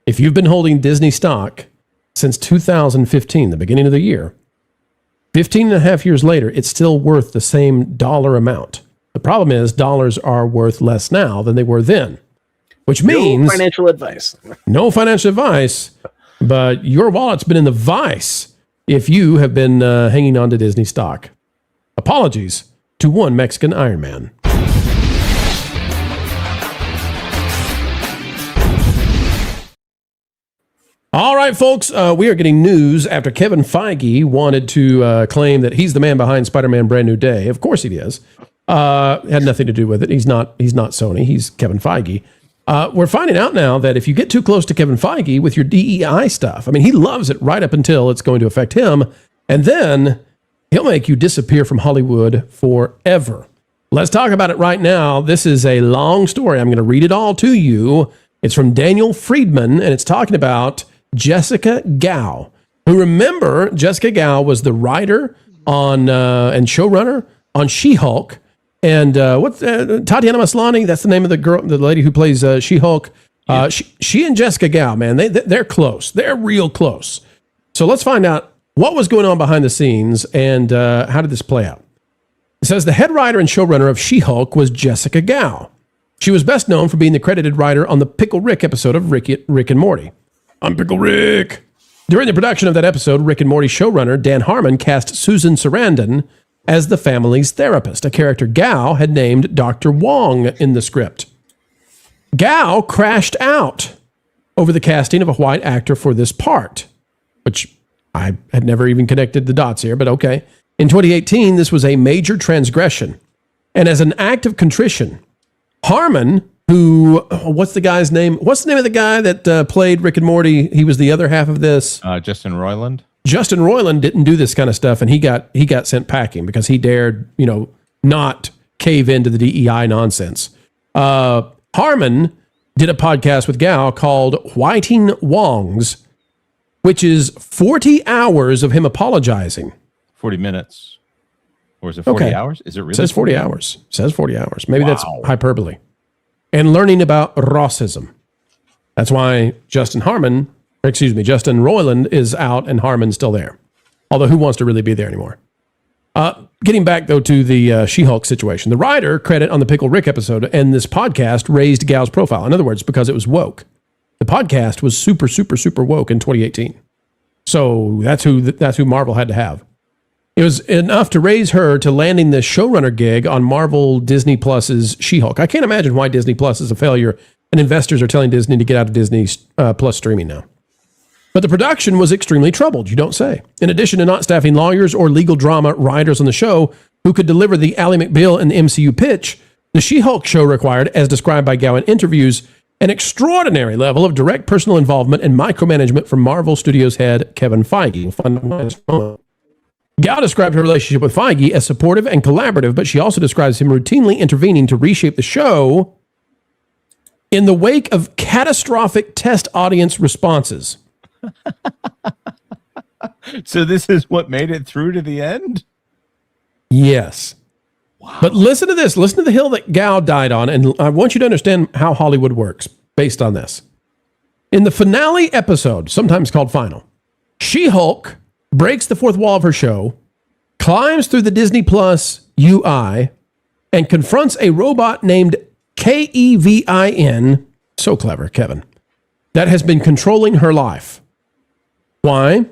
If you've been holding Disney stock since 2015, the beginning of the year, 15 and a half years later, it's still worth the same dollar amount. The problem is dollars are worth less now than they were then, which means... No financial advice. No financial advice, but your wallet's been in the vice if you have been hanging on to Disney stock. Apologies to one Mexican Iron Man. All right, folks, we are getting news after Kevin Feige wanted to claim that he's the man behind Spider-Man Brand New Day. Of course he is. Had nothing to do with it. He's not Sony. He's Kevin Feige. We're finding out now that if you get too close to Kevin Feige with your DEI stuff, I mean, he loves it right up until it's going to affect him, and then he'll make you disappear from Hollywood forever. Let's talk about it right now. This is a long story. I'm going to read it all to you. It's from Daniel Friedman, and it's talking about Jessica Gao, who, remember, Jessica Gao was the writer on and showrunner on She-Hulk. And Tatiana Maslany, that's the name of the lady who plays She-Hulk. She and Jessica Gao, man, they're close. They're real close. So let's find out what was going on behind the scenes and how did this play out. It says the head writer and showrunner of She-Hulk was Jessica Gao. She was best known for being the credited writer on the Pickle Rick episode of Rick and Morty. I'm Pickle Rick. During the production of that episode, Rick and Morty showrunner Dan Harmon cast Susan Sarandon as the family's therapist, a character Gao had named Dr. Wong in the script. Gao crashed out over the casting of a white actor for this part, which I had never even connected the dots here, but okay. In 2018, this was a major transgression. And as an act of contrition, Harmon, who, what's the guy's name? What's the name of the guy that played Rick and Morty? He was the other half of this. Justin Roiland. Justin Roiland didn't do this kind of stuff, and he got sent packing because he dared, not cave into the DEI nonsense. Harmon did a podcast with Gao called Whiting Wongs, which is 40 hours of him apologizing. 40 minutes. Or is it 40 hours? Is it really? It says 40 hours. It says 40 hours. Maybe that's hyperbole. And learning about Rossism. That's why Justin Roiland is out and Harmon's still there. Although who wants to really be there anymore? Getting back, though, to the She-Hulk situation. The writer credit on the Pickle Rick episode and this podcast raised Gao's profile. In other words, because it was woke. The podcast was super, super, super woke in 2018. So that's who Marvel had to have. It was enough to raise her to landing the showrunner gig on Marvel Disney Plus's She-Hulk. I can't imagine why Disney Plus is a failure and investors are telling Disney to get out of Disney Plus streaming now. But the production was extremely troubled, you don't say. In addition to not staffing lawyers or legal drama writers on the show who could deliver the Ally McBeal and the MCU pitch, the She-Hulk show required, as described by Gao in interviews, an extraordinary level of direct personal involvement and micromanagement from Marvel Studios head Kevin Feige. We'll find out in just a moment. Gao described her relationship with Feige as supportive and collaborative, but she also describes him routinely intervening to reshape the show in the wake of catastrophic test audience responses. So this is what made it through to the end? Yes. Wow. But listen to this. Listen to the hill that Gao died on, and I want you to understand how Hollywood works based on this. In the finale episode, sometimes called Final, She-Hulk breaks the fourth wall of her show, climbs through the Disney Plus UI, and confronts a robot named Kevin, so clever, Kevin, that has been controlling her life. Why?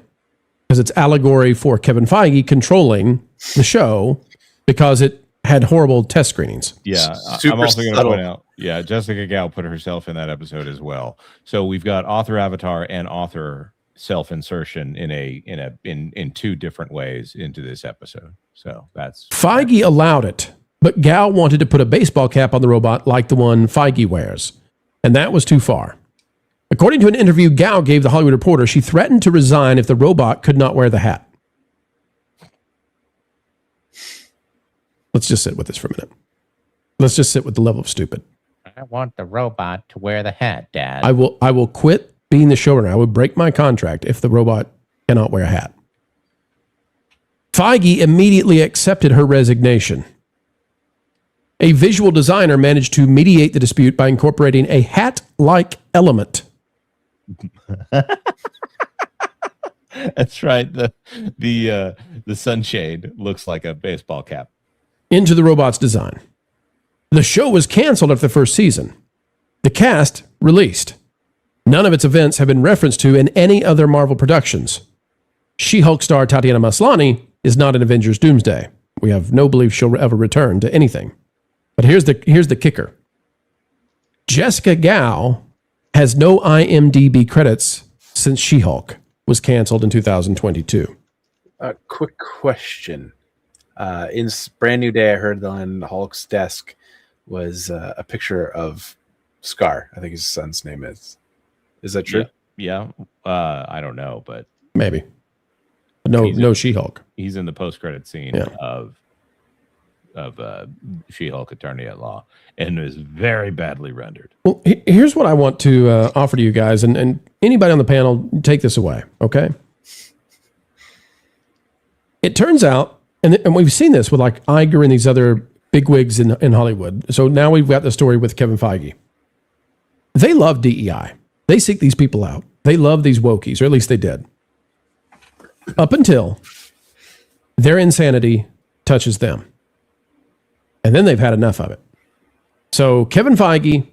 Because it's allegory for Kevin Feige controlling the show because it had horrible test screenings. Yeah, I'm also going to point out, Jessica Gao put herself in that episode as well. So we've got author avatar and author self-insertion in two different ways into this episode. So that's Feige allowed it, but Gal wanted to put a baseball cap on the robot like the one Feige wears, and that was too far. According to an interview Gal gave The Hollywood Reporter, she threatened to resign if the robot could not wear the hat. Let's just sit with this for a minute. Let's just sit with the level of stupid. I want the robot to wear the hat, Dad. I will quit being the showrunner. I would break my contract if the robot cannot wear a hat. Feige immediately accepted her resignation. A visual designer managed to mediate the dispute by incorporating a hat-like element. That's right. The sunshade looks like a baseball cap. Into the robot's design. The show was canceled after the first season. The cast released. None of its events have been referenced to in any other Marvel productions. She-Hulk star Tatiana Maslany is not in Avengers Doomsday. We have no belief she'll ever return to anything. But here's the kicker. Jessica Gao has no IMDb credits since She-Hulk was canceled in 2022. Quick question. In Brand New Day, I heard on Hulk's desk was a picture of Scar. I think his son's name is. Is that true? Yeah. I don't know, but maybe. No She-Hulk. He's in the post-credit scene of She-Hulk Attorney at Law, and is very badly rendered. Well, here's what I want to offer to you guys, and anybody on the panel, take this away, okay? It turns out, and we've seen this with like Iger and these other bigwigs in Hollywood. So now we've got the story with Kevin Feige. They love DEI. They seek these people out. They love these wokies, or at least they did. Up until their insanity touches them. And then they've had enough of it. So Kevin Feige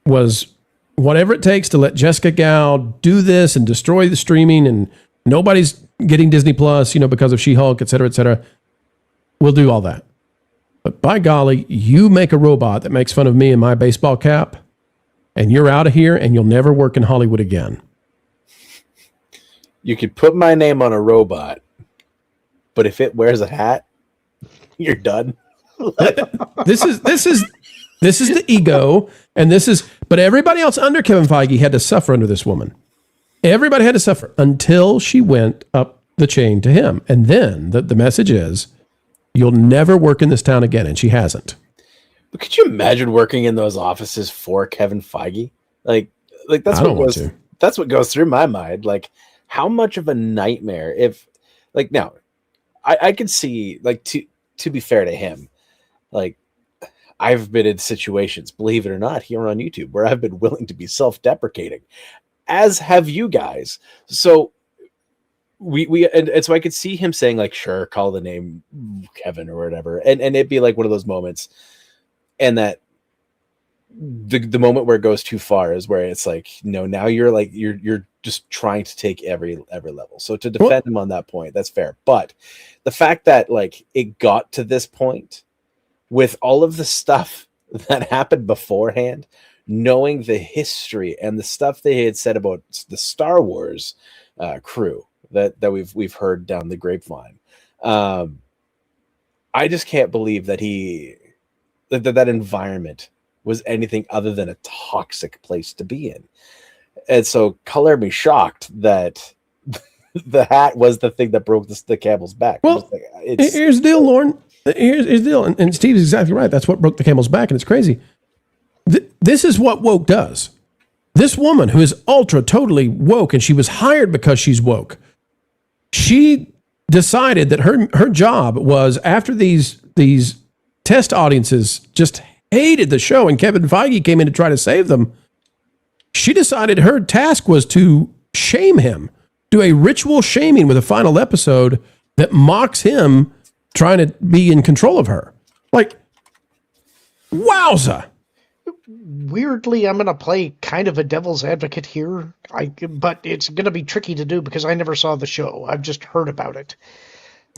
was whatever it takes to let Jessica Gao do this and destroy the streaming, and nobody's getting Disney Plus, because of She-Hulk, et cetera, et cetera. We'll do all that. But by golly, you make a robot that makes fun of me and my baseball cap, and you're out of here, and you'll never work in Hollywood again. You could put my name on a robot, but if it wears a hat, you're done. This is the ego, and but everybody else under Kevin Feige had to suffer under this woman. Everybody had to suffer until she went up the chain to him. And then the message is, you'll never work in this town again. And she hasn't. But could you imagine working in those offices for Kevin Feige? Like that's what goes through my mind. Like, how much of a nightmare now I could see, like, to be fair to him, like, I've been in situations, believe it or not, here on YouTube where I've been willing to be self-deprecating, as have you guys. So and so I could see him saying, like, sure, call the name Kevin or whatever. And it'd be like one of those moments. And that the moment where it goes too far is where it's like, no, now you're just trying to take every level. So to defend him on that point, that's fair. But the fact that, like, it got to this point with all of the stuff that happened beforehand, knowing the history and the stuff they had said about the Star Wars crew that we've heard down the grapevine, I just can't believe that that environment was anything other than a toxic place to be in. And so color me shocked that the hat was the thing that broke the camel's back. Well, here's the deal, Lauren. Here's the deal. And Steve is exactly right. That's what broke the camel's back. And it's crazy. This is what woke does. This woman who is ultra totally woke, and she was hired because she's woke. She decided that her job was, after these test audiences just hated the show and Kevin Feige came in to try to save them, she decided her task was to shame him, do a ritual shaming with a final episode that mocks him trying to be in control of her. Like, wowza. Weirdly, I'm going to play kind of a devil's advocate here, but it's going to be tricky to do because I never saw the show. I've just heard about it.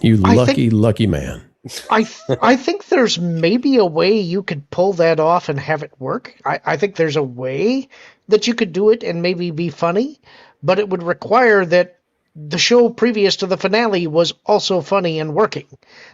You lucky man. I think there's maybe a way you could pull that off and have it work. I think there's a way that you could do it and maybe be funny, but it would require that the show previous to the finale was also funny and working.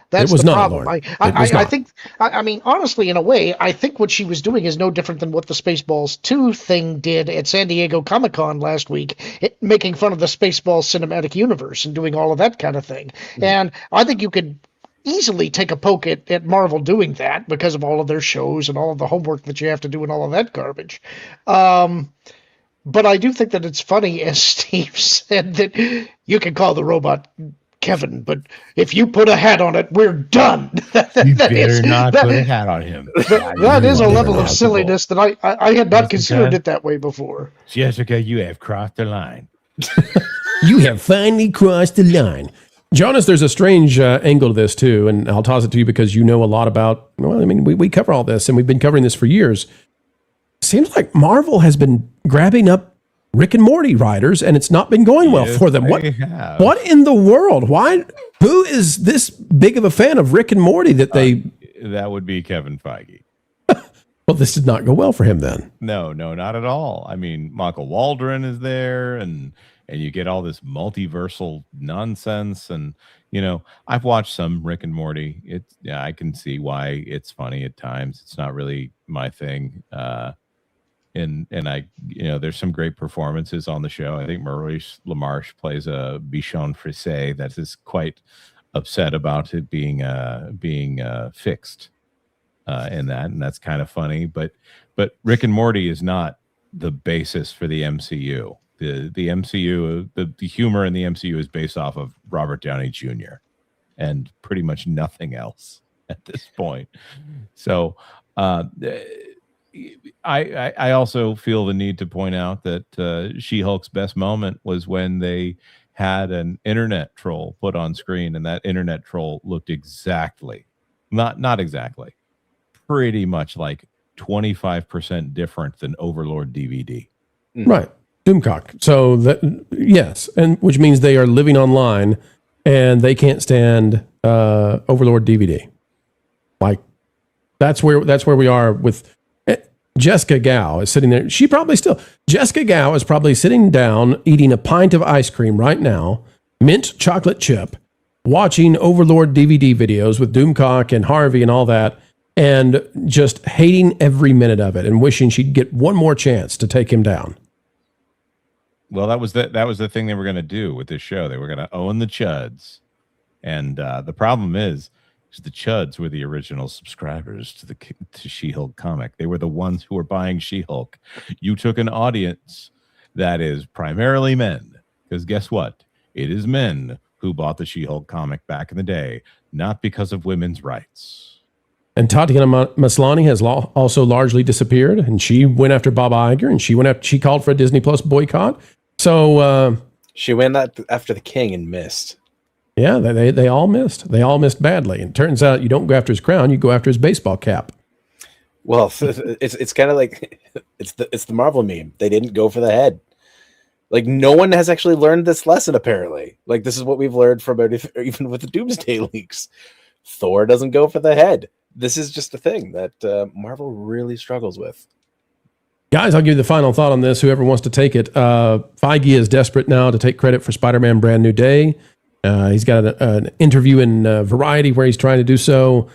That's It was the not, problem. Lauren. I think, I mean, honestly, in a way, I think what she was doing is no different than what the Spaceballs 2 thing did at San Diego Comic-Con last week, making fun of the Spaceballs cinematic universe and doing all of that kind of thing. And I think you could easily take a poke at Marvel doing that because of all of their shows and all of the homework that you have to do and all of that garbage. But I do think that it's funny, as Steve said, that you can call the robot Kevin, but if you put a hat on it, we're done. You better not put a hat on him. That is a level of silliness that I had not considered it that way before. Jessica, you have crossed the line. You have finally crossed the line. Jonas, there's a strange angle to this, too, and I'll toss it to you because you know a lot about, well, I mean, we cover all this, and we've been covering this for years. Seems like Marvel has been grabbing up Rick and Morty writers, and it's not been going well for them. What in the world? Why? Who is this big of a fan of Rick and Morty that they... That would be Kevin Feige. Well, this did not go well for him then. No, not at all. I mean, Michael Waldron is there, and you get all this multiversal nonsense. And, you know, I've watched some Rick and Morty. I can see why it's funny at times. It's not really my thing. And I, you know, there's some great performances on the show. I think Maurice LaMarche plays a Bichon Frise that is quite upset about it being fixed in that, and that's kind of funny. But Rick and Morty is not the basis for the MCU. The MCU, the humor in the MCU is based off of Robert Downey Jr. and pretty much nothing else at this point. So I also feel the need to point out that She-Hulk's best moment was when they had an internet troll put on screen, and that internet troll looked exactly, not exactly, pretty much like 25% different than Overlord DVD. Right. Doomcock. So that, yes, and which means they are living online and they can't stand Overlord DVD. Like that's where we are with Jessica Gao is sitting there. Jessica Gao is probably sitting down eating a pint of ice cream right now, mint chocolate chip, watching Overlord DVD videos with Doomcock and Harvey and all that, and just hating every minute of it and wishing she'd get one more chance to take him down. Well, that was the thing they were going to do with this show. They were going to own the Chuds, and the problem is the Chuds were the original subscribers to She-Hulk comic. They were the ones who were buying She-Hulk. You took an audience that is primarily men, because guess what? It is men who bought the She-Hulk comic back in the day, not because of women's rights. And Tatiana Maslany has also largely disappeared, and she went after Bob Iger, and she called for a Disney Plus boycott. So she went after the King and missed. Yeah, they all missed. They all missed badly. And it turns out you don't go after his crown; you go after his baseball cap. Well, it's kind of like it's the Marvel meme. They didn't go for the head. Like no one has actually learned this lesson. Apparently, like this is what we've learned from even with the Doomsday leaks. Thor doesn't go for the head. This is just a thing that Marvel really struggles with. Guys, I'll give you the final thought on this. Whoever wants to take it. Feige is desperate now to take credit for Spider-Man Brand New Day. He's got an interview in Variety where he's trying to do so.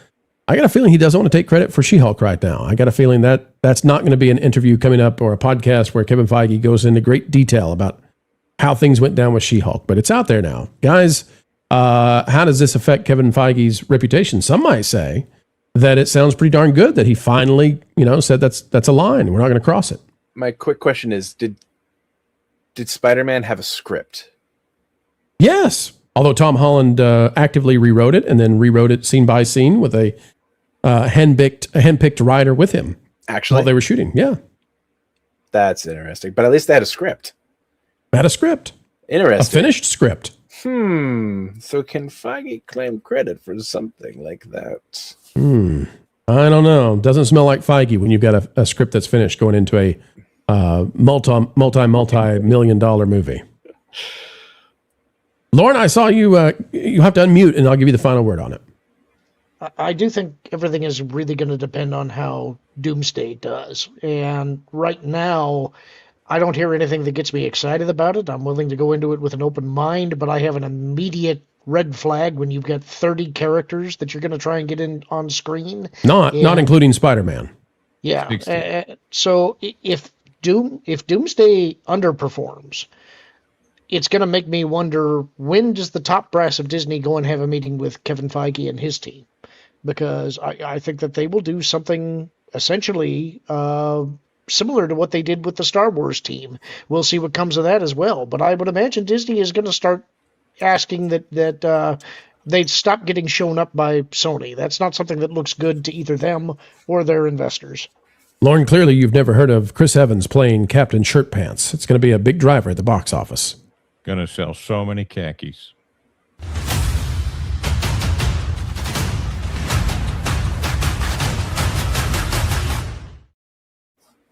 I got a feeling he doesn't want to take credit for She-Hulk right now. I got a feeling that's not going to be an interview coming up or a podcast where Kevin Feige goes into great detail about how things went down with She-Hulk. But it's out there now. Guys, how does this affect Kevin Feige's reputation? Some might say that it sounds pretty darn good that he finally, said that's a line. We're not going to cross it. My quick question is, did Spider-Man have a script? Yes. Although Tom Holland actively rewrote it and then rewrote it scene by scene with a handpicked writer with him. Actually, while they were shooting. Yeah. That's interesting. But at least they had a script. Interesting. A finished script. So can Feige claim credit for something like that? I don't know. Doesn't smell like Feige when you've got a script that's finished going into a multi-million-dollar movie. Lauren, I saw you. You have to unmute, and I'll give you the final word on it. I do think everything is really going to depend on how Doomsday does. And right now, I don't hear anything that gets me excited about it. I'm willing to go into it with an open mind, but I have an immediate red flag when you've got 30 characters that you're going to try and get in on screen. Not including Spider-Man. Yeah. So if Doomsday underperforms, it's going to make me wonder, when does the top brass of Disney go and have a meeting with Kevin Feige and his team? Because I think that they will do something essentially similar to what they did with the Star Wars team. We'll see what comes of that as well. But I would imagine Disney is going to start asking that they'd stop getting shown up by Sony. That's not something that looks good to either them or their investors. Lauren, clearly you've never heard of Chris Evans playing Captain Shirt Pants. It's going to be a big driver at the box office. Going to sell so many khakis.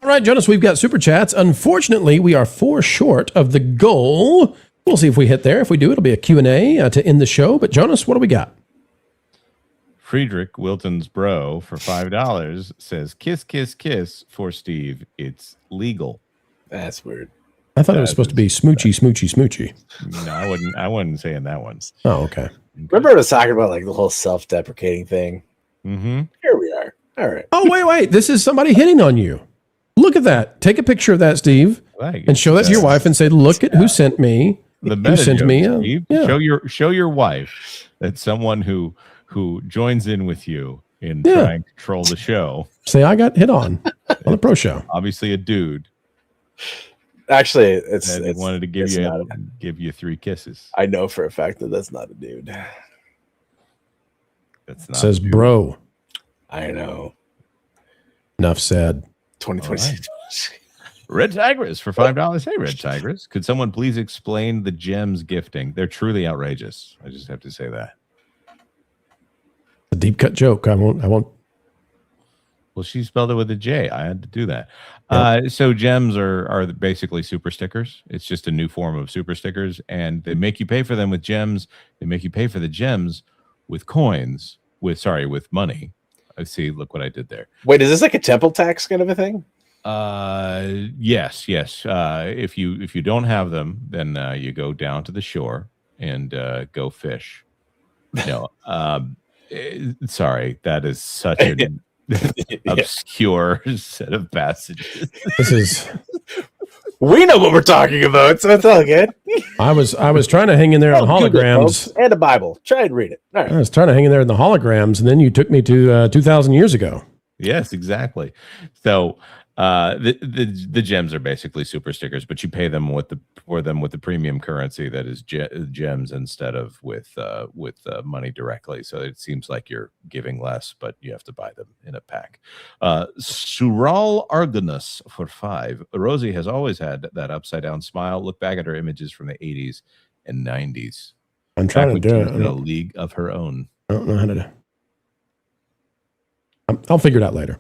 All right, Jonas, we've got Super Chats. Unfortunately, we are 4 short of the goal. We'll see if we hit there. If we do, it'll be a Q&A to end the show. But Jonas, what do we got? Friedrich Wilton's bro for $5 says, kiss, kiss, kiss for Steve. It's legal. That's weird. I thought it was supposed to be smoochy, smoochy, smoochy. No, I wasn't saying that one. Oh, okay. Remember I was talking about like the whole self-deprecating thing? Mm-hmm. Here we are. All right. Oh, wait. This is somebody hitting on you. Look at that. Take a picture of that, Steve, and show that to your wife and say, look at who sent me. The who sent joke, me. Steve. Yeah. Show your wife that someone who joins in with you in trying to control the show. Say, I got hit on the pro show. Obviously a dude. Actually, it's wanted to give you 3 kisses. I know for a fact that that's not a dude. That's not says bro. I know. Enough said. 2026. Red Tigress for $5. Hey, Red Tigress. Could someone please explain the gems gifting? They're truly outrageous. I just have to say that. A deep cut joke. I won't. Well, she spelled it with a J. I had to do that. So gems are basically super stickers. It's just a new form of super stickers, and they make you pay for them with gems. They make you pay for the gems with coins. With money. I see. Look what I did there. Wait, is this like a temple tax kind of a thing? Yes. If you don't have them, then you go down to the shore and go fish. No, sorry, that is such an obscure set of passages. This is. We know what we're talking about, so it's all good. I was trying to hang in there on holograms and a Bible. Try and read it. All right. I was trying to hang in there in the holograms, and then you took me to 2,000 years ago. Yes, exactly. So the gems are basically super stickers, but you pay them with the premium currency that is gems instead of with money directly. So it seems like you're giving less, but you have to buy them in a pack. Sural Argonus for $5. Rosie has always had that upside down smile. Look back at her images from the 80s and 90s. I'm trying to do it. In a league of her own. I don't know how to do. I'll figure it out later.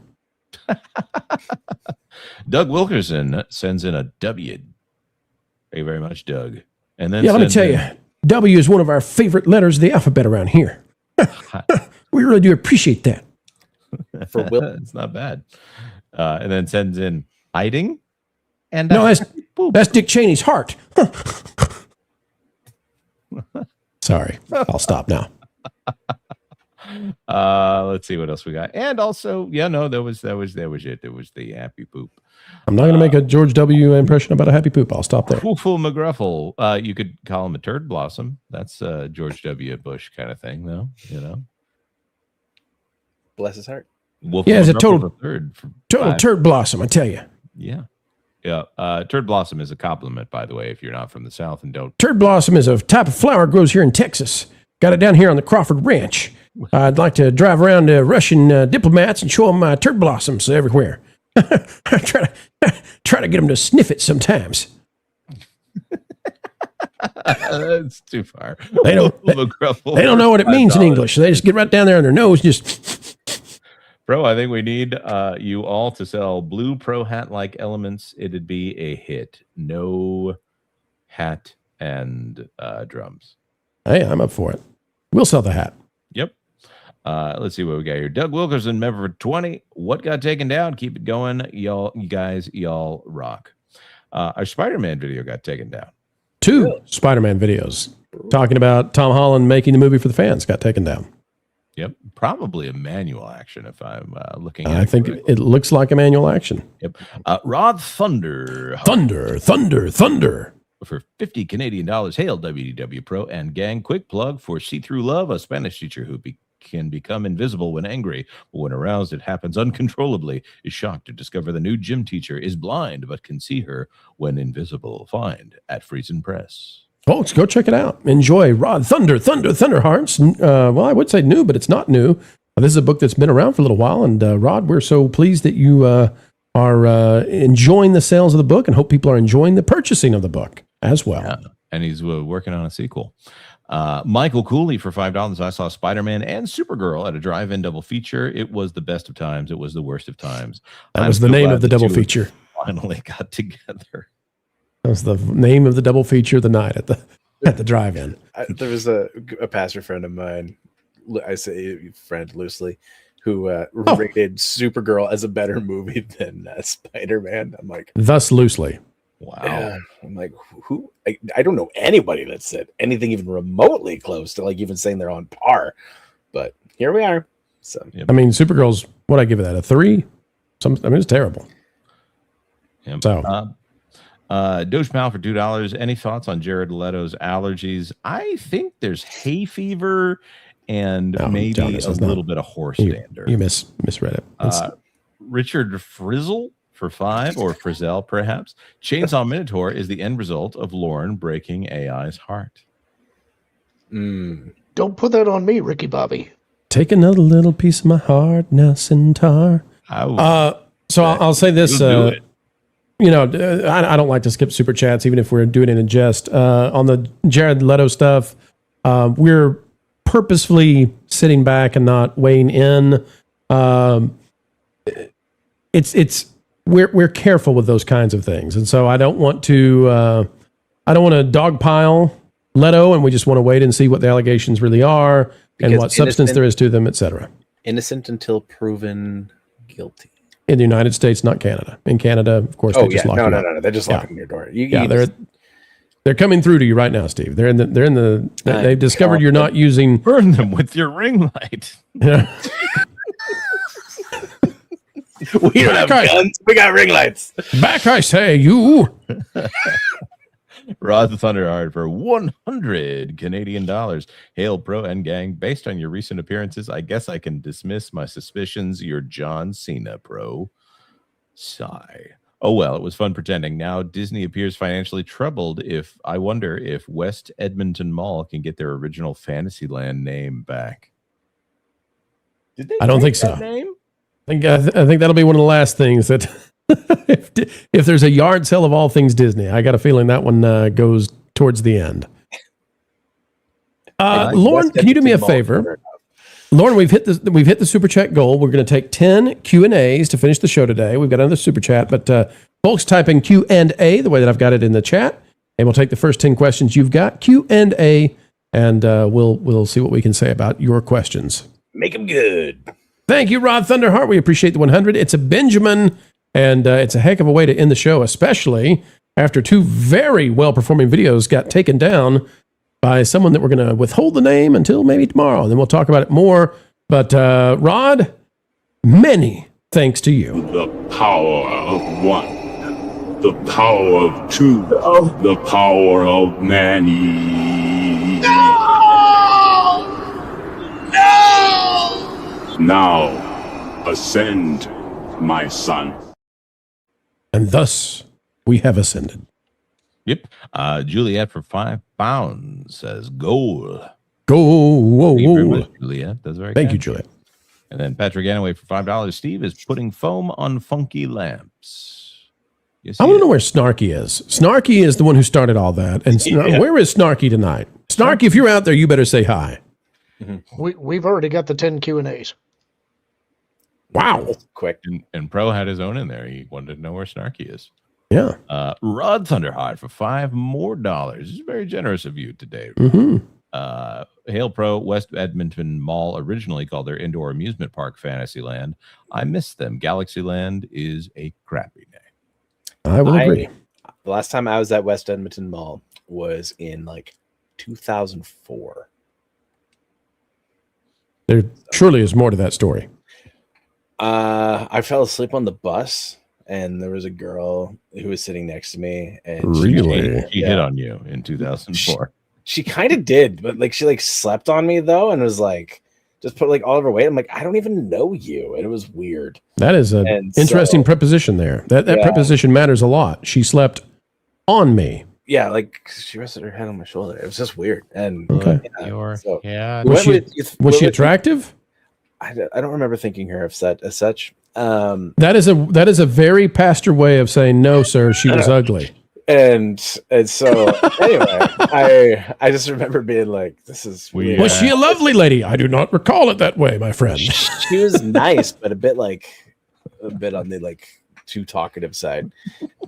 Doug Wilkerson sends in a W. Thank you very much, Doug. And then let me tell you, W is one of our favorite letters of the alphabet around here. We really do appreciate that. For Will, it's not bad. And then sends in hiding. And no, that's Dick Cheney's heart. Sorry, I'll stop now. Let's see what else we got. And also, that was it. It was the happy poop. I'm not going to make a George W. impression about a happy poop. I'll stop there. Fool McGruffle. You could call him a turd blossom. That's George W. Bush kind of thing, though. Bless his heart. It's a total turd blossom. I tell you. Yeah. Turd blossom is a compliment, by the way, if you're not from the South and don't. Turd blossom is a type of flower grows here in Texas. Got it down here on the Crawford Ranch. I'd like to drive around to Russian diplomats and show them my turd blossoms everywhere. try to get them to sniff it sometimes. That's too far. They don't know what it means in English. So they just get right down there on their nose, just. Bro, I think we need you all to sell blue pro hat-like elements. It'd be a hit. No hat and drums. Hey, I'm up for it. We'll sell the hat. Yep. Let's see what we got here. Doug Wilkerson, member for 20. What got taken down? Keep it going, y'all. You guys, y'all rock. Our Spider-Man video got taken down. 2 Spider-Man videos talking about Tom Holland making the movie for the fans got taken down. Yep, probably a manual action if I'm looking at I think it looks like a manual action. Yep. Rod Thunder. Thunder. For 50 Canadian dollars. Hail WDW Pro and gang. Quick plug for See Through Love, a Spanish teacher who can become invisible when angry, but when aroused, it happens uncontrollably. Is shocked to discover the new gym teacher is blind, but can see her when invisible. Find at Friesen Press. Folks, go check it out. Enjoy Rod Thunder Hearts. Well, I would say new, but it's not new. This is a book that's been around for a little while. And Rod, we're so pleased that you are enjoying the sales of the book and hope people are enjoying the purchasing of the book as well. Yeah, and he's working on a sequel. Michael Cooley for $5. I saw Spider-Man and Supergirl at a drive-in double feature. It was the best of times. It was the worst of times. That was the name of the double feature. Finally got together. That was the name of the double feature of the night at the drive-in. There was a pastor friend of mine, I say friend loosely, who rated Supergirl as a better movie than Spider-Man. I'm like, thus loosely. Wow. Yeah. I'm like, who? I don't know anybody that said anything even remotely close to like even saying they're on par. But here we are. So I mean, Supergirl's, what I give it that, a 3? It's terrible. Yep. So Doge Pal for $2. Any thoughts on Jared Leto's allergies? I think there's hay fever and maybe Jonas, a little bit of horse dander. You misread it. Richard Frizzle for $5, or Frizzell perhaps. Chainsaw Minotaur is the end result of Lauren breaking AI's heart. Don't put that on me, Ricky Bobby. Take another little piece of my heart now, Centaur. So I'll say this. You know, I don't like to skip super chats, even if we're doing it in jest. On the Jared Leto stuff, we're purposefully sitting back and not weighing in. We're careful with those kinds of things, and so I don't want to dogpile Leto, and we just want to wait and see what the allegations really are and what substance there is to them, etc. Innocent until proven guilty. In the United States, not Canada. In Canada, of course, they just lock you up. No. They're just locking your door. They're coming through to you right now, Steve. They've discovered you're not using. Burn them with your ring light. Yeah. We don't have guns. We got ring lights. Back, I say, you. Rod the Thunderheart for 100 Canadian dollars. Hail Pro and gang. Based on your recent appearances, I guess I can dismiss my suspicions. You're John Cena, Pro. Sigh. Oh, well, it was fun pretending. Now Disney appears financially troubled. I wonder if West Edmonton Mall can get their original Fantasyland name back. Did they? I don't think so. Name? I think that'll be one of the last things that if there's a yard sale of all things Disney, I got a feeling that one goes towards the end. Lauren, can you do me a favor? Lauren, we've hit the super chat goal. We're going to take 10 Q&As to finish the show today. We've got another super chat, but folks, type in Q&A the way that I've got it in the chat, and we'll take the first 10 questions you've got, Q&A, and we'll see what we can say about your questions. Make them good. Thank you, Rod Thunderheart. We appreciate the 100. It's a Benjamin, and it's a heck of a way to end the show, especially after 2 very well-performing videos got taken down by someone that we're going to withhold the name until maybe tomorrow, and then we'll talk about it more. But, Rod, many thanks to you. The power of one, the power of two, the power of many. No! Now, ascend, my son. And thus, we have ascended. Yep. Juliet for £5 says goal. Goal. Thank you very much, Juliet. That's very Thank kind. you, Juliet. And then Patrick Anaway for $5. Steve is putting foam on funky lamps. Yes, I want to know where Snarky is. Snarky is the one who started all that. And where is Snarky tonight? Snarky, if you're out there, you better say hi. We've already got the 10 Q&As. Wow. Quick. And Pro had his own in there. He wanted to know where Snarky is. Yeah. Rod Thunderheart for $5 more. This is very generous of you today. Mm-hmm. Hail Pro, West Edmonton Mall originally called their indoor amusement park Fantasyland. I miss them. Galaxyland is a crappy name. I will agree. The last time I was at West Edmonton Mall was in like 2004. There surely is more to that story. I fell asleep on the bus, and there was a girl who was sitting next to me, and Really? He hit on you in 2004. she kind of did, but like she like slept on me though, and was like just put like all of her weight. I'm like, I don't even know you, and it was weird. That is an interesting preposition there. That preposition matters a lot. She slept on me. Yeah, like she rested her head on my shoulder. It was just weird. And Okay. was she attractive? I don't remember thinking her as such. That is a very pastor way of saying no, sir. She was ugly. And so anyway, I just remember being like, "This is weird." Was she a lovely lady? I do not recall it that way, my friend. She was nice, but a bit on the like too talkative side.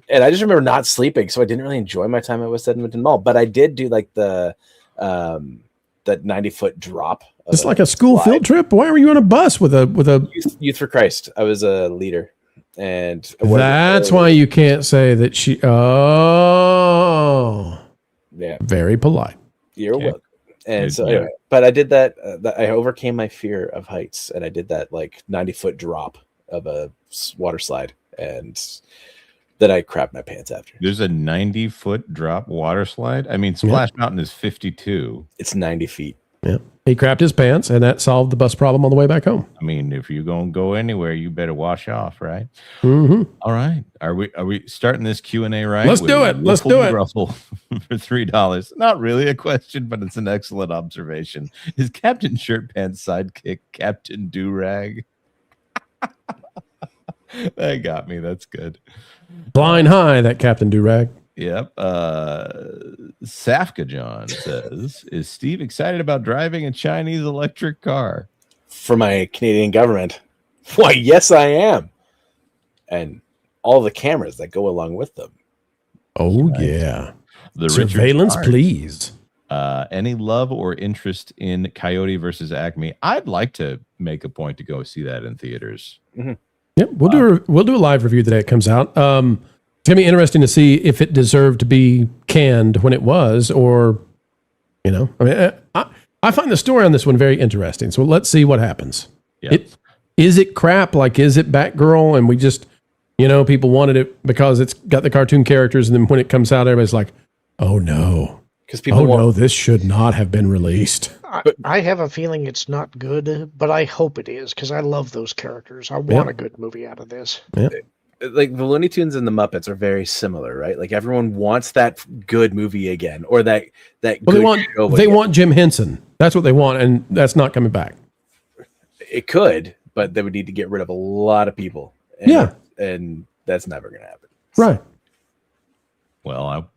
And I just remember not sleeping, so I didn't really enjoy my time at West Edmonton Mall. But I did do like that 90-foot drop. It's like a school field trip. Why were you on a bus with a Youth for Christ? I was a leader, and that's why you can't say that she. Oh, yeah, very polite. You're welcome. And so, anyway, but I did that. I overcame my fear of heights, and I did that like 90-foot drop of a water slide, and then I crapped my pants after. There's a 90-foot drop water slide. I mean, Splash Mountain is 52. It's 90 feet. Yeah, he crapped his pants, and that solved the bus problem on the way back home. I mean, if you're gonna go anywhere, you better wash off, right? Mm-hmm. All right. Are we starting this Q&A right? Let's do it. Let's do it. Russell for $3. Not really a question, but it's an excellent observation. Is Captain Shirt Pants sidekick Captain Do-Rag? That got me. That's good. Flying high, that Captain Do-Rag. Yep. Safka John says, is Steve excited about driving a Chinese electric car? For my Canadian government? Why, yes, I am. And all the cameras that go along with them. Oh, yeah. The surveillance, please. Any love or interest in Coyote versus Acme? I'd like to make a point to go see that in theaters. Mm-hmm. Yep, we'll do a live review the day it comes out. It's gonna be interesting to see if it deserved to be canned when it was, or I mean, I find the story on this one very interesting. So let's see what happens. Yep. Is it crap? Like, is it Batgirl? And we just, people wanted it because it's got the cartoon characters, and then when it comes out, everybody's like, "Oh no." Because people no, this should not have been released. I have a feeling it's not good, but I hope it is because I love those characters. I want a good movie out of this. Yeah. Like the Looney Tunes and the Muppets are very similar, right? Like everyone wants that good movie again, or that good show they again. want Jim Henson. That's what they want, and that's not coming back. It could, but they would need to get rid of a lot of people. And that's never going to happen. Right. Well,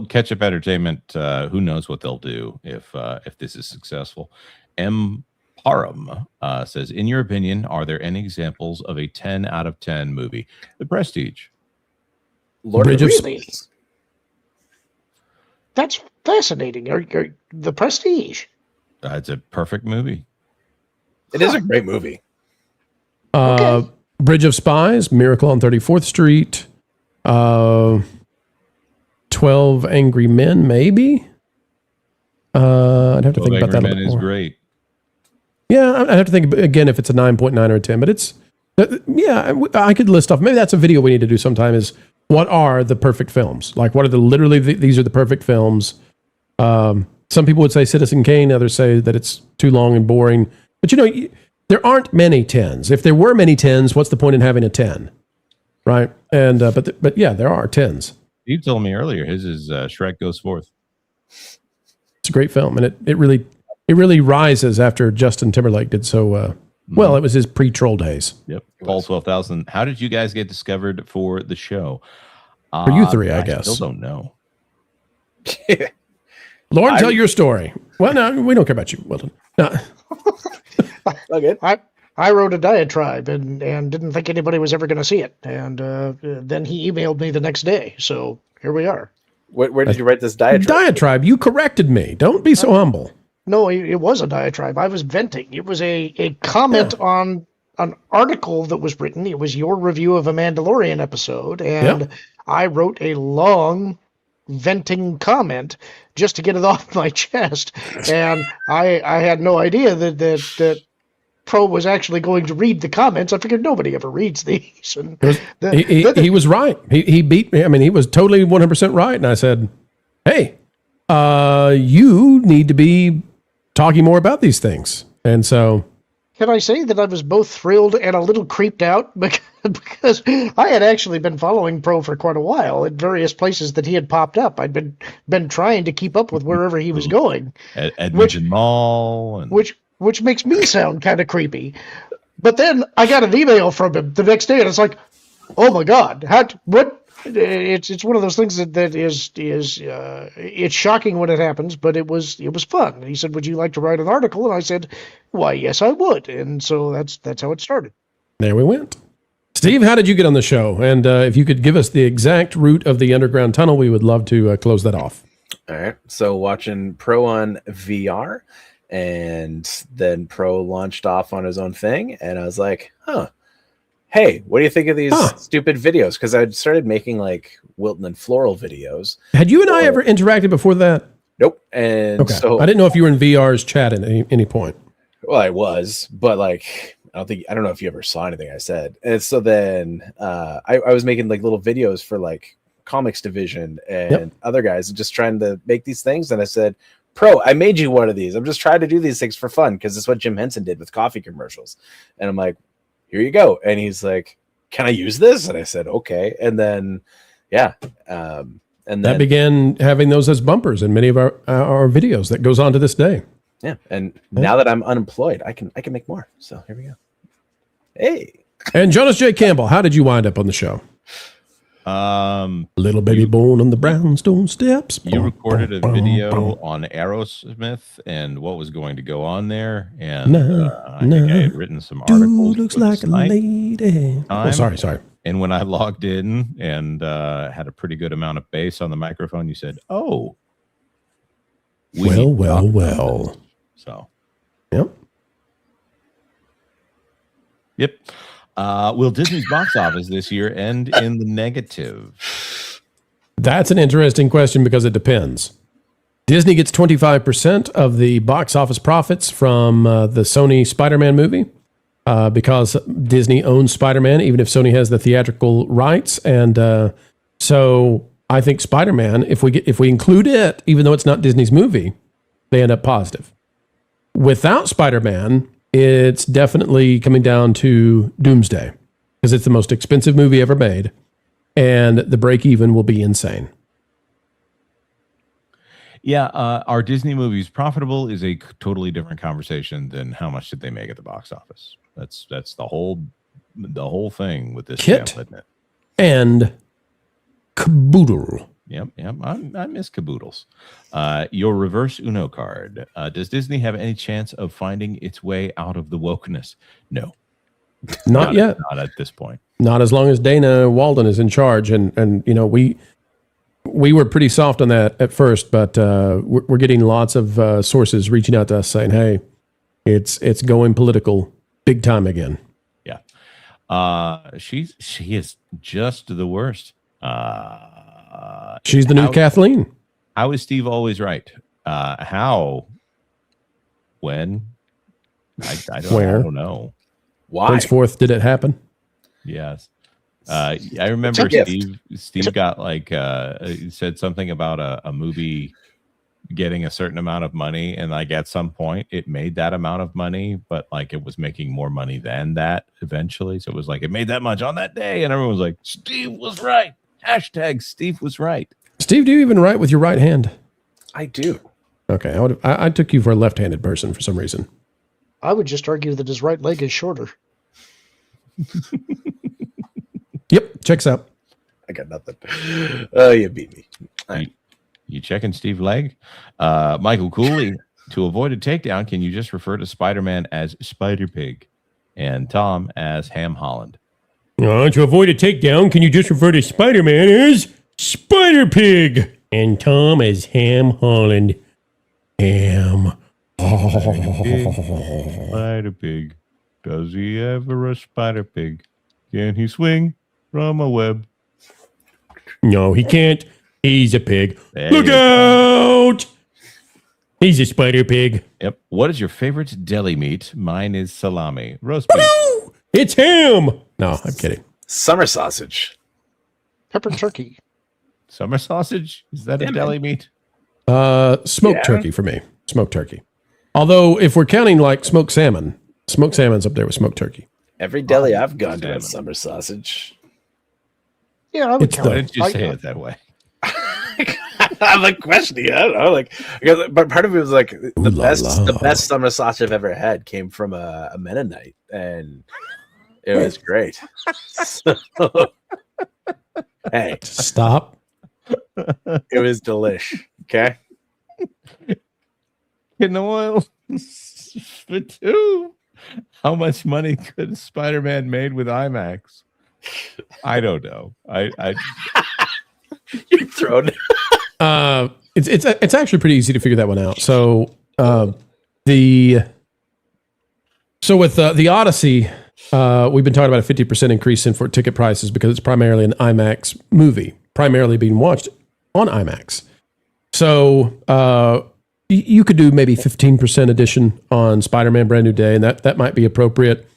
Ketchup Entertainment. Who knows what they'll do if this is successful? M. Param says, in your opinion, are there any examples of a 10 out of 10 movie? The Prestige. Bridge of Spies. That's fascinating. The Prestige. It's a perfect movie. It is a great movie. Bridge of Spies, Miracle on 34th Street, 12 Angry Men, maybe. I'd have to think about that a little bit more. more. Is great. Yeah, I'd have to think again if it's a 9.9 or a 10, but it's I could list off. Maybe that's a video we need to do sometime. Is what are the perfect films? Like, what are these are the perfect films. Some people would say Citizen Kane, others say that it's too long and boring. But there aren't many 10s. If there were many 10s, what's the point in having a 10? Right? And but yeah, there are 10s. You told me earlier his is Shrek Goes Forth. It's a great film, and it really rises after Justin Timberlake did so well. It was his pre-Troll days. Yep. Paul 12,000. How did you guys get discovered for the show? For you three, I guess. Still don't know. Lauren, tell your story. Well, no, we don't care about you, Wilton. No. Okay. I wrote a diatribe and didn't think anybody was ever going to see it. And then he emailed me the next day. So here we are. Where did you write this diatribe? Diatribe. You corrected me. Don't be so humble. No, it was a diatribe. I was venting. It was a comment on an article that was written. It was your review of a Mandalorian episode, and I wrote a long venting comment just to get it off my chest. And I had no idea that Pro was actually going to read the comments. I figured nobody ever reads these. And he was right. He beat me. I mean, he was totally 100% right. And I said, hey, you need to be talking more about these things. And so... Can I say that I was both thrilled and a little creeped out because I had actually been following Pro for quite a while at various places that he had popped up. I'd been trying to keep up with wherever he was going. At Edmonton Mall. And... Which makes me sound kind of creepy. But then I got an email from him the next day, and it's like, oh my God, what? It's one of those things that is it's shocking when it happens, but it was fun. And he said, would you like to write an article? And I said, why, yes, I would. And so that's how it started. There we went. Steve, how did you get on the show? And if you could give us the exact route of the underground tunnel, we would love to close that off. All right. So watching Pro on VR, and then Pro launched off on his own thing, and I was like, hey, what do you think of these stupid videos? Because I started making like Wilton and Floral videos. Had you and I ever interacted before that? Nope. And so I didn't know if you were in VR's chat at any point. Well, I was, but like I don't know if you ever saw anything I said. And so then I was making like little videos for like Comics Division and other guys, just trying to make these things. And I said, Pro, I made you one of these. I'm just trying to do these things for fun because it's what Jim Henson did with coffee commercials. And I'm like, here you go. And he's like, can I use this? And I said, okay. And then, and then that began having those as bumpers in many of our videos. That goes on to this day. Yeah. And now that I'm unemployed, I can make more. So here we go. Hey. And Jonas J. Campbell, how did you wind up on the show? Little baby born on the brownstone steps. You recorded a video on Aerosmith and what was going to go on there, and I think I had written some articles. Dude looks like a lady. Oh, sorry. And when I logged in and had a pretty good amount of bass on the microphone, you said, "Oh, well." So, yep. Will Disney's box office this year end in the negative? That's an interesting question because it depends. Disney gets 25% of the box office profits from the Sony Spider-Man movie because Disney owns Spider-Man, even if Sony has the theatrical rights. And so I think Spider-Man, if we include it, even though it's not Disney's movie, they end up positive. Without Spider-Man, it's definitely coming down to Doomsday because it's the most expensive movie ever made, and the break even will be insane. Yeah, are Disney movies profitable is a totally different conversation than how much did they make at the box office. That's the whole thing with this Kit channel, isn't it? And caboodle. Yep. I miss caboodles. Your reverse Uno card. Does Disney have any chance of finding its way out of the wokeness? No. Not yet. Not at this point. Not as long as Dana Walden is in charge. And you know, we were pretty soft on that at first, but we're getting lots of sources reaching out to us saying, hey, it's going political big time again. Yeah. She is just the worst. She's the new Kathleen. How is Steve always right? How? When? I don't know. Why? Henceforth, did it happen? Yes. I remember Steve got like said something about a movie getting a certain amount of money, and like at some point it made that amount of money, but like it was making more money than that eventually. So it was like it made that much on that day, and everyone was like, Steve was right. Hashtag Steve was right. Steve, do you even write with your right hand? I do. Okay, I took you for a left-handed person for some reason. I would just argue that his right leg is shorter. Yep, checks out. I got nothing. Oh, you beat me. You checking Steve's leg? Michael Cooley, to avoid a takedown, can you just refer to Spider-Man as Spider-Pig and Tom as Ham Holland? To avoid a takedown, can you just refer to Spider-Man as Spider-Pig? And Tom as Ham Holland. Ham. Spider pig. Does he ever a spider pig? Can he swing from a web? No, he can't. He's a pig. There Look you out! He's a spider pig. Yep. What is your favorite deli meat? Mine is salami. Roast beef. It's him. No, I'm kidding. Summer sausage. Pepper turkey. Summer sausage? Is that a deli meat? Smoked turkey for me. Smoked turkey. Although, if we're counting like smoked salmon's up there with smoked turkey. Every deli I've gone to has summer sausage. Yeah, I would count Why it. did you say it that way? I'm like questioning. I don't know. Like, but part of it was like the best summer sausage I've ever had came from a Mennonite, and it was great. So, hey, stop. It was delish. Okay. In oil for two. How much money could Spider-Man made with IMAX? I don't know. I You're thrown. It's actually pretty easy to figure that one out. So with the Odyssey, we've been talking about a 50% increase in for ticket prices because it's primarily an IMAX movie, primarily being watched on IMAX. So you could do maybe 15% addition on Spider-Man Brand New Day, and that might be appropriate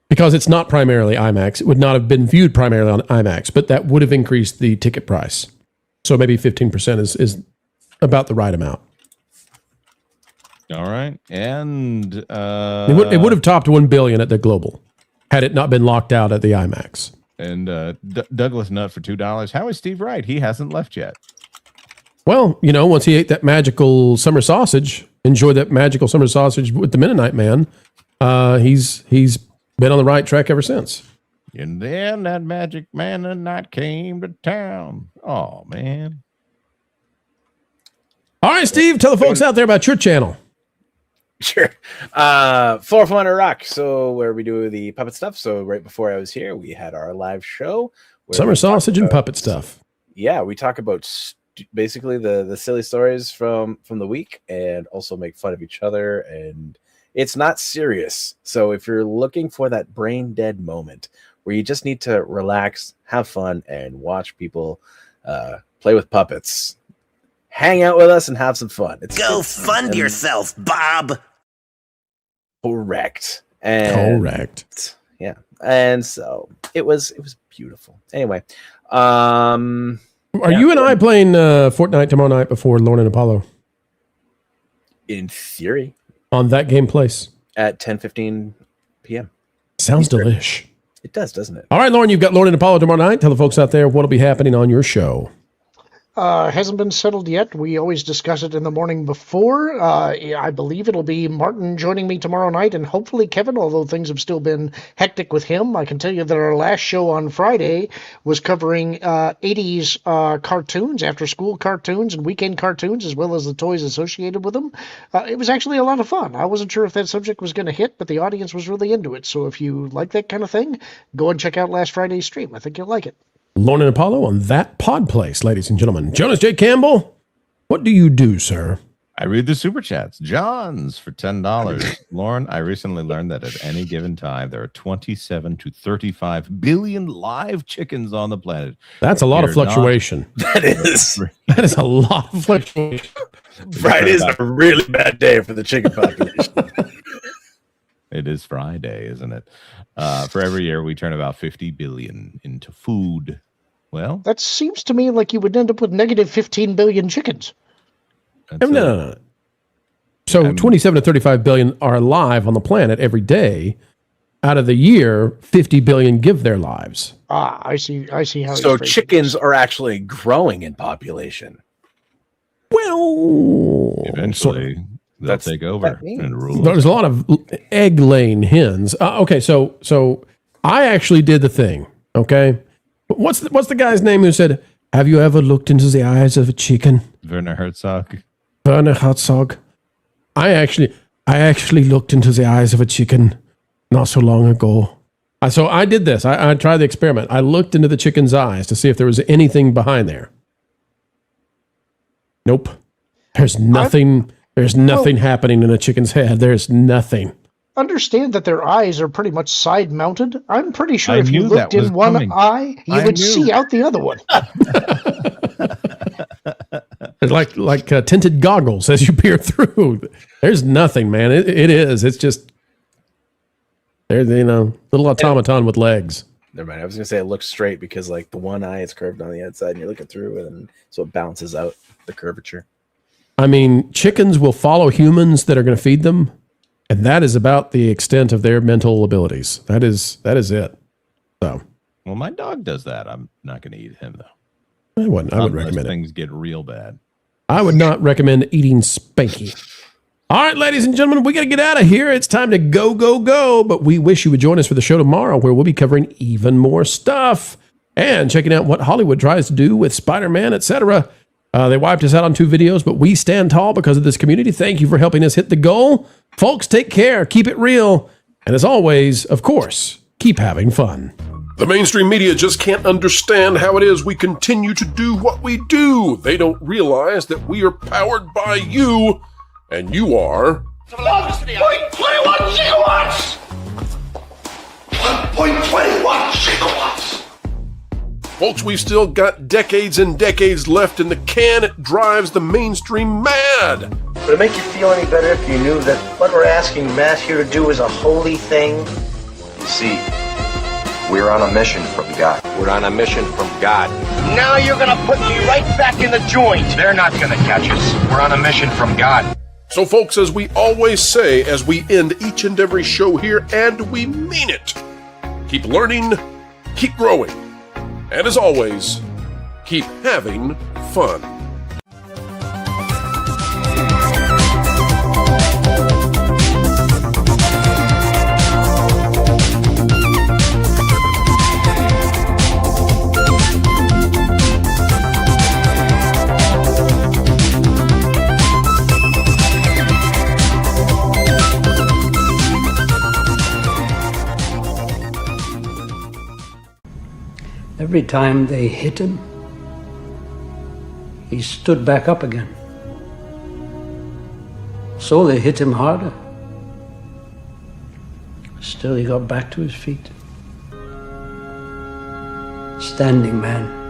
because it's not primarily IMAX. It would not have been viewed primarily on IMAX, but that would have increased the ticket price. So maybe 15% is about the right amount. All right. And it would have topped 1 billion at the global had it not been locked out at the IMAX. And Douglas Nutt for $2. How is Steve right? He hasn't left yet. Well, once he ate that magical summer sausage, enjoyed that magical summer sausage with the Mennonite man, he's been on the right track ever since. And then that magic Mennonite came to town. Oh, man. All right, Steve, tell the folks out there about your channel. Sure. 400 Rock. So where we do the puppet stuff. So right before I was here, we had our live show. Summer sausage and puppet stuff. Yeah, we talk about basically the silly stories from the week and also make fun of each other. And it's not serious. So if you're looking for that brain dead moment where you just need to relax, have fun, and watch people play with puppets, hang out with us and have some fun. Go fund yourself, Bob. Correct. Correct. Yeah. And so it was beautiful. Anyway, are you and I playing Fortnite tomorrow night before Lorne and Apollo? In theory. On that game place. At 10:15 p.m. Sounds delish. It does, doesn't it? All right, Lauren, you've got Lorne and Apollo tomorrow night. Tell the folks out there what'll be happening on your show. Hasn't been settled yet. We always discuss it in the morning before. I believe it'll be Martin joining me tomorrow night, and hopefully Kevin, although things have still been hectic with him. I can tell you that our last show on Friday was covering 80s cartoons, after-school cartoons, and weekend cartoons, as well as the toys associated with them. It was actually a lot of fun. I wasn't sure if that subject was going to hit, but the audience was really into it. So if you like that kind of thing, go and check out last Friday's stream. I think you'll like it. Lorne and Apollo on That Pod Place, ladies and gentlemen. Jonas J. Campbell, what do you do, sir? I read the super chats. John's for $10. Lauren, I recently learned that at any given time, there are 27 to 35 billion live chickens on the planet. That's a lot of fluctuation. That is a lot of fluctuation. Friday's a really bad day for the chicken population. It is Friday, isn't it? For every year, we turn about 50 billion into food. Well, that seems to me like you would end up with negative 15 billion chickens. No. So 27 to 35 billion are alive on the planet every day. Out of the year, 50 billion give their lives. I see how. So chickens are actually growing in population. Well, eventually they'll take over and rule. There's a lot of egg-laying hens. Okay, so I actually did the thing. Okay, what's the guy's name who said, "Have you ever looked into the eyes of a chicken?" Werner Herzog. Werner Herzog. I actually looked into the eyes of a chicken not so long ago. So I did this. I tried the experiment. I looked into the chicken's eyes to see if there was anything behind there. Nope. There's nothing. There's nothing happening in a chicken's head. There's nothing. Understand that their eyes are pretty much side mounted. I'm pretty sure if you knew looked that was in one coming. eye, you would see out the other one. They're like tinted goggles as you peer through. There's nothing, man. It is. It's just there's little automaton with legs. Never mind. I was gonna say it looks straight because like the one eye is curved on the outside, and you're looking through it, and so it balances out the curvature. I mean, chickens will follow humans that are going to feed them, and that is about the extent of their mental abilities. That is it. So, well, my dog does that. I'm not going to eat him though. I would recommend it. Things get real bad. I would not recommend eating Spanky. All right, ladies and gentlemen, we got to get out of here. It's time to go. But we wish you would join us for the show tomorrow, where we'll be covering even more stuff and checking out what Hollywood tries to do with Spider-Man, etc. They wiped us out on 2 videos, but we stand tall because of this community. Thank you for helping us hit the goal. Folks, take care. Keep it real. And as always, of course, keep having fun. The mainstream media just can't understand how it is we continue to do what we do. They don't realize that we are powered by you, and you are... 1.21 gigawatts! 1.21 gigawatts! Folks, we've still got decades and decades left in the can. It drives the mainstream mad. Would it make you feel any better if you knew that what we're asking Matt here to do is a holy thing? You see, we're on a mission from God. We're on a mission from God. Now you're gonna put me right back in the joint! They're not gonna catch us. We're on a mission from God. So, folks, as we always say, as we end each and every show here, and we mean it, keep learning, keep growing, and as always, keep having fun. Every time they hit him, he stood back up again. So they hit him harder. Still, he got back to his feet. Standing man.